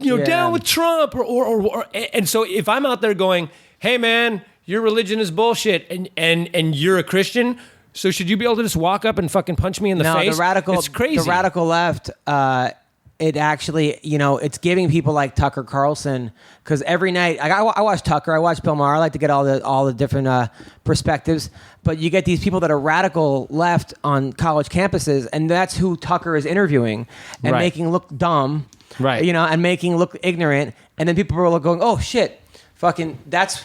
down with Trump, or and so if I'm out there going, hey man, your religion is bullshit, and you're a Christian, so should you be able to just walk up and fucking punch me in the face? It's crazy. The radical left, it actually, it's giving people like Tucker Carlson, because every night I watch Tucker, I watch Bill Maher. I like to get all the different perspectives. But you get these people that are radical left on college campuses, and that's who Tucker is interviewing and making look dumb, right? And making look ignorant, and then people are going, "Oh shit, fucking that's."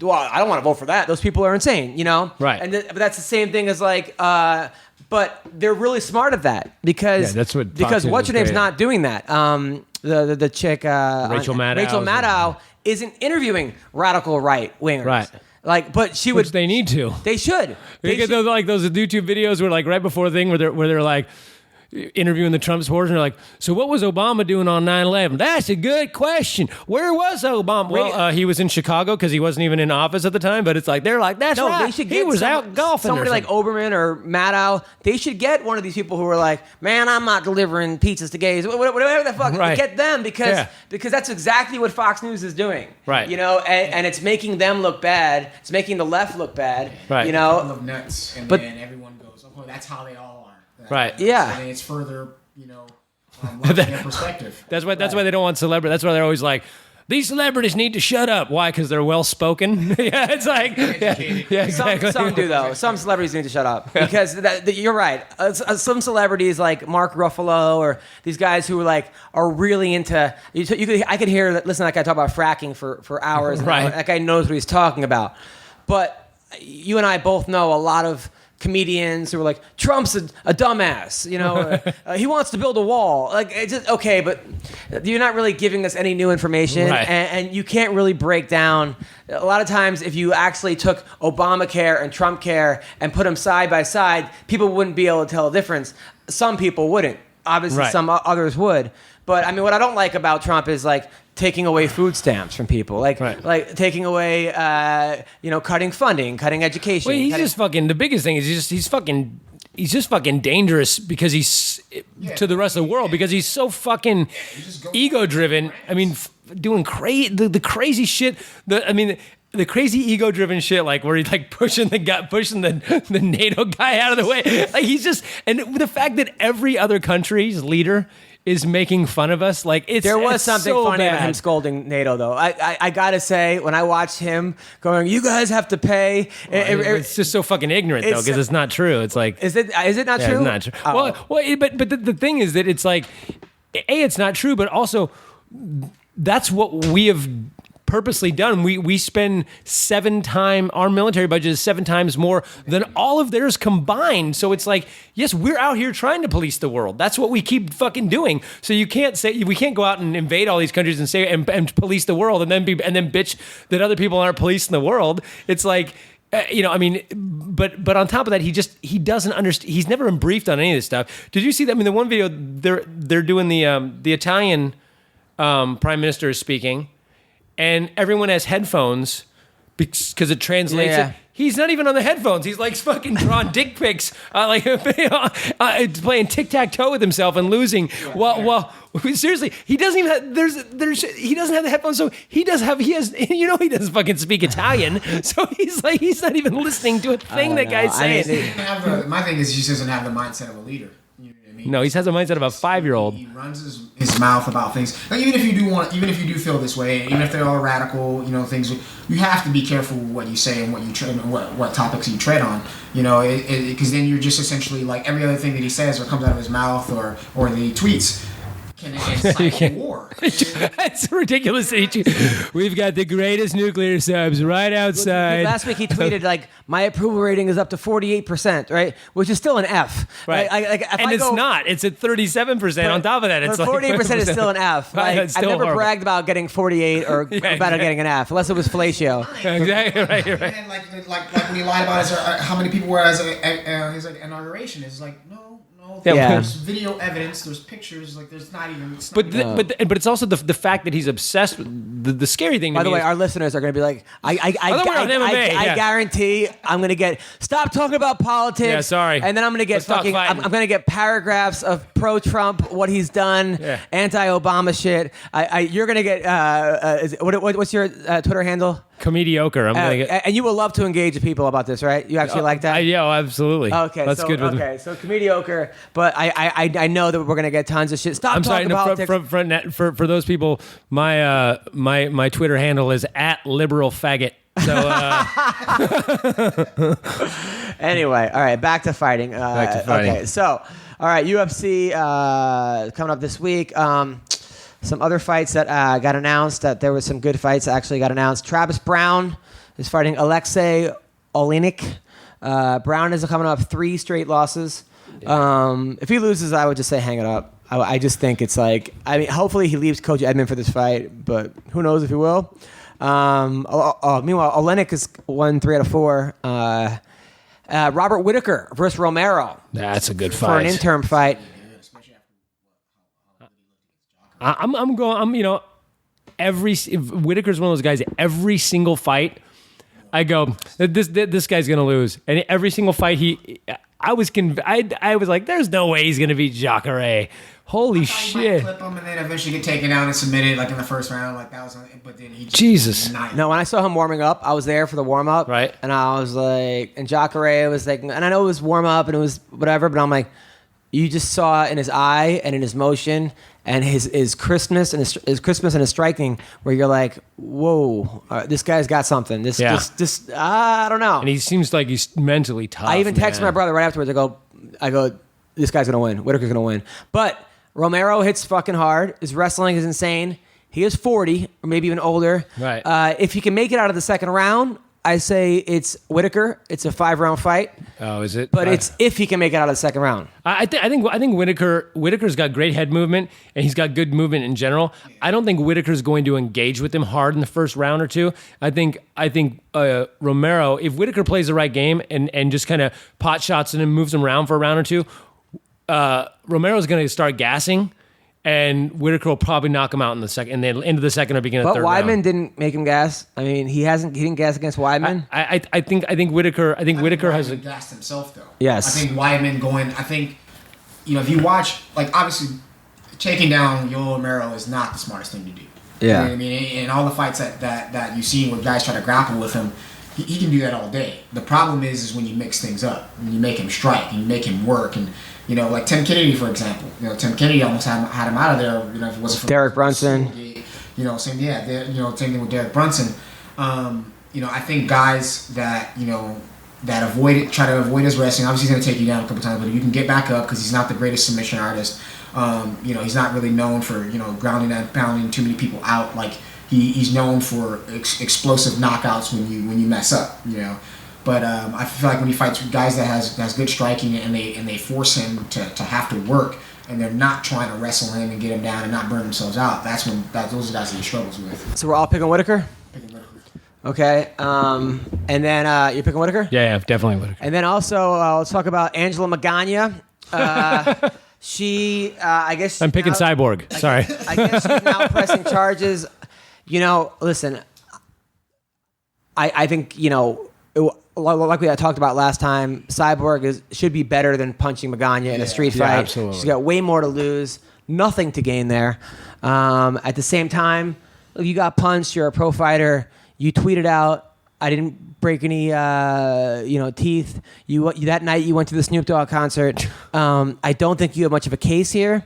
Well, I don't want to vote for that. Those people are insane, Right. But that's the same thing as like. But they're really smart at that because that's what because what's your name's not doing that. The chick Rachel Maddow isn't interviewing radical right wingers. Right. Like, but she would. Which they need to. They should. They get those YouTube videos where like right before the thing where they're like interviewing the Trump supporters, and they're like, so what was Obama doing on 9/11? That's a good question. Where was Obama? Well, he was in Chicago because he wasn't even in office at the time, but it's like, they're like, that's right. They should he get was out golfing. Somebody like Oberman or Maddow, they should get one of these people who are like, man, I'm not delivering pizzas to gays. Whatever the fuck. Right. Get them because that's exactly what Fox News is doing. Right. And it's making them look bad. It's making the left look bad. Right. Couple of nuts, and then everyone goes, "Oh, that's how they all are." Right. Yeah. And it's further, their perspective. That's why they don't want celebrity. That's why they're always like, these celebrities need to shut up. Why? Because they're well spoken. Yeah, it's like exactly. Some do though. Some celebrities need to shut up because you're right. Some celebrities like Mark Ruffalo or these guys who are really into. I could hear listen to that guy talk about fracking for hours. Right. That guy knows what he's talking about. But you and I both know a lot of comedians who were like, Trump's a dumbass, you know, he wants to build a wall. Like, it's just, okay, but you're not really giving us any new information, Right. and you can't really break down. A lot of times, if you actually took Obamacare and Trump care and put them side by side, people wouldn't be able to tell the difference. Some people wouldn't. Obviously, Right. some others would. But I mean, what I don't like about Trump is like taking away food stamps from people, like Right. like taking away, cutting funding, cutting education. Well, he's cutting- just fucking. The biggest thing is he's just fucking dangerous because he's to the rest of the world because he's so fucking ego driven. I mean, doing the crazy shit. The crazy ego driven shit, like where he's like pushing the NATO guy out of the way. Like he's just, and the fact that every other country's leader is making fun of us, like There was it's something so funny about bad. him scolding NATO, though. I gotta say, when I watched him going, "You guys have to pay," It's just so fucking ignorant though, it's- because it's not true. It's like is it not yeah, true? it's not true. Oh. But the thing is that it's like, it's not true, but also that's what we have purposely done. We spend our military budget is 7 times more than all of theirs combined. So it's like, yes, we're out here trying to police the world. That's what we keep fucking doing. So we can't go out and invade all these countries and say and police the world and then bitch that other people aren't policing the world. It's like, but on top of that, he doesn't understand. He's never been briefed on any of this stuff. Did you see that? I mean, the one video they're doing the Italian prime minister is speaking, and everyone has headphones because it translates Yeah. it. He's not even on the headphones. He's like fucking drawing dick pics, playing tic-tac-toe with himself and losing. Well, seriously, he doesn't even have, he doesn't have the headphones, so he doesn't fucking speak Italian. So he's not even listening to a thing that guy's saying. My thing is, he just doesn't have the mindset of a leader. You know what I mean? No, he has a mindset of a 5-year-old. He runs his mouth about things. Like, even if you do feel this way, even if they're all radical, things, you have to be careful with what you say and what you tread, what topics you tread on. Because then you're just essentially like every other thing that he says or comes out of his mouth or the tweets can incite war. That's ridiculous. We've got the greatest nuclear subs right outside. Last week he tweeted like, "My approval rating is up to 48%, right? Which is still an F, Right. It's not. It's at 37% on top of that. It's but like 48% is still an F. Right, Like, it's I've still never horrible. bragged about getting 48 or about getting an F, unless it was fellatio. Exactly right. And then, like when he lied about how many people were at his inauguration, it's like no. Yeah. There's video evidence. There's pictures. Like there's not even. But it's also the fact that he's obsessed with the scary thing. To By the me way, is- our listeners are going to be like, I thought we were on MMA, yeah. guarantee I'm going to get, stop talking about politics. Yeah, sorry. And then I'm going to get Let's talk fucking, fighting. I'm going to get paragraphs of pro-Trump, what he's done, Yeah. anti-Obama shit. You're going to get, what's your Twitter handle? Comediocre. I'm gonna get. And you will love to engage with people about this, right? You actually like that? Yeah, absolutely. Okay, that's so, good. Okay, so comediocre, but I know that we're gonna get tons of shit. Stop I'm sorry. talking politics. For those people, my Twitter handle is @liberalfaggot. So Anyway, all right, back to fighting. Back to fighting. Okay, so all right, UFC coming up this week. Some other fights that got announced. That there was some good fights that actually got announced. Travis Brown is fighting Alexei Oleinik. Brown is coming up 3 straight losses. If he loses, I would just say hang it up. I just think it's like, hopefully he leaves Coach Edmond for this fight, but who knows if he will. Meanwhile, Oleinik has won 3 out of 4. Robert Whittaker versus Romero that's a good for an fight. interim fight. I'm going. Whitaker's one of those guys. Every single fight, I go, this guy's gonna lose, and every single fight I was like, there's no way he's gonna beat Jacare. Holy He shit! might clip him and then eventually get taken down and submitted like in the first round. Like that was, but then he just Jesus. No, when I saw him warming up, I was there for the warm up, Right. And I was like, and Jacare was like, and I know it was warm up and it was whatever, but I'm like, you just saw in his eye and in his motion and his crispness and his striking, where you're like, whoa, this guy's got something. I don't know. And he seems like he's mentally tough. I even texted man. my brother right afterwards. I go, this guy's gonna win. Whitaker's gonna win. But Romero hits fucking hard. His wrestling is insane. He is 40 or maybe even older. Right. If he can make it out of the second round, I say it's Whitaker. It's a 5-round fight. Oh, is it? But it's if he can make it out of the second round. I think Whitaker's got great head movement and he's got good movement in general. I don't think Whitaker's going to engage with him hard in the first round or two. I think Romero, if Whitaker plays the right game and just kind of pot shots and moves him around for a round or two, Romero's going to start gassing. And Whitaker will probably knock him out in the second, and then into the second or beginning of the third round. But Weidman didn't make him gas. I mean, he didn't gas against Weidman. I think Whitaker has a gassed himself though. Yes. I think Weidman going. I think if you watch, like, obviously taking down Yoel Romero is not the smartest thing to do. Yeah. You know what I mean, in all the fights that you've seen where guys try to grapple with him, he can do that all day. The problem is when you mix things up, when you make him strike and you make him work and. Like Tim Kennedy, for example. Tim Kennedy almost had him out of there. If it wasn't for Derek Brunson. Same thing with Derek Brunson. I think guys that try to avoid his wrestling. Obviously, he's going to take you down a couple times, but if you can get back up because he's not the greatest submission artist. He's not really known for grounding and pounding too many people out. Like he's known for explosive knockouts when you mess up. But I feel like when he fights guys that has good striking and they force him to have to work and they're not trying to wrestle him and get him down and not burn themselves out, those are the guys that he struggles with. So we're all picking Whitaker? Picking Whitaker. Okay. And then you're picking Whitaker? Yeah, definitely Whitaker. And then also let's talk about Angela Magana. She, I guess... I'm picking Cyborg. Sorry. I guess she's now pressing charges. Listen, I think, like we had talked about last time, Cyborg should be better than punching Magana in a street fight. Yeah, absolutely. She's got way more to lose, nothing to gain there. At the same time, you got punched. You're a pro fighter. You tweeted out, "I didn't break any, teeth." That night you went to the Snoop Dogg concert. I don't think you have much of a case here.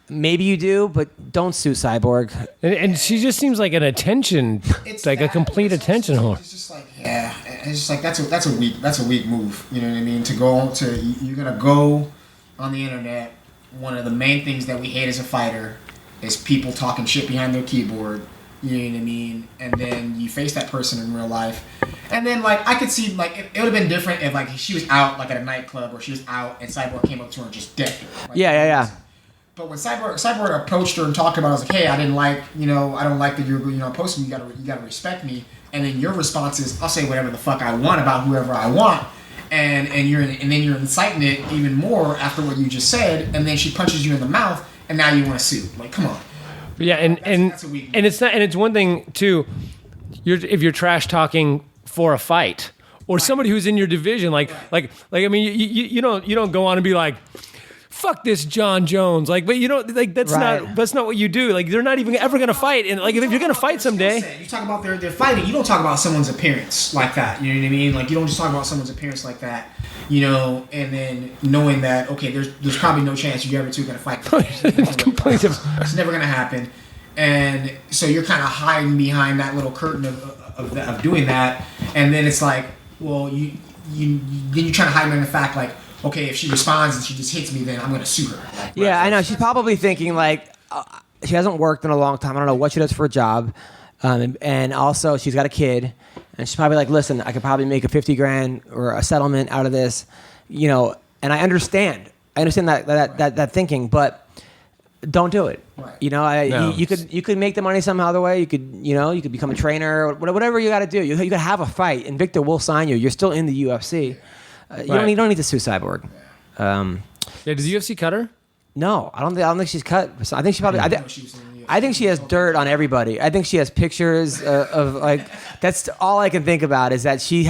Maybe you do, but don't sue Cyborg. And she just seems like an attention, a complete attention whore. It's just like, yeah, it's just like that's a weak move. You know what I mean? You're gonna go on the internet. One of the main things that we hate as a fighter is people talking shit behind their keyboard. You know what I mean? And then you face that person in real life. And then, I could see, it would have been different if, she was out, at a nightclub, or she was out, and Cyborg came up to her and just decked her. Yeah. But when Cyborg approached her and talked about it, I was like, hey, I don't like that you're posting, you gotta respect me. And then your response is, I'll say whatever the fuck I want about whoever I want. And then you're inciting it even more after what you just said, and then she punches you in the mouth, and now you want to sue. Come on. Yeah, that's a weak move. It's one thing too. If you're trash talking for a fight or somebody who's in your division, I mean, you don't go on and be like, fuck this John Jones, but that's not what you do. They're not even ever gonna fight, and if you're gonna fight someday, you talk about their fighting. You don't talk about someone's appearance like that. You know what I mean? You don't just talk about someone's appearance like that. And then knowing that there's probably no chance you ever two are gonna fight. It's never gonna happen, and so you're kind of hiding behind that little curtain of doing that, and then it's like, well, you trying to hide behind the fact okay, if she responds and she just hits me, then I'm going to sue her. Yeah, I know. She's probably thinking, she hasn't worked in a long time. I don't know what she does for a job. And also, she's got a kid. And she's probably like, listen, I could probably make a $50,000 or a settlement out of this. And I understand. that thinking, but don't do it. Right. You could make the money somehow other way. You could become a trainer or whatever you got to do. You got to have a fight. And Victor will sign you. You're still in the UFC. You don't need to sue Cyborg. Did the UFC cut her? No, I don't think she's cut. I think she probably. I think she has dirt on everybody. I think she has pictures of That's all I can think about is that she's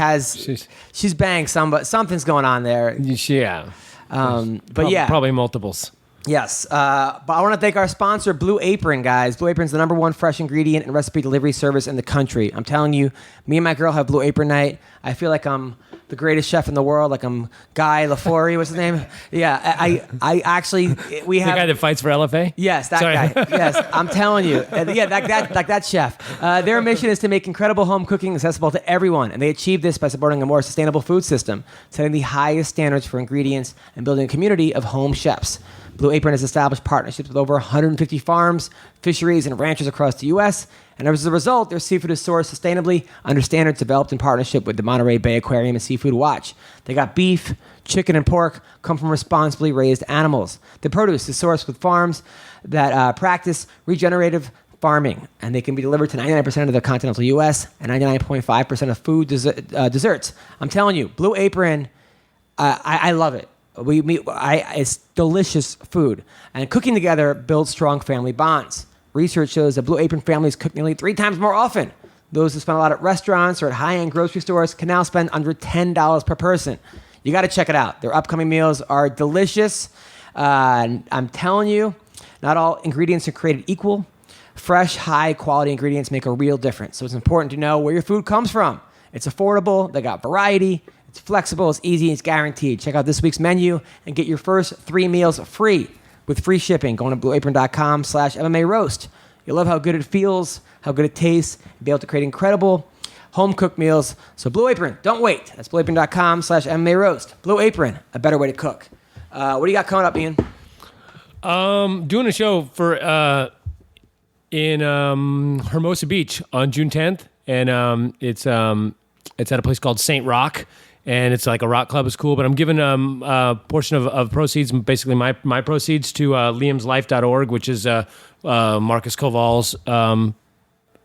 banged something's going on there. Yeah. But yeah, probably multiples. Yes, but I want to thank our sponsor, Blue Apron, guys. Blue Apron's the #1 fresh ingredient and recipe delivery service in the country. I'm telling you, me and my girl have Blue Apron night. I feel like I'm the greatest chef in the world, like I'm Guy Lafiore, what's his name? Yeah, I actually, we have... The guy that fights for LFA? Yes, that guy. Yes, I'm telling you. Yeah, that chef. Their mission is to make incredible home cooking accessible to everyone, and they achieve this by supporting a more sustainable food system, setting the highest standards for ingredients, and building a community of home chefs. Blue Apron has established partnerships with over 150 farms, fisheries, and ranchers across the U.S., and as a result, their seafood is sourced sustainably under standards developed in partnership with the Monterey Bay Aquarium and Seafood Watch. They got beef, chicken, and pork come from responsibly raised animals. The produce is sourced with farms that practice regenerative farming, and they can be delivered to 99% of the continental U.S. and 99.5% of food desserts. I'm telling you, Blue Apron, I love it. It's delicious food, and cooking together builds strong family bonds. Research shows that Blue Apron families cook nearly 3 times more often. Those who spend a lot at restaurants or at high-end grocery stores can now spend under $10 per person. You got to check it out. Their upcoming meals are delicious. I'm telling you, not all ingredients are created equal. Fresh, high-quality ingredients make a real difference. So it's important to know where your food comes from. It's affordable. They got variety. It's flexible. It's easy. It's guaranteed. Check out this week's menu and get your first 3 meals free with free shipping. Going to blueapron.com/MMA roast. You'll love how good it feels, how good it tastes, and be able to create incredible home-cooked meals. So Blue Apron, don't wait. That's blueapron.com/MMA roast. Blue Apron, a better way to cook. What do you got coming up, Ian? Doing a show for in Hermosa Beach on June 10th, and it's at a place called Saint Rock. And it's like a rock club. It's cool, but I'm giving a portion of proceeds, basically my proceeds, to liamslife.org, which is Marcus Koval's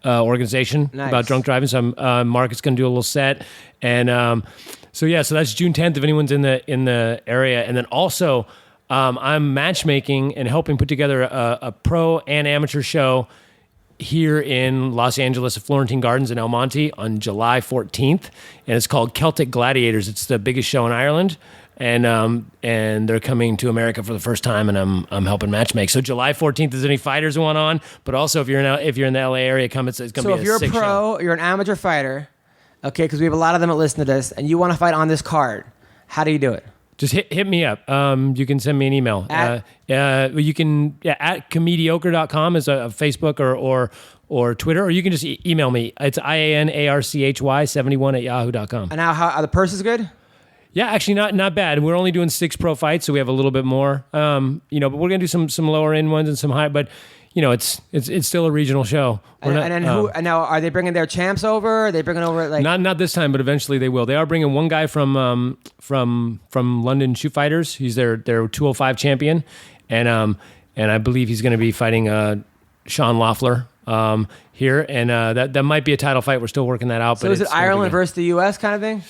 organization about drunk driving. So Marcus going to do a little set, and so that's June 10th. If anyone's in the area, and then also I'm matchmaking and helping put together a pro and amateur show here in Los Angeles at Florentine Gardens in El Monte on July 14th, and it's called Celtic Gladiators. It's the biggest show in Ireland, and they're coming to America for the first time, and I'm helping matchmake. So July 14th, there's any fighters who want on, but also if you're in the LA area, come. It's going to be a sick show. So if you're a pro, you're an amateur fighter, okay, because we have a lot of them that listen to this, and you want to fight on this card, how do you do it? Just hit me up. You can send me an email. You can at comediocre.com is a Facebook or Twitter, or you can just email me. It's IANARCHY71@yahoo.com. And now, how are the purses good? Yeah, actually not bad. We're only doing 6 pro fights, so we have a little bit more. But we're gonna do some lower end ones and some high. But it's still a regional show. And now are they bringing their champs over? Are they bringing over like not this time, but eventually they will. They are bringing one guy from London Shoot Fighters. He's their 205 champion, and I believe he's going to be fighting Sean Loeffler here, and that might be a title fight. We're still working that out. So is it Ireland versus the U.S. kind of thing?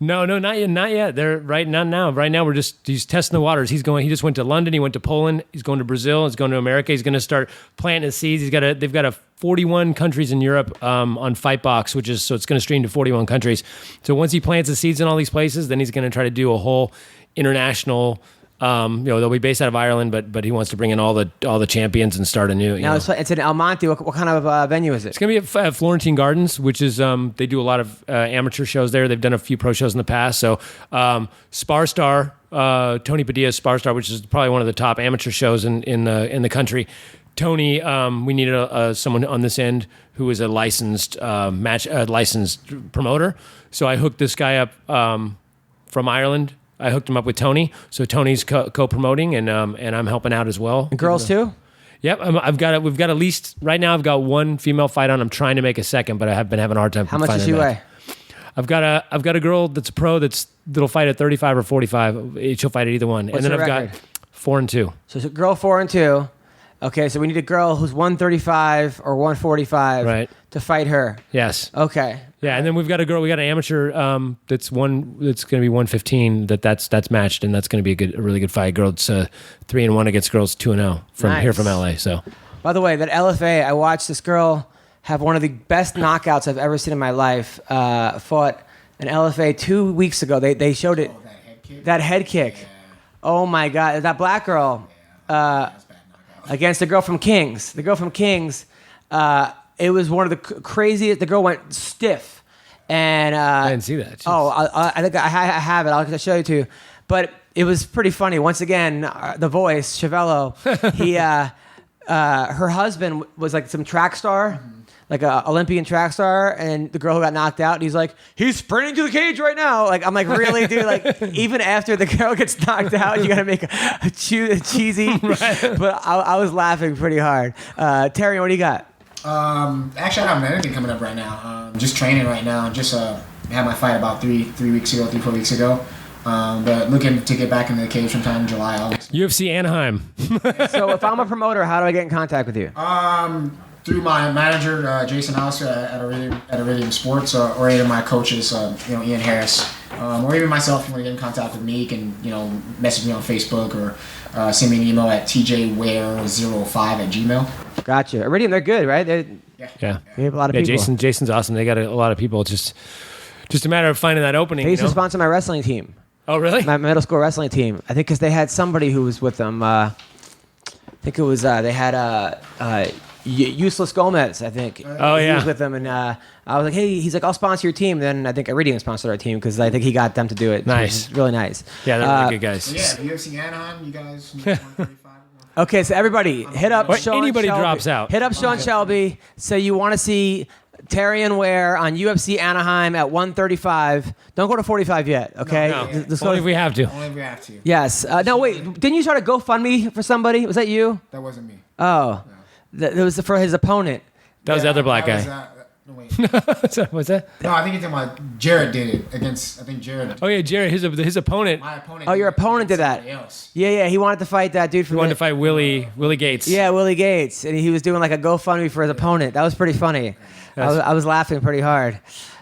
No, not yet. They're right now. Right now, he's testing the waters. He just went to London. He went to Poland. He's going to Brazil. He's going to America. He's going to start planting his seeds. They've got 41 countries in Europe on Fightbox, so it's going to stream to 41 countries. So once he plants his seeds in all these places, then he's going to try to do a whole international. They'll be based out of Ireland, but he wants to bring in all the champions and start anew. Now it's in El Monte. What kind of venue is it? It's going to be at Florentine Gardens, which is they do a lot of amateur shows there. They've done a few pro shows in the past. So Sparstar, Tony Padilla's Sparstar, which is probably one of the top amateur shows in the country. Tony, we needed someone on this end who is a licensed licensed promoter. So I hooked this guy up from Ireland. I hooked him up with Tony, so Tony's co-promoting, and I'm helping out as well. And girls too? Yep, we've got at least right now. I've got one female fight on. I'm trying to make a second, but I have been having a hard time. How much does she weigh? I've got a girl that's a pro that'll fight at 35 or 45. She'll fight at either one. What's and then her I've record? got 4-2. So it's a girl 4-2. Okay, so we need a girl who's 135 or 145 to fight her. Yes. Okay. Yeah, and then we've got a girl. We got an amateur that's going to be 115. That's matched, and that's going to be a really good fight. Girl, it's 3-1 against girls 2-0 here from LA. So, by the way, that LFA, I watched this girl have one of the best knockouts I've ever seen in my life. Fought an LFA 2 weeks ago. They showed it. That head kick. Yeah. Oh my God, that black girl. Against the girl from Kings. The girl from Kings, it was one of the craziest. The girl went stiff. And I didn't see that. Jeez. I think I have it. I'll show you too. But it was pretty funny. Once again, the voice, Chavello, her husband was like some track star. like a Olympian track star, and the girl who got knocked out, and he's like, he's sprinting to the cage right now. Like, I'm like, really, dude? Like, even after the girl gets knocked out, you gotta make a cheesy. Right. But I was laughing pretty hard. Terry, what do you got? Actually, I don't have anything coming up right now. Just training right now. Just had my fight about 4 weeks ago. But looking to get back into the cage sometime in July, August. UFC Anaheim. So if I'm a promoter, how do I get in contact with you? Through my manager, Jason House at IRVING Sports, or any of my coaches, Ian Harris, or even myself. If you want to get in contact with me, you can message me on Facebook or send me an email at tjware05@gmail.com. Gotcha. Iridium, they're good, right? Yeah. We have a lot of people. Jason's awesome. They got a lot of people. It's just a matter of finding that opening. They used to sponsor my wrestling team. Oh, really? My middle school wrestling team. I think because they had somebody who was with them. I think it was they had Useless Gomez. I think. Oh, yeah. He was with them, and I was like, hey, he's like, I'll sponsor your team. Then I think Iridium sponsored our team because I think he got them to do it. Nice. Which is really nice. Yeah, they're really good guys. So yeah, UFC Anaheim, you guys. 135. Okay, so everybody, hit up Or Sean anybody Shelby. drops out. Hit up Sean Shelby. Say you want to see Terrion Ware on UFC Anaheim at 135. Don't go to 45 yet, okay? No. Let's go Only to- if we have to. Only if we have to. Yes. No, wait. Didn't you start a GoFundMe for somebody? Was that you? That wasn't me. Oh. It was for his opponent. That was the other black that guy. No, wait. What's that? No, I think you're talking about Jared did it against. I think Jared. Oh, yeah, Jared, his opponent. My opponent. Oh, your opponent did against that. somebody else. Yeah. He wanted to fight that dude. He wanted to fight Willie Gates. Yeah, Willie Gates, and he was doing like a GoFundMe for his opponent. That was pretty funny. I was laughing pretty hard.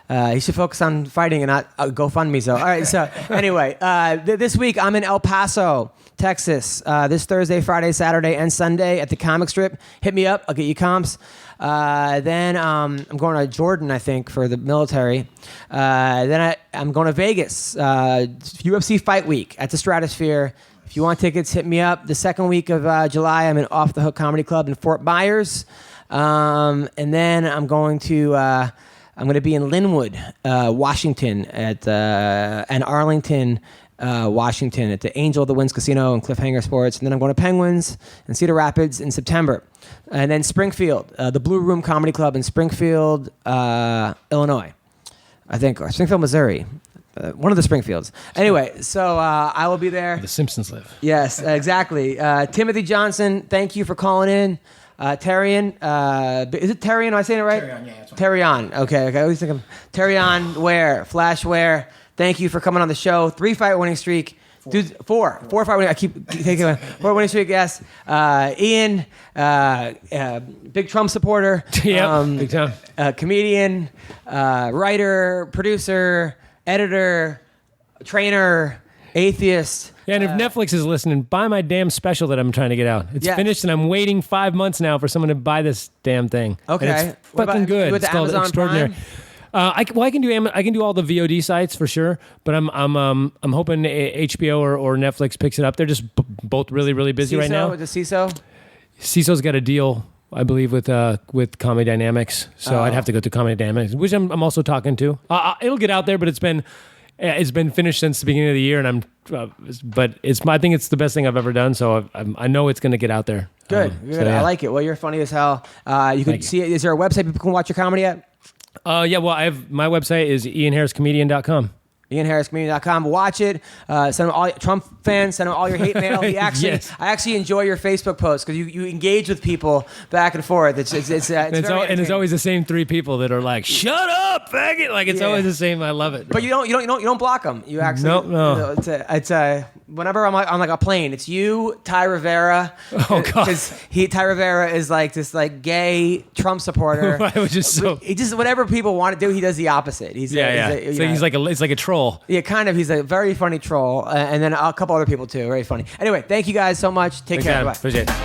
He should focus on fighting and not GoFundMe. So, all right. So, anyway, this week I'm in El Paso, Texas. This Thursday, Friday, Saturday, and Sunday at the Comic Strip. Hit me up. I'll get you comps. Then I'm going to Jordan, I think, for the military. Then I'm going to Vegas, UFC Fight Week at the Stratosphere. If you want tickets, hit me up. The second week of July, I'm in Off the Hook Comedy Club in Fort Myers. And then I'm going to be in Linwood, Washington, and Arlington, Washington, at the Angel of the Winds Casino and Cliffhanger Sports. And then I'm going to Penguins and Cedar Rapids in September. And then Springfield, the Blue Room Comedy Club in Springfield, Illinois, I think, or Springfield, Missouri. One of the Springfields. Anyway, so I will be there. The Simpsons live. Yes, exactly. Timothy Johnson, thank you for calling in. Terrion, is it Terrion? Am I saying it right? Terrion, yeah, that's right. Terrion. Okay. I always think of Terrion Ware, Flash Ware. Thank you for coming on the show. 3-fight winning streak. Dude, four fight winning. I keep taking it. 4 winning streak. Yes. Ian, big Trump supporter. Yep, big time. Comedian, writer, producer, editor, trainer, atheist. Yeah, and if Netflix is listening, buy my damn special that I'm trying to get out. It's Yes. finished, and I'm waiting 5 months now for someone to buy this damn thing. Okay. And it's What about- fucking good. with It's the called Amazon Extraordinary. Prime? I can do all the VOD sites for sure, but I'm hoping HBO or Netflix picks it up. They're just both really busy right now. The CISO? CISO's got a deal, I believe, with Comedy Dynamics, so I'd have to go to Comedy Dynamics, which I'm also talking to. It'll get out there, but it's been finished since the beginning of the year, and I think it's the best thing I've ever done. So I know it's going to get out there. Good. So, yeah. I like it. Well, you're funny as hell. You can see it. Is there a website people can watch your comedy at? Yeah, well, my website is ianharriscomedian.com. IanHarrisComedian.com. Watch it. Send them all Trump fans. Send them all your hate mail. Yes. I actually enjoy your Facebook posts because you engage with people back and forth. It's It's always the same 3 people that are like, "Shut up, faggot!" Like it's Yeah. always the same. I love it. But you don't block them. You actually No. It's whenever I'm on like a plane, it's you, Ty Rivera. Oh, God. Because Ty Rivera is like this like gay Trump supporter. Right, which is so. He just whatever people want to do, he does the opposite. He's He's like a troll. Yeah, kind of. He's a very funny troll, and then a couple other people too. Very funny. Anyway, thank you guys so much. Take care. Bye. Appreciate it.